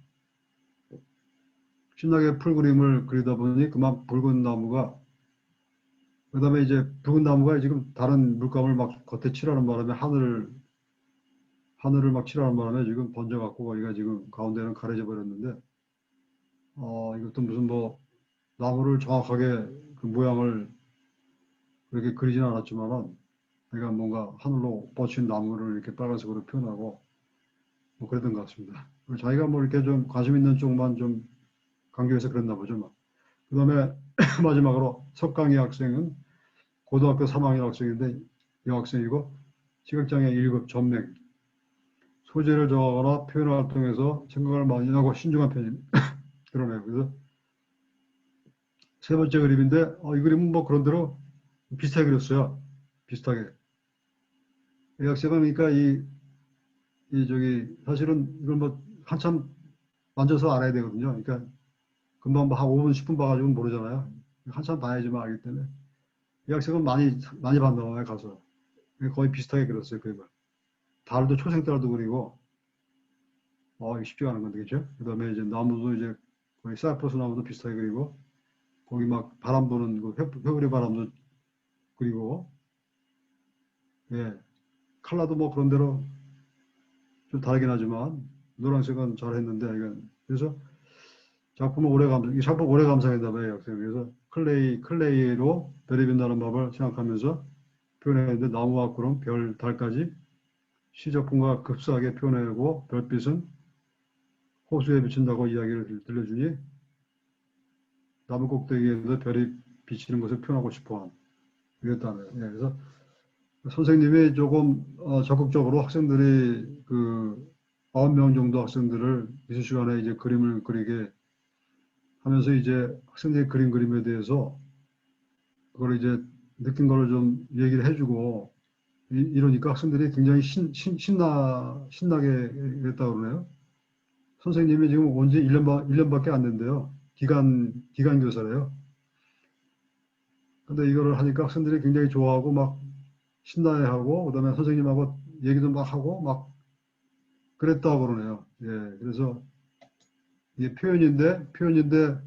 신나게 풀 그림을 그리다 보니 그만 붉은 나무가 그다음에 이제 붉은 나무가 지금 다른 물감을 막 겉에 칠하는 바람에 하늘을 막 칠하는 바람에 지금 번져갖고 거기가 지금 가운데는 가려져 버렸는데 이것도 무슨 뭐 나무를 정확하게 그 모양을 그렇게 그리진 않았지만은 내가 뭔가 하늘로 뻗친 나무를 이렇게 빨간색으로 표현하고 뭐 그랬던 것 같습니다. 자기가 뭐 이렇게 좀 관심 있는 쪽만 좀 강조해서 그랬나 보죠. 뭐. 그 다음에 마지막으로 석강희 학생은 고등학교 3학년 학생인데 여학생이고 시각장애 1급 전맹 소재를 정하거나 표현 활동에서 생각을 많이 하고 신중한 편입니다. 그러네요. 그래서 세 번째 그림인데 이 그림은 뭐 그런 대로 비슷하게 그렸어요. 비슷하게. 이 학생은 그러니까 사실은 이걸 뭐 한참 만져서 알아야 되거든요. 그러니까 금방 뭐 한 5분, 10분 봐가지고 모르잖아요. 한참 봐야지만 알기 때문에. 이 학생은 많이 봤나 봐요, 가서. 거의 비슷하게 그렸어요, 그림을. 달도 초생달도 그리고, 이거 쉽지 않은 건데, 그죠? 그 다음에 이제 나무도 이제 거의 사이프러스 나무도 비슷하게 그리고, 거기 막 바람 부는 그 회오리 바람도 그리고, 예. 칼라도 뭐 그런 대로 좀 다르긴 하지만, 노란색은 잘 했는데, 이건. 그래서 이 작품 오래 감상했나 봐요, 이 학생. 그래서 클레이로 별이 빛나는 법을 생각하면서 표현했는데, 나무와 구름, 별, 달까지 시작품과 급사하게 표현하고 별빛은 호수에 비친다고 이야기를 들려주니 나무 꼭대기에서 별이 비치는 것을 표현하고 싶어한 이랬다네요. 예, 그래서 선생님이 조금 적극적으로 학생들이 그 9명 정도 학생들을 미술 시간에 이제 그림을 그리게 하면서 이제 학생들이 그린 그림에 대해서 그걸 이제 느낀 거를 좀 얘기를 해주고 이러니까 학생들이 굉장히 신나게 했다고 그러네요. 선생님이 지금 온 지 1년밖에 안 된대요. 기간 교사래요. 근데 이거를 하니까 학생들이 굉장히 좋아하고 막 신나해하고 그다음에 선생님하고 얘기도 막 하고 막 그랬다고 그러네요. 예, 그래서 이게 표현인데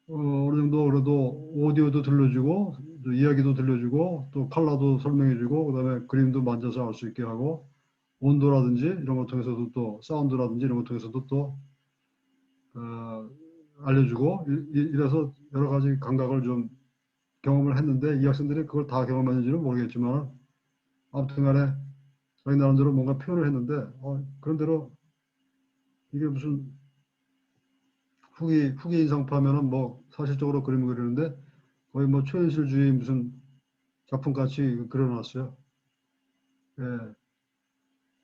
어느 정도 그래도 오디오도 들려주고 또 이야기도 들려주고 또 컬러도 설명해주고 그다음에 그림도 만져서 알 수 있게 하고 온도라든지 이런 것 통해서도 또 사운드라든지 이런 것 통해서도 또 어, 알려주고 이래서 여러 가지 감각을 좀 경험을 했는데 이 학생들이 그걸 다 경험했는지는 모르겠지만 아무튼 간에 자기 나름대로 뭔가 표현을 했는데 그런대로 이게 무슨 후기 인상파면은 뭐 사실적으로 그림을 그리는데 거의 뭐 초현실주의 무슨 작품 같이 그려놨어요. 예,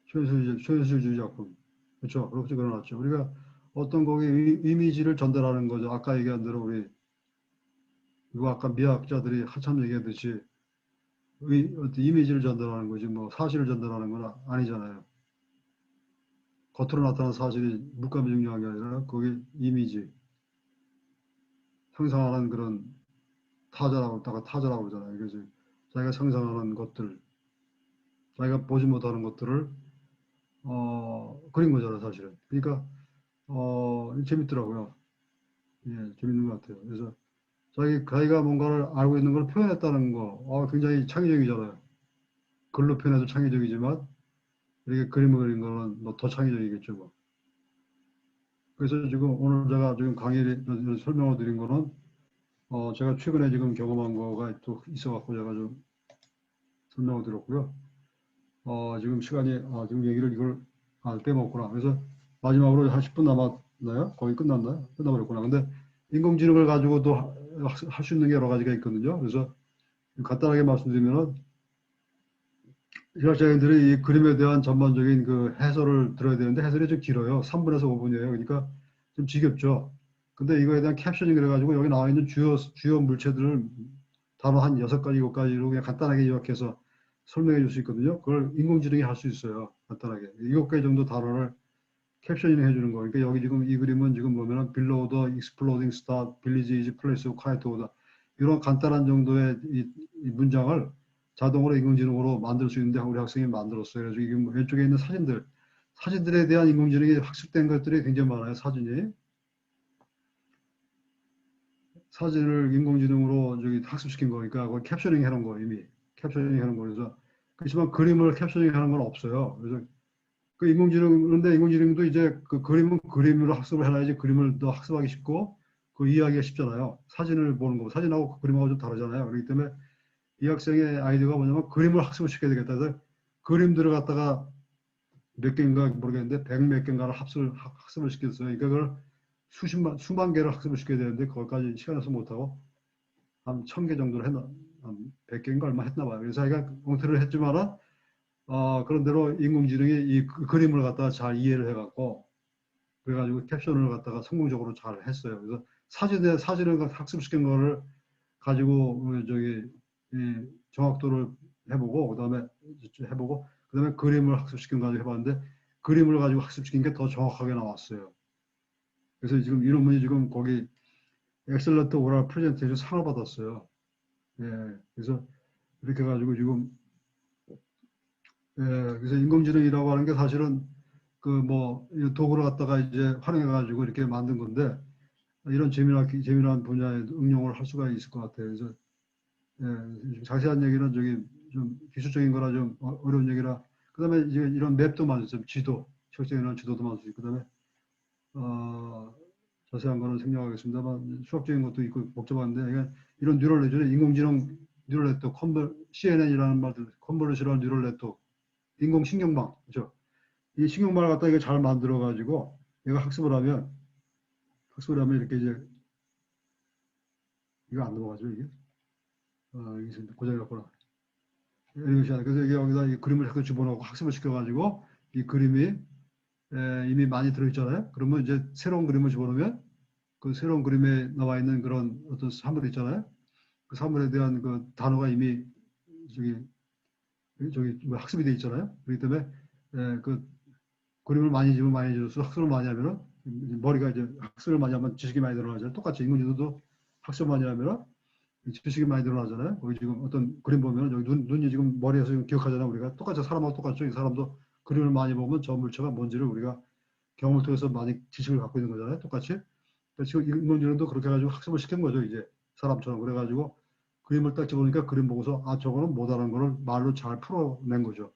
초현실주의 작품. 그렇죠. 그렇게 그려놨죠. 우리가 어떤 거기 이미지를 전달하는 거죠. 아까 얘기한 대로 이거 아까 미학자들이 한참 얘기했듯이 어떤 이미지를 전달하는 거지 뭐 사실을 전달하는 건 아니잖아요. 겉으로 나타난 사실이 물감이 중요한 게 아니라 거기 이미지, 형상하는 그런 타자라고 그러잖아요. 그래서 자기가 상상하는 것들, 자기가 보지 못하는 것들을 그린 거잖아요, 사실은. 그러니까 재밌더라고요. 예, 재밌는 것 같아요. 그래서 자기가 뭔가를 알고 있는 걸 표현했다는 거, 굉장히 창의적이잖아요. 글로 표현해도 창의적이지만 이렇게 그림을 그린 거는 뭐 더 창의적이겠죠, 뭐. 그래서 지금 오늘 제가 지금 강의를 설명을 드린 거는 제가 최근에 지금 경험한 거가 또 있어갖고 제가 좀 설명을 드렸고요. 지금 시간이 지금 얘기를 이걸 빼먹구나. 그래서 마지막으로 한 10분 남았나요? 거의 끝났나요? 끝나버렸구나. 근데 인공지능을 가지고도 할 수 있는 게 여러 가지가 있거든요. 그래서 간단하게 말씀드리면은 시각장애인들이 이 그림에 대한 전반적인 그 해설을 들어야 되는데 해설이 좀 길어요. 3분에서 5분이에요. 그러니까 좀 지겹죠. 근데 이거에 대한 캡션이 그래가지고 여기 나와 있는 주요 물체들을 단어 한 6가지, 7가지로 그냥 간단하게 요약해서 설명해 줄 수 있거든요. 그걸 인공지능이 할 수 있어요. 간단하게. 7가지 정도 단어를 캡션을 해주는 거. 그러니까 여기 지금 이 그림은 지금 보면은 Below the Exploding Star, Village is place of quiet order. 이런 간단한 정도의 이 문장을 자동으로 인공지능으로 만들 수 있는데 우리 학생이 만들었어요. 그래서 이게 왼쪽에 있는 사진들에 대한 인공지능이 학습된 것들이 굉장히 많아요. 사진을 인공지능으로 학습시킨 거니까 그걸 캡셔링 해놓은 거 이미 캡셔링 해놓은 거. 그래서 그렇지만 그림을 캡셔링 하는 건 없어요. 그래서 그 그런데 인공지능도 이제 그 그림은 그림으로 학습을 해놔야지 그림을 더 학습하기 쉽고 그 이해하기가 쉽잖아요. 사진을 보는 거, 사진하고 그 그림하고 좀 다르잖아요. 그렇기 때문에 이 학생의 아이디어가 뭐냐면 그림을 학습을 시켜야 되겠다. 그래서 그림들을 갖다가 몇 개인가 모르겠는데 100몇 개인가를 학습을 시켰어요. 그러니까 그걸 수만 개를 학습을 시켜야 되는데 거기까지 시간에서 못하고 한 1000개 정도를 했나, 한 100개인가 얼마 했나 봐요. 그래서 자기가 엉터리를 했지만은 그런 대로 인공지능이 이 그림을 갖다가 잘 이해를 해갖고 그래가지고 캡션을 갖다가 성공적으로 잘 했어요. 그래서 사진을 학습시킨 거를 가지고 정확도를 해보고 그다음에 그림을 학습시킨 거 가지고 해봤는데 그림을 가지고 학습시킨 게 더 정확하게 나왔어요. 그래서 지금 이 논문이 지금 거기 엑셀런트 오랄 프레젠테이션 상을 받았어요. 예, 그래서 이렇게 가지고 지금 그래서 인공지능이라고 하는 게 사실은 그 뭐 도구를 갖다가 이제 활용해 가지고 이렇게 만든 건데 이런 재미난 분야에 응용을 할 수가 있을 것 같아요. 그래서 자세한 얘기는 좀 기술적인 거라 좀 어려운 얘기라. 그다음에 이제 이런 맵도 만들었어요. 시각적인 지도도 만들었어요. 그다음에 자세한 거는 생략하겠습니다만 수학적인 것도 있고 복잡한데 이런 뉴럴 네트워크, 인공지능 뉴럴 네트워크, CNN이라는 말들, 컨볼루셔널 뉴럴 네트워크, 인공신경망, 그렇죠? 이 신경망을 갖다 이거 잘 만들어 가지고 얘가 학습을 하면 이렇게 이제 이거 안 넘어가죠 이게? 이게 고장이 났구나. 그래서 이게 여기다 이 그림을 자꾸 집어넣고 학습을 시켜가지고 이 그림이 이미 많이 들어있잖아요. 그러면 이제 새로운 그림을 집어넣으면 그 새로운 그림에 나와 있는 그런 어떤 사물 있잖아요. 그 사물에 대한 그 단어가 이미 뭐 학습이 돼 있잖아요. 그렇기 때문에 그 그림을 많이 집으면 많이 집어서 학습을 많이 하면은 머리가 이제 학습을 많이 하면 지식이 많이 늘어나잖아요. 똑같이 인공지능도 학습을 많이 하면은 지식이 많이 늘어나잖아요. 거기 지금 어떤 그림 보면 여기 눈이 지금 머리에서 지금 기억하잖아요. 우리가 똑같이 사람하고 똑같죠. 이 사람도 그림을 많이 보면 저 물체가 뭔지를 우리가 경험을 통해서 많이 지식을 갖고 있는 거잖아요. 똑같이. 지금 인공지능도 그렇게 해가지고 학습을 시킨 거죠. 이제 사람처럼. 그래가지고 그림을 딱 집어보니까 그림 보고서 저거는 못하는 거를 말로 잘 풀어낸 거죠.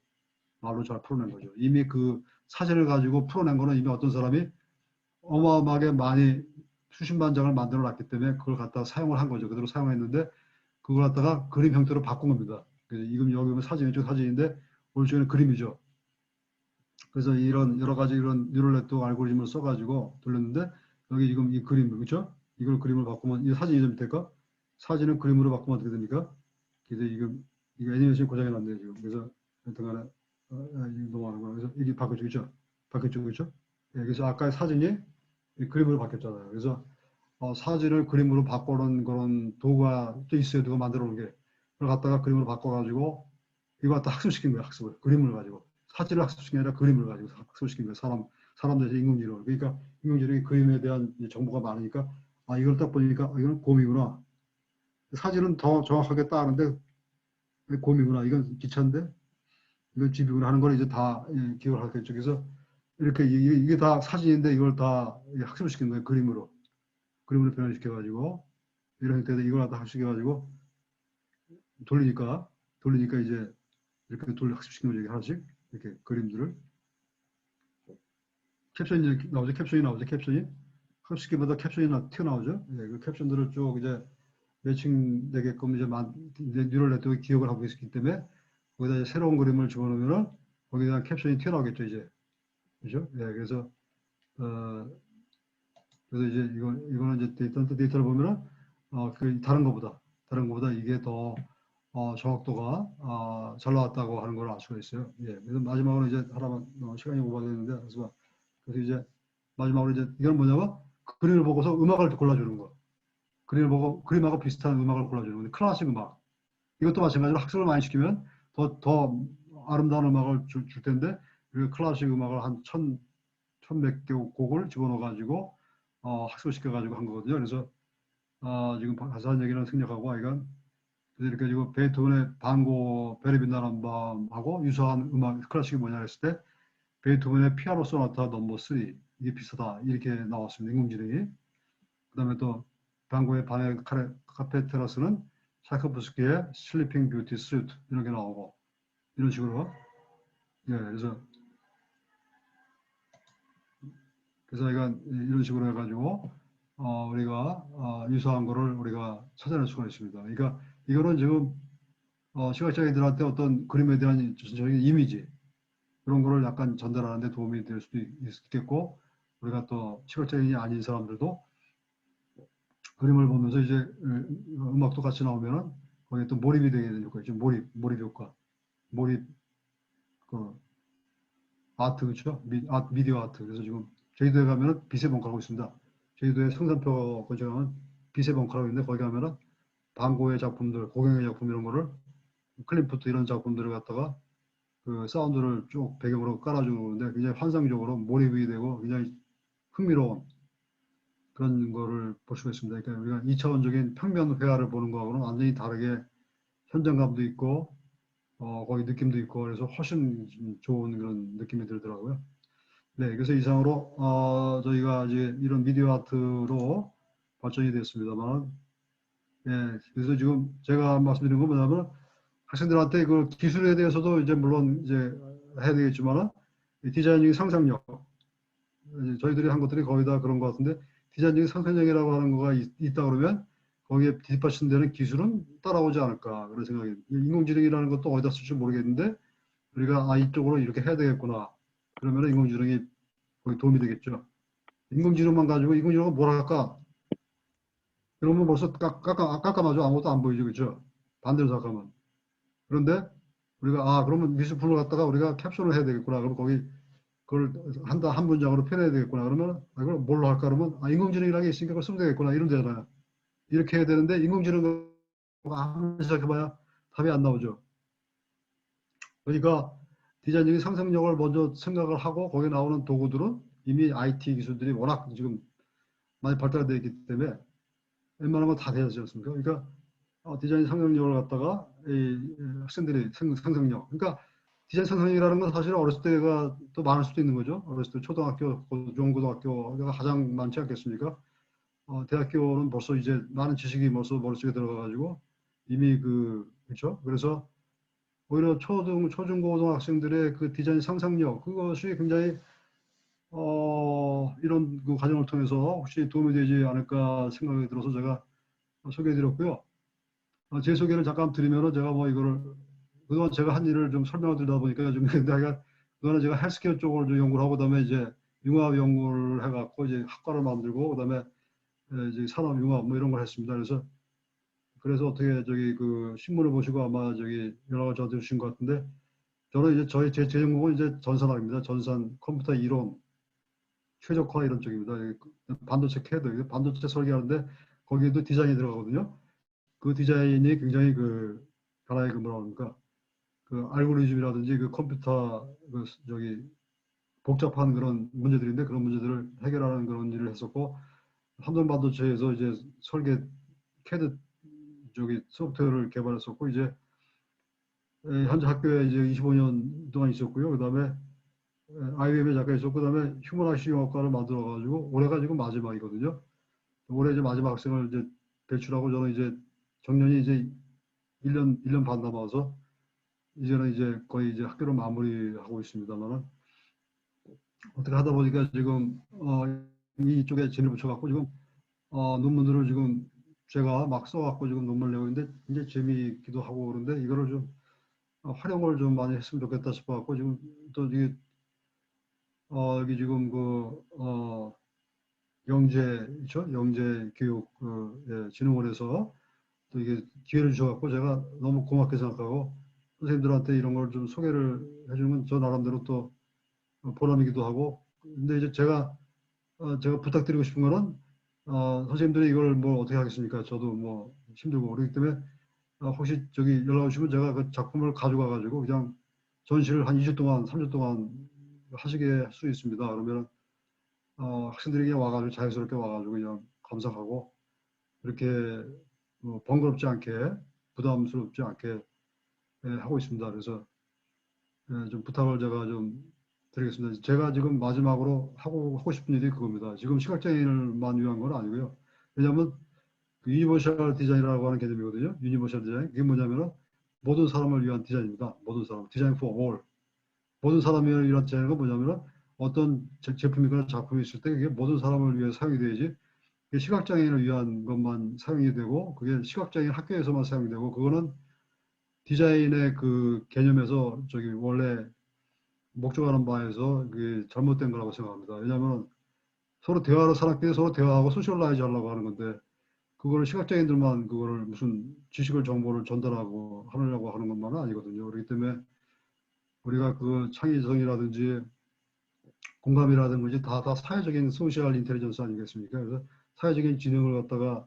말로 잘 풀어낸 거죠. 이미 그 사진을 가지고 풀어낸 거는 이미 어떤 사람이 어마어마하게 많이 수십만 장을 만들어 놨기 때문에 그걸 갖다가 사용을 한 거죠. 그대로 사용했는데 그걸 갖다가 그림 형태로 바꾼 겁니다. 그래서 지금 여기 보면 사진인데 오른쪽에는 그림이죠. 그래서 이런 여러 가지 이런 뉴럴 네트워크 알고리즘을 써가지고 돌렸는데 여기 지금 이 그림 그렇죠? 이걸 그림을 바꾸면 이 사진이 좀 될까? 사진을 그림으로 바꾸면 어떻게 됩니까? 그래서 이거 애니메이션이 고장이 났네요 지금. 그래서 여튼간에 넘어가는 거예요. 그래서 이게 바뀌었죠, 그렇죠? 예, 그래서 아까 사진이 그림으로 바뀌었잖아요. 그래서 사진을 그림으로 바꾸는 그런 도구가 또 있어요. 누가 만들어 놓은 게. 그걸 갖다가 그림으로 바꿔가지고 이거 갖다 학습시킨 거예요. 학습을. 그림을 가지고. 사진을 학습시킨 게 아니라 그림을 가지고 학습시킨 거예요. 사람 대신 인공지능을. 그러니까 인공지능이 그림에 대한 정보가 많으니까 이걸 딱 보니까 이건 곰이구나. 사진은 더 정확하게 따는데 곰이구나. 이건 기차인데 이건 집이구나 하는 걸 이제 다 기억을 하겠죠. 그래서 이렇게 이게 다 사진인데 이걸 다 학습을 시킨 거예요. 그림으로 변환시켜가지고 이런 형태로 이걸 다 학습시켜가지고 돌리니까 이제 이렇게 학습시킨 거죠. 하나씩 이렇게 그림들을 캡션이 나오죠. 캡션이 학습시키마다 캡션이 튀어나오죠. 예, 그 캡션들을 쭉 이제 매칭되게끔 이제 뉴럴 네트워크 기억을 하고 있기 때문에 거기다 이제 새로운 그림을 집어넣으면은 거기다 캡션이 튀어나오겠죠. 이제 그죠? 예, 그래서 그래서 이제 이거는 이제 데이터를 보면은 그 다른 거보다 이게 더 정확도가 잘 나왔다고 하는 걸 알 수가 있어요. 예, 그래서 마지막으로 이제 하나만 시간이 오버됐는데 그래서 이제 마지막으로 이제 이건 뭐냐면 그림을 보고서 음악을 골라주는 거. 그림을 보고 그림하고 비슷한 음악을 골라주는 건데 클래식 음악. 이것도 마찬가지로 학습을 많이 시키면 더 아름다운 음악을 줄 텐데 그 클래식 음악을 한 천 몇 개 곡을 집어넣어 가지고 학습을 시켜 가지고 한 거거든요. 그래서 지금 자세한 얘기는 생략하고 이건 그래서 이렇게 지금 베토벤의 반고 별이 빛나는 밤하고 유사한 음악 클래식이 뭐냐 했을 때 베토벤의 피아노 소나타 넘버 3 이게 비슷하다 이렇게 나왔습니다. 인공지능이. 그다음에 또 반고의 반의 카페테라스는 차이코프스키의 슬리핑 뷰티 스트 이런 게 나오고 이런 식으로 예 그래서 이건 이런 식으로 해가지고 우리가 유사한 거를 우리가 찾아낼 수가 있습니다. 그러니까 이거는 지금 시각장애인들한테 어떤 그림에 대한 전체적인 이미지 그런 거를 약간 전달하는 데 도움이 될 수도 있겠고 우리가 또 시각장애인이 아닌 사람들도 그림을 보면서 이제 음악도 같이 나오면은 거기에 또 몰입이 되게 되는 효과 있죠. 몰입 효과. 몰입 그 아트 그렇죠? 미디어 아트. 그래서 지금 제주도에 가면은 빛의 벙커라고 있습니다. 제주도에 성산표 거쳐가면 빛의 벙커라고 있는데 거기 가면은 반고의 작품들, 고경의 작품 이런 거를 클림프트 이런 작품들을 갖다가 그 사운드를 쭉 배경으로 깔아주는데 굉장히 환상적으로 몰입이 되고 굉장히 흥미로운 그런 거를 볼 수가 있습니다. 그러니까 우리가 2차원적인 평면 회화를 보는 거하고는 완전히 다르게 현장감도 있고 거기 느낌도 있고 그래서 훨씬 좋은 그런 느낌이 들더라고요. 네, 그래서 이상으로 저희가 이제 이런 미디어 아트로 발전이 됐습니다만, 예, 그래서 지금 제가 말씀드린 건 뭐냐면 학생들한테 그 기술에 대해서도 이제 물론 이제 해야 되겠지만은 디자인적인 상상력, 저희들이 한 것들이 거의 다 그런 것 같은데 디자인적인 상상력이라고 하는 거가 있다 그러면 거기에 뒷받침되는 기술은 따라오지 않을까 그런 생각이. 인공지능이라는 것도 어디다 쓸지 모르겠는데 우리가 이쪽으로 이렇게 해야 되겠구나. 그러면 인공지능이 거기 도움이 되겠죠. 인공지능만 가지고 인공지능은 뭘 할까? 그러면 벌써 깎아맞아 아무것도 안 보이죠. 그죠? 반대로 생각하면. 그런데 우리가 그러면 미술품을 갖다가 우리가 캡션을 해야 되겠구나. 그럼 거기 그걸 한 문장으로 표현해야 되겠구나. 그러면 이걸 뭘로 할까? 그러면 인공지능이라는 게 있으니까 그걸 쓰면 되겠구나. 이런 데잖아요. 이렇게 해야 되는데 인공지능 아무리 생각해봐야 답이 안 나오죠. 그러니까 디자인적인 상상력을 먼저 생각을 하고 거기에 나오는 도구들은 이미 IT 기술들이 워낙 지금 많이 발달되어 있기 때문에 웬만한 건 다 되지 않습니까? 그러니까 디자인 상상력을 갖다가 학생들이 상상력. 그러니까 디자인 상상력이라는 건 사실 어렸을 때가 또 많을 수도 있는 거죠. 어렸을 때 초등학교, 중고등학교가 가장 많지 않겠습니까? 대학교는 벌써 이제 많은 지식이 벌써 머릿속에 들어가가지고 이미 그렇죠. 그래서 오히려 초중고등학생들의 그 디자인 상상력 그것이 굉장히 이런 그 과정을 통해서 혹시 도움이 되지 않을까 생각이 들어서 제가 소개해드렸고요. 제 소개를 잠깐 드리면은 제가 뭐 이거를 그동안 제가 한 일을 좀 설명을 드리다 보니까 좀 내가 그거는 제가 헬스케어 쪽을 좀 연구를 하고 그다음에 이제 융합 연구를 해갖고 이제 학과를 만들고 그다음에 이제 산업융합 뭐 이런 걸 했습니다. 그래서 어떻게 저기 그 신문을 보시고 아마 저기 연락을 저한테 주신 것 같은데 저는 이제 제 전공은 이제 전산학입니다. 전산 컴퓨터 이론 최적화 이런 쪽입니다. 반도체 캐드 반도체 설계하는데 거기에도 디자인이 들어가거든요. 그 디자인이 굉장히 하나의 뭐라 그럽니까 그 알고리즘이라든지 그 컴퓨터 저기 복잡한 그런 문제들인데 그런 문제들을 해결하는 그런 일을 했었고 삼성 반도체에서 이제 설계 캐드 저기 소프트웨어를 개발했었고 이제 현재 학교에 이제 25년 동안 있었고요. 그다음에 IBM에 잠깐 있었고, 그다음에 휴먼학시 영어과를 만들어가지고 올해가 지금 마지막이거든요. 올해 이제 마지막 학생을 이제 배출하고 저는 이제 정년이 이제 1년 반 남아서 이제는 이제 거의 이제 학교를 마무리하고 있습니다만은 어떻게 하다 보니까 지금 이쪽에 진을 붙여갖고 지금 논문들을 지금 제가 막 써갖고 지금 논문을 내고 있는데 이제 재미있기도 하고 그런데 이거를 좀 활용을 좀 많이 했으면 좋겠다 싶어갖고 지금 또 이게 여기 지금 영재 있죠? 영재 교육 진흥원에서 또 이게 기회를 주셔갖고 제가 너무 고맙게 생각하고 선생님들한테 이런 걸 좀 소개를 해주면 저 나름대로 또 보람이기도 하고. 근데 이제 제가 부탁드리고 싶은 거는 선생님들이 이걸 뭐 어떻게 하겠습니까? 저도 뭐 힘들고 그렇기 때문에 혹시 저기 연락 주시면 제가 그 작품을 가져가 가지고 그냥 전시를 한 2주 동안 3주 동안 하시게 할 수 있습니다. 그러면 학생들이 그냥 와가지고 자연스럽게 와가지고 그냥 감상하고 이렇게 번거롭지 않게 부담스럽지 않게 하고 있습니다. 그래서 좀 부탁을 제가 좀 드리겠습니다. 제가 지금 마지막으로 하고 싶은 일이 그겁니다. 지금 시각장애인을만 위한 건 아니고요. 왜냐하면 그 유니버셜 디자인이라고 하는 개념이거든요. 유니버셜 디자인. 그게 뭐냐면은 모든 사람을 위한 디자인입니다. 모든 사람. 디자인 for all. 모든 사람을 위한 디자인은 뭐냐면은 어떤 제품이거나 작품이 있을 때 그게 모든 사람을 위해 사용이 돼야지 그게 시각장애인을 위한 것만 사용이 되고 그게 시각장애인 학교에서만 사용이 되고 그거는 디자인의 그 개념에서 저기 원래 목적하는 바에서 그게 잘못된 거라고 생각합니다. 왜냐하면 서로 대화로 사람끼리 서로 대화하고 소셜라이즈 하려고 하는 건데 그거를 시각장애인들만 그거를 무슨 지식을 정보를 전달하고 하려고 하는 것만은 아니거든요. 그렇기 때문에 우리가 그 창의성이라든지 공감이라든지 다 사회적인 소셜 인텔리전스 아니겠습니까? 그래서 사회적인 지능을 갖다가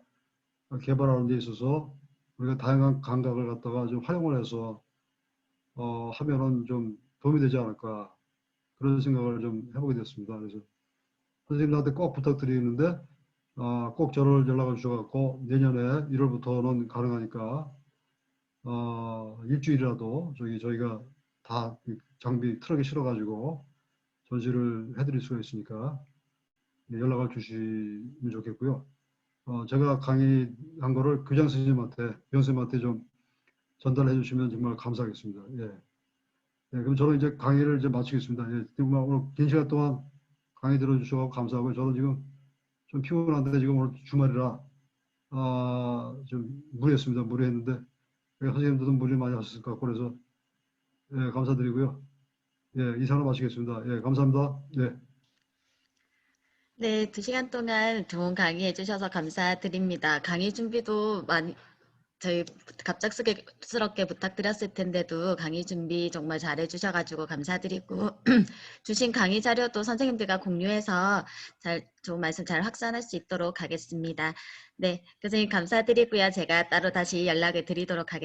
개발하는 데 있어서 우리가 다양한 감각을 갖다가 좀 활용을 해서 하면은 좀 도움이 되지 않을까 그런 생각을 좀 해보게 됐습니다. 그래서 선생님들한테 꼭 부탁드리는데 꼭 저를 연락을 주셔갖고 내년에 1월부터는 가능하니까 일주일이라도 저희가 다 장비 트럭에 실어가지고 전시를 해드릴 수가 있으니까 연락을 주시면 좋겠고요. 제가 강의한 거를 교장 선생님한테, 위원 선생님한테 좀 전달해 주시면 정말 감사하겠습니다. 예. 그럼 저는 이제 강의를 이제 마치겠습니다. 예, 정말 오늘 긴 시간 동안 강의 들어주셔서 감사하고요. 저는 지금 좀 피곤한데 지금 오늘 주말이라 좀 무리했습니다. 무리했는데 선생님들도 무리 많이 하셨을 것 같고 그래서 예, 감사드리고요. 예, 이상으로 마치겠습니다. 예, 감사합니다. 예. 네, 2시간 동안 좋은 강의 해주셔서 감사드립니다. 강의 준비도 많이 저희 갑작스럽게 부탁드렸을 텐데도 강의 준비 정말 잘 해주셔가지고 감사드리고 주신 강의 자료도 선생님들과 공유해서 좋은 말씀 잘 확산할 수 있도록 하겠습니다. 네, 교수님 감사드리고요. 제가 따로 다시 연락을 드리도록 하겠습니다.